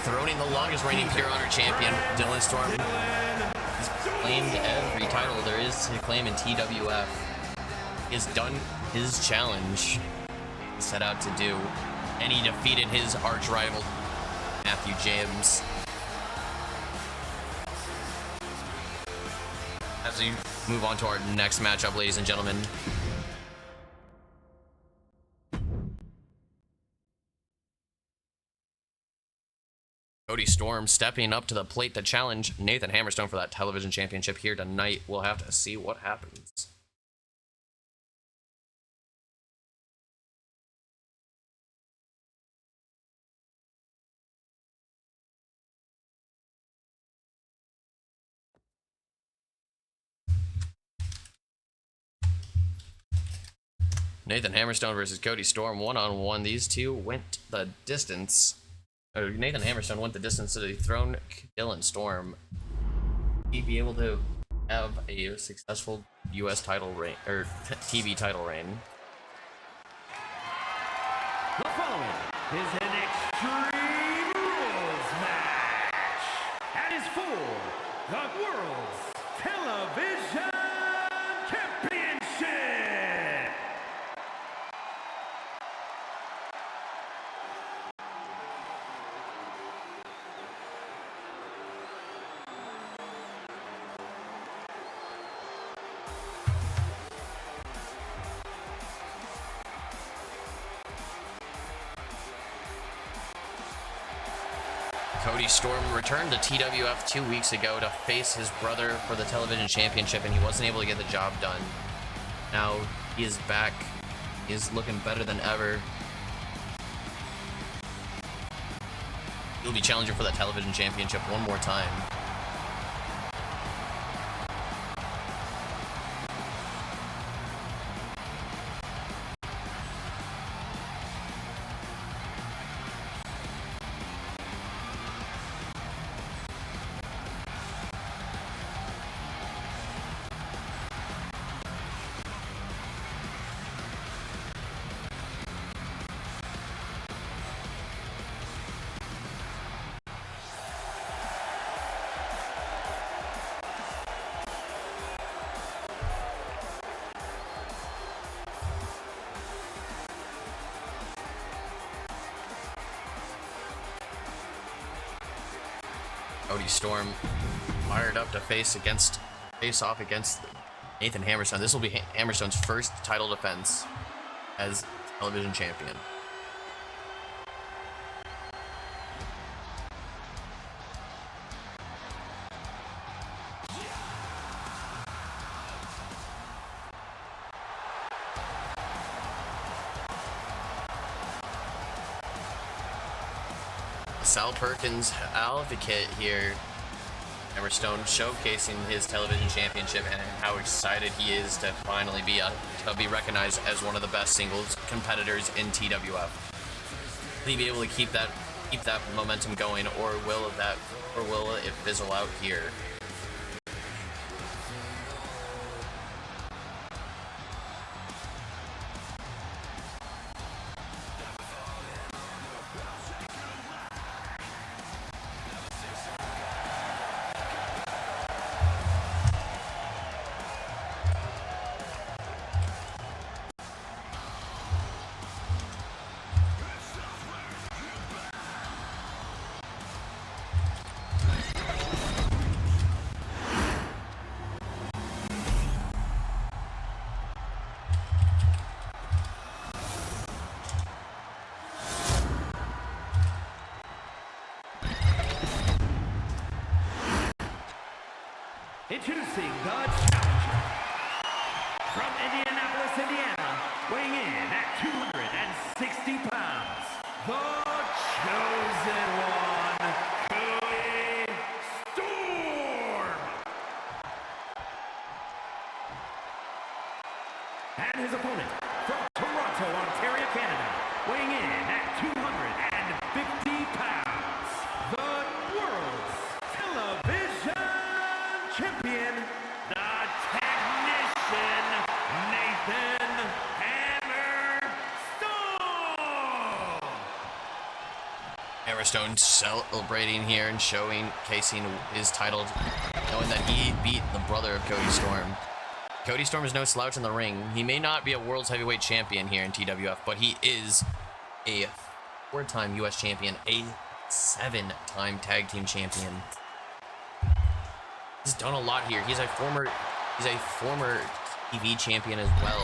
Dethroning the longest reigning Pure Honor champion, Dylan Storm. He's claimed every title there is to claim in TWF. He has done his challenge he set out to do, and he defeated his arch rival, Matthew James. As we move on to our next matchup, ladies and gentlemen. Cody Storm stepping up to the plate to challenge Nathan Hammerstone for that television championship here tonight. We'll have to see what happens. Nathan Hammerstone versus Cody Storm, one-on-one. These two went the distance. Nathan Hammerstone went the distance to dethrone Dylan Storm. He'd be able to have a successful U.S. title reign, or TV title reign. The following is an Extreme Rules match, and is for the World's Television Championship. Cody Storm returned to TWF 2 weeks ago to face his brother for the television championship, and he wasn't able to get the job done. Now he is back. He is looking better than ever. He'll be challenging for that television championship one more time. Cody Storm fired up to face off against Nathan Hammerstone. This will be Hammerstone's first title defense as television champion. Sal Perkins advocate here. Hammerstone showcasing his television championship and how excited he is to finally be recognized as one of the best singles competitors in TWF. Will he be able to keep that momentum going, or will it fizzle out here? Introducing the challenger from Indianapolis, Indiana, weighing in at 260 pounds, the chosen one, Cody Storm. And his opponent from Toronto, Ontario, Canada, weighing in at 250 pounds, the world's television champion, the Hammerstone celebrating here and casing his title, knowing that he beat the brother of Cody Storm. Cody Storm is no slouch in the ring. He may not be a world's heavyweight champion here in TWF, but he is a 4-time US champion, a 7-time tag team champion. He's done a lot here. He's a former TV champion as well.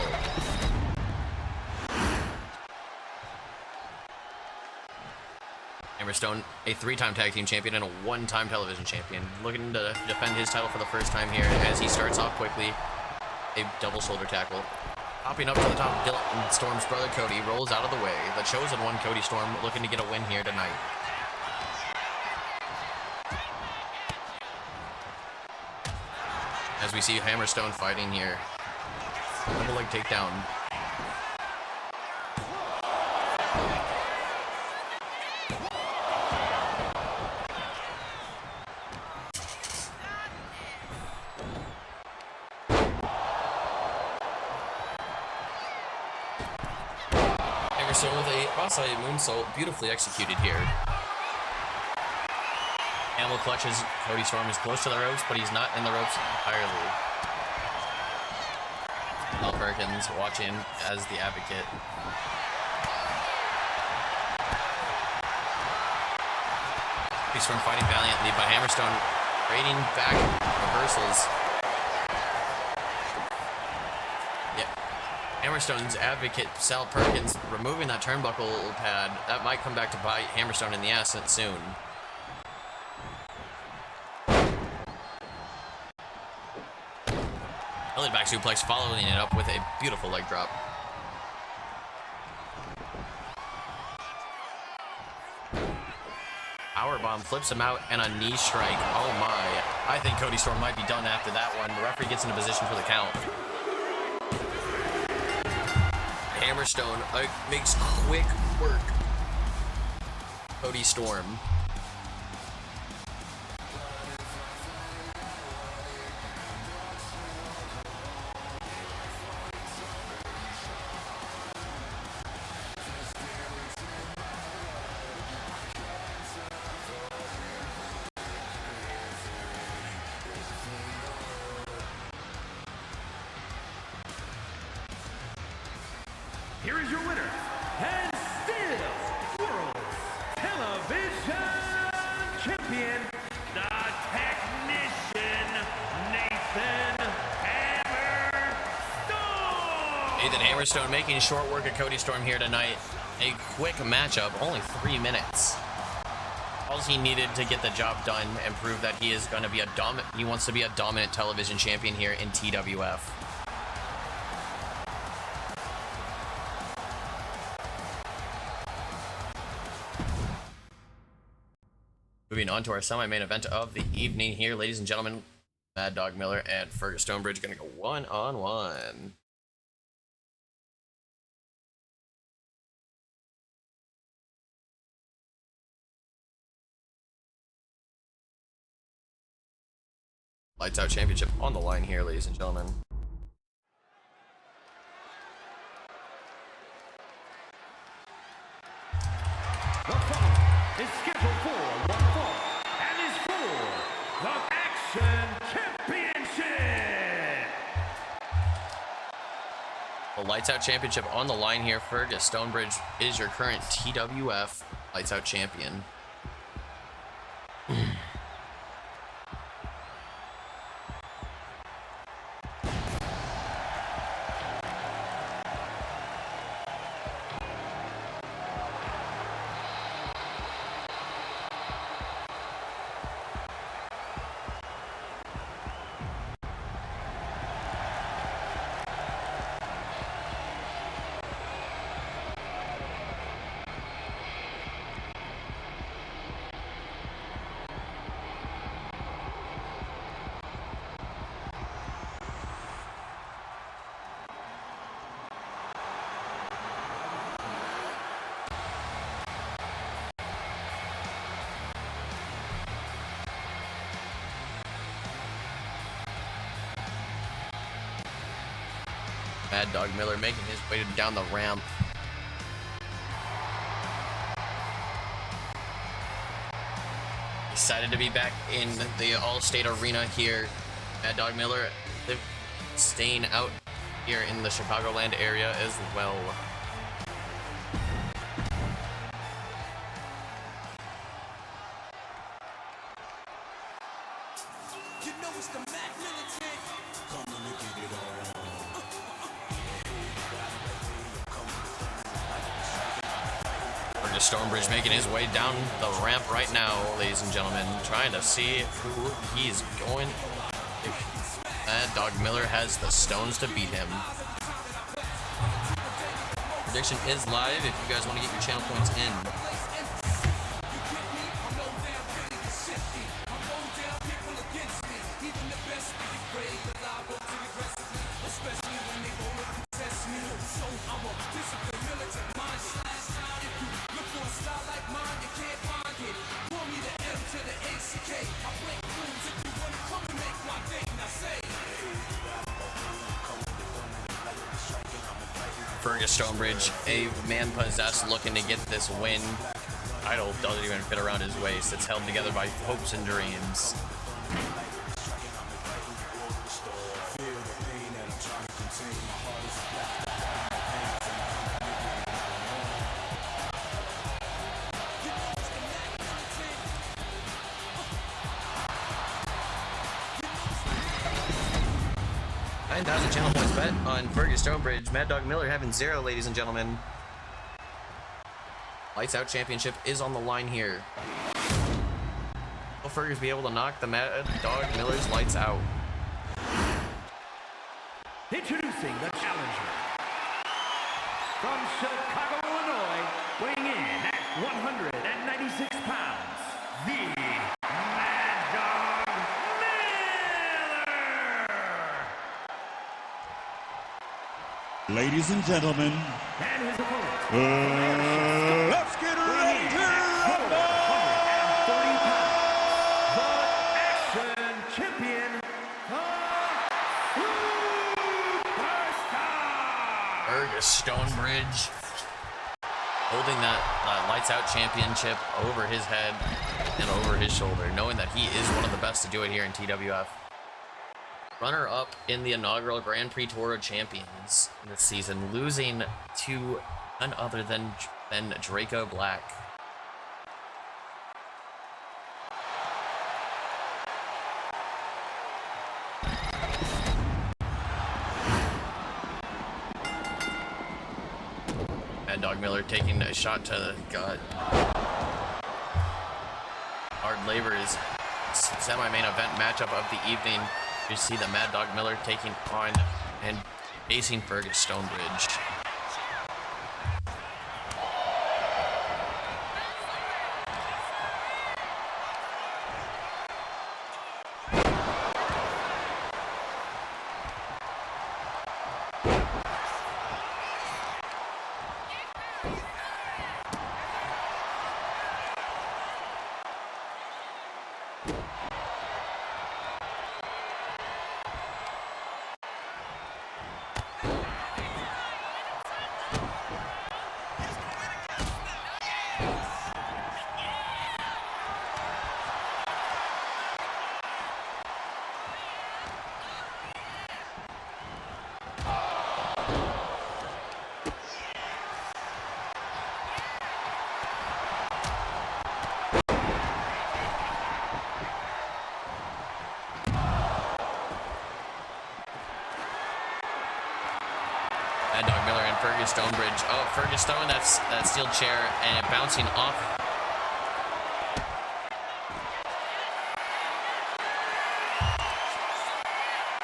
Hammerstone, a 3-time tag team champion and a 1-time television champion, looking to defend his title for the first time here as he starts off quickly. A double shoulder tackle. Hopping up to the top, Dylan Storm's brother Cody rolls out of the way. The chosen one, Cody Storm, looking to get a win here tonight. As we see Hammerstone fighting here. Double leg takedown. Hammerstone with a cross-eyed moonsault, beautifully executed here. Animal clutches. Cody Storm is close to the ropes, but he's not in the ropes entirely. Al Perkins watching as the advocate. Cody Storm fighting valiantly, but Hammerstone trading back reversals. Hammerstone's advocate, Sal Perkins, removing that turnbuckle pad. That might come back to bite Hammerstone in the ass soon. Belly back suplex, following it up with a beautiful leg drop. Powerbomb flips him out and a knee strike. Oh my. I think Cody Storm might be done after that one. The referee gets into position for the count. Hammerstone makes quick work. Cody Storm. Here is your winner, and still World Television Champion, the Technician, Nathan Hammerstone! Nathan Hammerstone making short work of Cody Storm here tonight. A quick matchup, only 3 minutes. All he needed to get the job done and prove that he is going to be he wants to be a dominant television champion here in TWF. Moving on to our semi-main event of the evening here, ladies and gentlemen. Mad Dog Miller and Fergus Stonebridge going to go one-on-one. Lights Out Championship on the line here, ladies and gentlemen. The fight is scheduled for one fall and is for the Action Championship. The Lights Out Championship on the line here. Fergus Stonebridge is your current TWF Lights Out champion. Mad Dog Miller making his way down the ramp. Excited to be back in the All-State Arena here. Mad Dog Miller staying out here in the Chicagoland area as well. Stonebridge making his way down the ramp right now, ladies and gentlemen, trying to see who he's going. Mad Dog Miller has the stones to beat him. Prediction is live if you guys want to get your channel points in. Stonebridge, a man possessed, looking to get this win. Idol doesn't even fit around his waist. It's held together by hopes and dreams. Channel points bet on Fergus Stonebridge. Mad Dog Miller having 0, ladies and gentlemen. Lights Out Championship is on the line here. Will Fergus be able to knock the Mad Dog Miller's lights out? Introducing the challenger. From Chicago, Illinois, weighing in at 196 pounds, the Mad Dog Miller! Ladies and gentlemen, And his opponent. let's get ready to rumble! 140 pounds, the Action Champion, the Superstar! Fergus Stonebridge holding that Lights Out Championship over his head and over his shoulder, knowing that he is one of the best to do it here in TWF. Runner-up in the inaugural Grand Prix Tour of Champions this season, losing to none other than Draco Black. Mad Dog Miller taking a shot to the gut. Hard Labor is semi-main event matchup of the evening. You see the Mad Dog Miller taking on and facing Fergus Stonebridge. Mad Dog Miller and Fergus Stonebridge. Oh, Fergus Stone, that's that steel chair and bouncing off.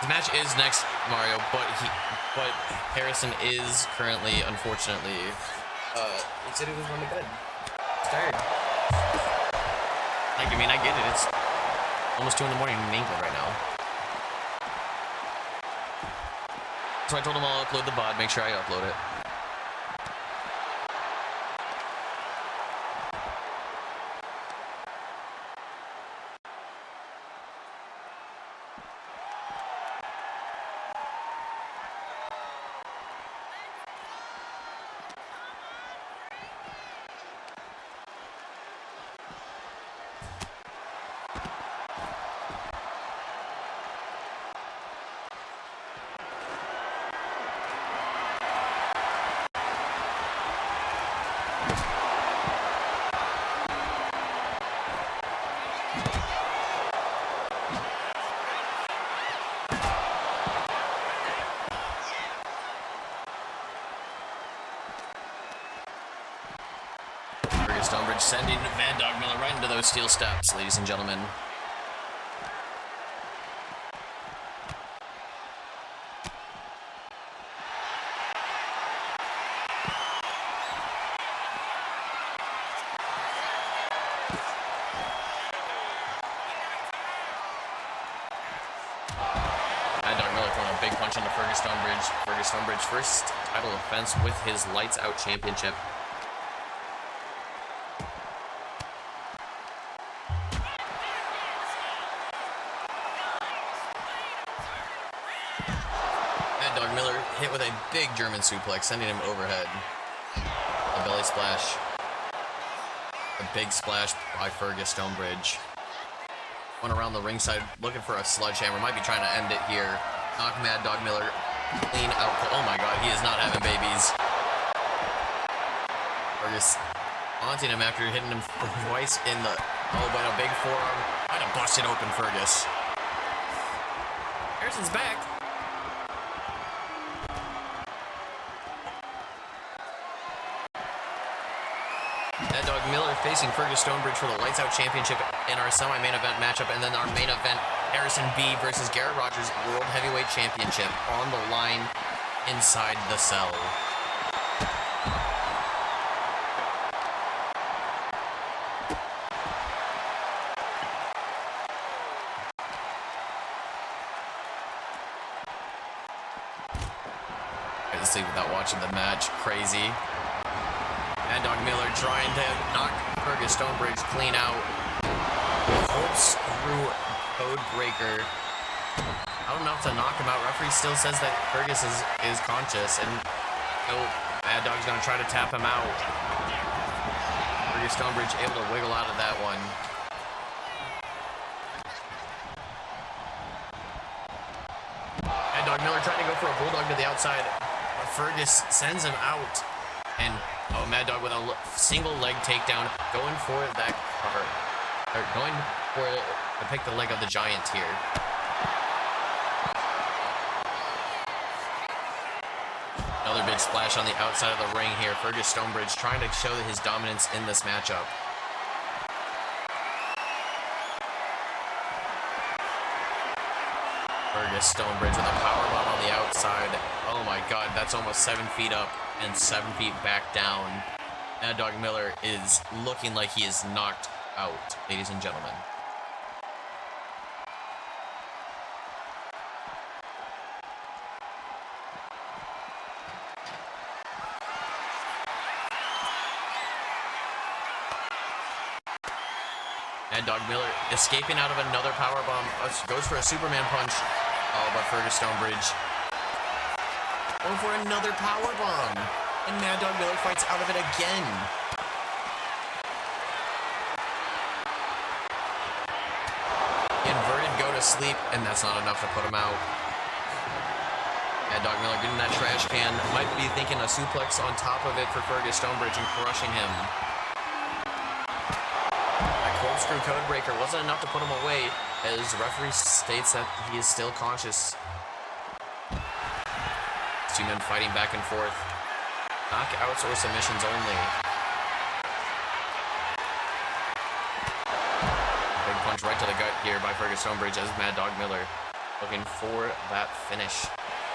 The match is next, Mario, but Harrison is currently, unfortunately, he said he was going to bed. He's tired. Like, I mean, I get it. It's almost 2 in the morning in England right now. So I told him I'll upload the VOD, make sure I upload it. Fergus Stonebridge sending Mad Dog Miller right into those steel steps, ladies and gentlemen. Big punch into Fergus Stonebridge. Fergus Stonebridge first title offense with his Lights Out Championship. Mad Dog Miller hit with a big German suplex, sending him overhead. A belly splash. A big splash by Fergus Stonebridge. Went around the ringside looking for a sledgehammer. Might be trying to end it here. Knock Mad Dog Miller clean out. Oh my god, he is not having babies. Fergus haunting him after hitting him twice in the... Oh, but a big forearm. Might have busted open Fergus. Harrison's back. Mad Dog Miller facing Fergus Stonebridge for the Lights Out Championship in our semi-main event matchup, and then our main event, Harrison B versus Garrett Rogers World Heavyweight Championship on the line inside the cell. I had to sleep without watching the match. Crazy. Mad Dog Miller trying to knock Fergus Stonebridge clean out. Corkscrew code breaker. Not enough to knock him out. Referee still says that Fergus is conscious, and Mad Dog's gonna try to tap him out. Fergus Stonebridge able to wiggle out of that one. Mad Dog Miller trying to go for a bulldog to the outside, but Fergus sends him out. And Mad Dog with a single leg takedown, going for that cover. Or going for it to pick the leg of the Giant here. Another big splash on the outside of the ring here. Fergus Stonebridge trying to show his dominance in this matchup. Fergus Stonebridge with a powerbomb on the outside. Oh my god, that's almost 7 feet up and 7 feet back down. Mad Dog Miller is looking like he is knocked out, ladies and gentlemen. Mad Dog Miller escaping out of another powerbomb. Goes for a Superman punch. Oh, but Fergus Stonebridge going for another powerbomb. And Mad Dog Miller fights out of it again. Inverted go to sleep, and that's not enough to put him out. Mad Dog Miller getting that trash can. Might be thinking a suplex on top of it for Fergus Stonebridge and crushing him. Corkscrew code breaker wasn't enough to put him away, as referee states that he is still conscious. Two men fighting back and forth. Knockouts or submissions only. Big punch right to the gut here by Fergus Stonebridge as Mad Dog Miller looking for that finish.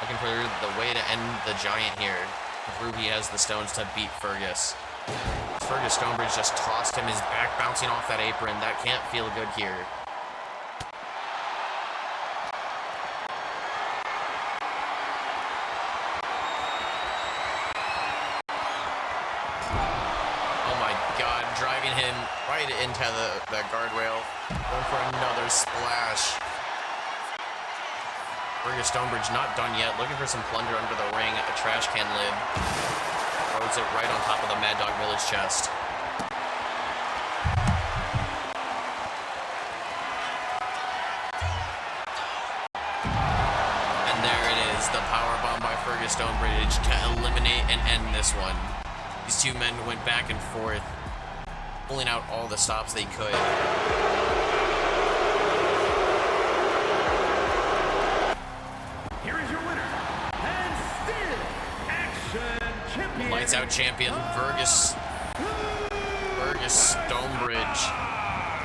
Looking for the way to end the Giant here. To prove he has the stones to beat Fergus. Fergus Stonebridge just tossed him, his back bouncing off that apron. That can't feel good here. Oh my god, driving him right into the guardrail. Going for another splash. Fergus Stonebridge not done yet. Looking for some plunder under the ring. A trash can lid. Throws it right on top of the Mad Dog Miller's chest. And there it is, the powerbomb by Fergus Stonebridge to eliminate and end this one. These two men went back and forth, pulling out all the stops they could. Lights Out champion Fergus Fergus Stonebridge,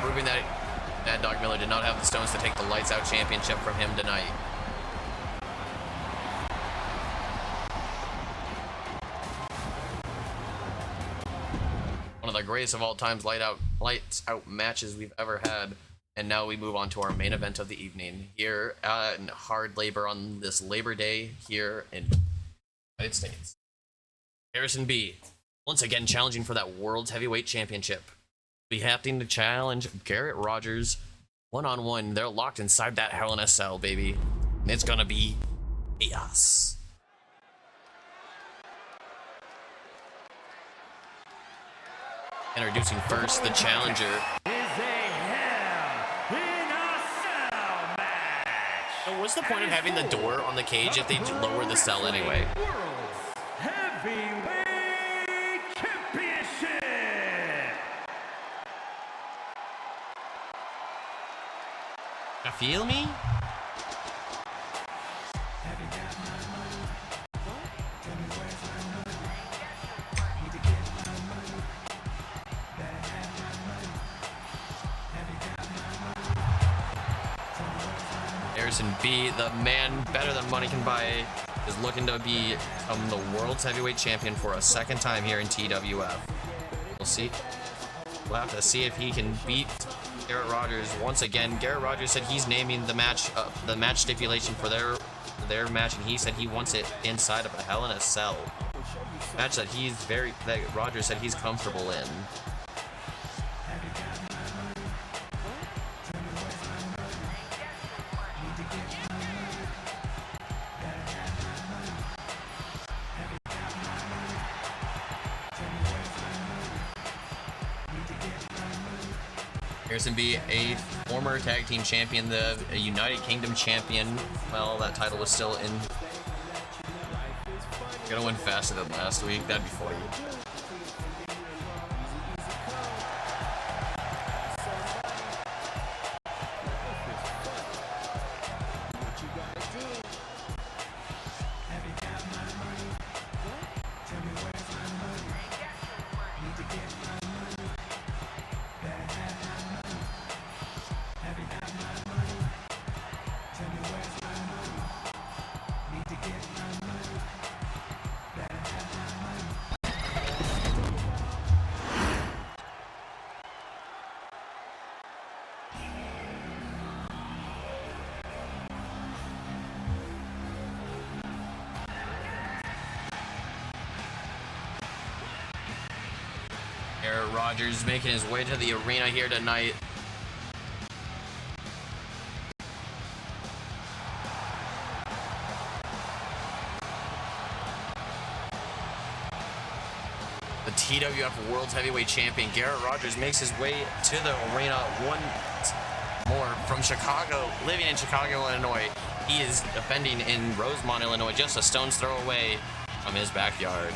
proving that Mad Dog Miller did not have the stones to take the Lights Out Championship from him tonight. One of the greatest of all times lights out matches we've ever had. And now we move on to our main event of the evening here in Hard Labor on this Labor Day here in the United States. Harrison B, once again challenging for that World's Heavyweight Championship. Be having to challenge Garrett Rogers one-on-one. They're locked inside that Hell in a Cell, baby. And it's gonna be chaos. Introducing first the challenger. So what's the point of having the door on the cage if they lower the cell anyway? World's Heavyweight Championship. You feel me? Harrison B, the man better than money can buy, is looking to become the world's heavyweight champion for a second time here in TWF. We'll see. We'll have to see if he can beat Garrett Rogers once again. Garrett Rogers said he's naming the match stipulation for their match, and he said he wants it inside of a Hell in a Cell match that Rogers said he's comfortable in. Harrison B, a former tag team champion, a United Kingdom champion. Well, that title was still in. Gonna win faster than last week. That'd be funny. Garrett Rogers making his way to the arena here tonight. The TWF World Heavyweight Champion Garrett Rogers makes his way to the arena once more from Chicago, living in Chicago, Illinois. He is defending in Rosemont, Illinois, just a stone's throw away from his backyard.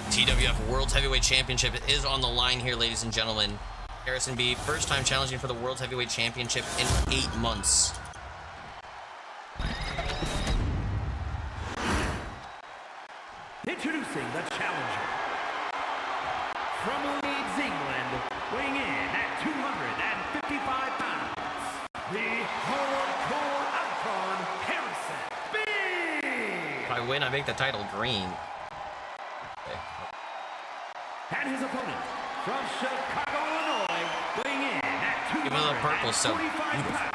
TWF World Heavyweight Championship is on the line here, ladies and gentlemen. Harrison B, first time challenging for the World Heavyweight Championship in 8 months. Introducing the challenger. From Leeds, England, weighing in at 255 pounds, the hardcore icon, Harrison B. If I win, I make the title green. And his opponent, from Chicago, Illinois, weighing in at 245 pounds,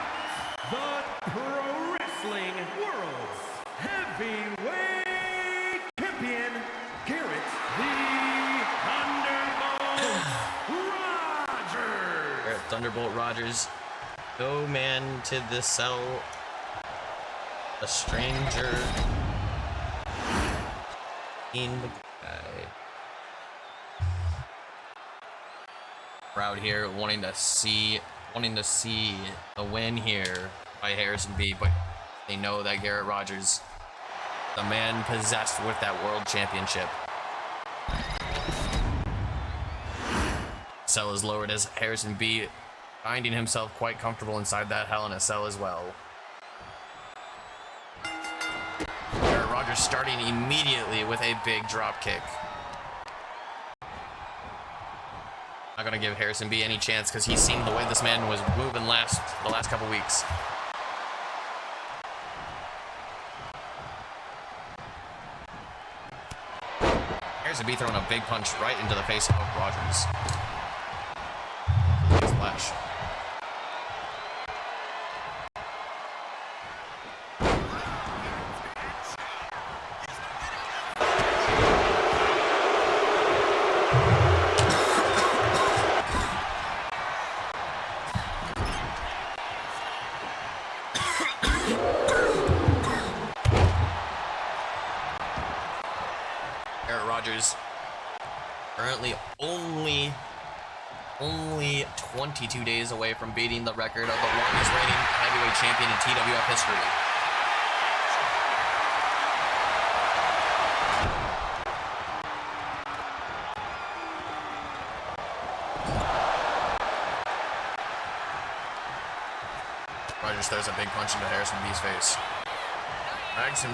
the Pro Wrestling World's Heavyweight Champion, Garrett the Thunderbolt Thunderbolt Rogers. No man to the cell. A stranger. In the guy. Crowd here wanting to see a win here by Harrison B, but they know that Garrett Rogers, the man possessed with that world championship. Cell is lowered as Harrison B finding himself quite comfortable inside that Hell in a Cell as well. Garrett Rogers starting immediately with a big drop kick. Not gonna give Harrison B any chance because he's seen the way this man was moving the last couple weeks. Harrison B throwing a big punch right into the face of Rogers. Splash. Rogers currently only 22 days away from beating the record of the longest reigning heavyweight champion in TWF history. Rogers throws a big punch into Harrison B's face.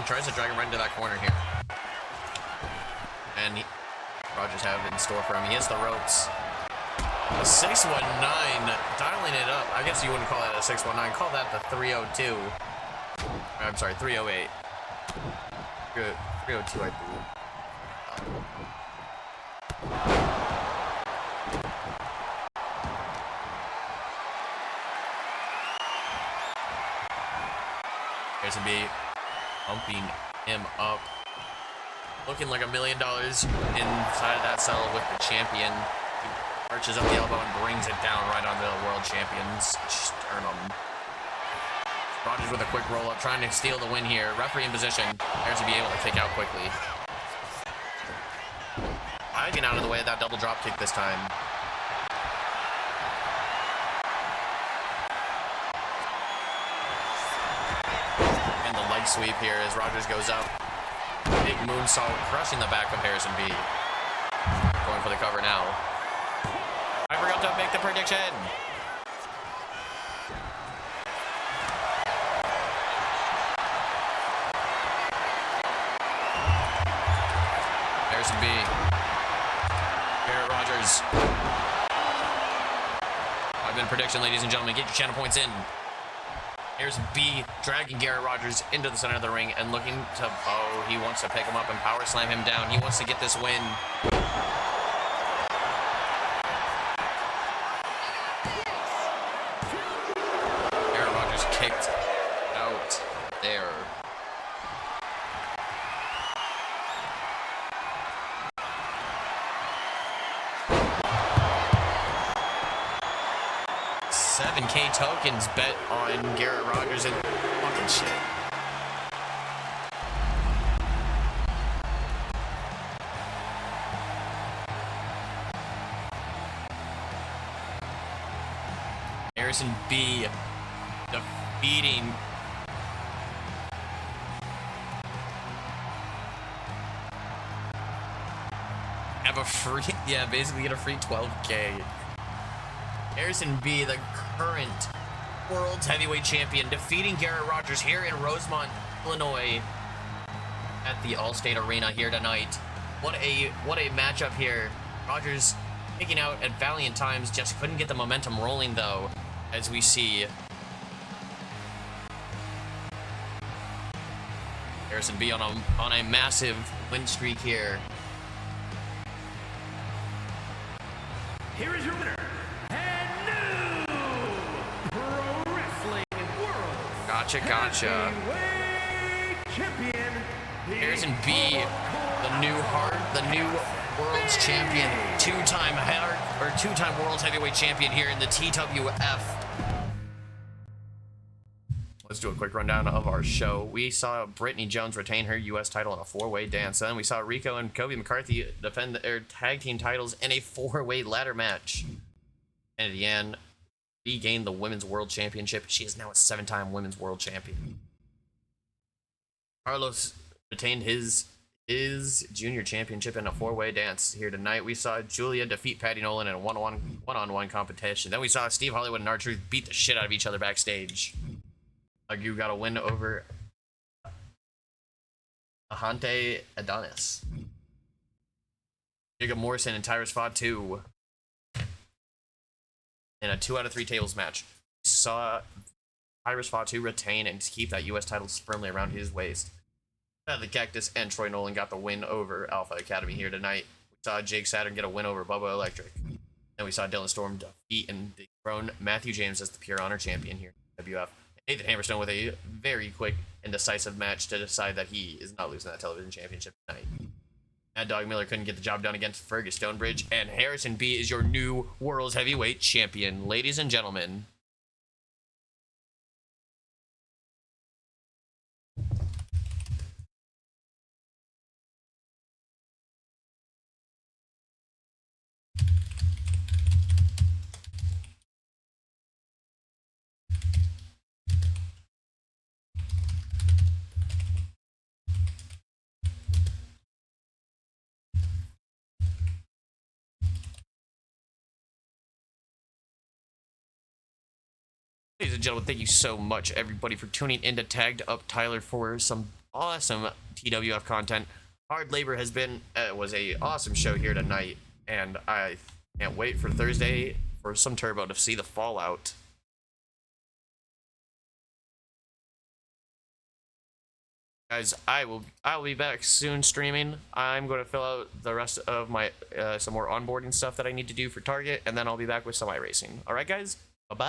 Tries to drag him right into that corner here. And Rogers have it in store for him. He hits the ropes. A 619, dialing it up. I guess you wouldn't call that a 619. Call that the 302. I'm sorry, 308. Good, 302, I believe. Harrison B bumping him up. Looking like $1 million inside of that cell with the champion. He arches up the elbow and brings it down right onto the world champion's sternum. Rogers with a quick roll up, trying to steal the win here. Referee in position. Harrison be able to kick out quickly. Diving out of the way of that double drop kick this time. And the leg sweep here as Rogers goes up. Big moonsault crushing the back of Harrison B. Going for the cover now. I forgot to make the prediction. Harrison B. Garrett Rogers. 5-minute prediction, ladies and gentlemen. Get your channel points in. Harrison B dragging Garrett Rogers into the center of the ring and looking to, he wants to pick him up and power slam him down. He wants to get this win. Garrett Rogers kicked out there. $7K tokens bet on Garrett Rogers and fucking shit. Harrison B defeating have a free, basically get a free 12K. Harrison B, the current world's heavyweight champion, defeating Garrett Rogers here in Rosemont, Illinois, at the Allstate Arena here tonight. What a matchup here. Rogers taking out at valiant times, just couldn't get the momentum rolling though, as we see Harrison B on a massive win streak here. Here is your winner. Gotcha. Champion, Harrison B, the new World's champion, two-time World's Heavyweight Champion here in the TWF. Let's do a quick rundown of our show. We saw Brittany Jones retain her U.S. title in a four-way dance. Then we saw Rico and Kobe McCarthy defend their tag team titles in a four-way ladder match. And at the end, regained the Women's World Championship. She is now a seven-time Women's World Champion. Carlos retained his junior championship in a four-way dance here tonight. We saw Julia defeat Patty Nolan in a one-on-one competition. Then we saw Steve Hollywood and R-Truth beat the shit out of each other backstage. You got a win over Ahante Adonis. Jacob Morrison and Tyrus Fatu in a 2 out of 3 tables match. We saw Tyrus Fatu retain and keep that U.S. title firmly around his waist. The Cactus and Troy Nolan got the win over Alpha Academy here tonight. We saw Jake Saturn get a win over Bubba Electric. Then we saw Dylan Storm defeat and dethrone Matthew James as the Pure Honor champion here in WF. Nathan Hammerstone with a very quick and decisive match to decide that he is not losing that television championship tonight. Mad Dog Miller couldn't get the job done against Fergus Stonebridge, and Harrison B is your new World's Heavyweight Champion, ladies and gentlemen. Ladies and gentlemen, thank you so much, everybody, for tuning in to Tagged Up Tyler for some awesome TWF content. Hard Labor was a awesome show here tonight, and I can't wait for Thursday for some Turbo to see the fallout. Guys, I will be back soon streaming. I'm going to fill out the rest of my some more onboarding stuff that I need to do for Target, and then I'll be back with some iRacing. All right, guys?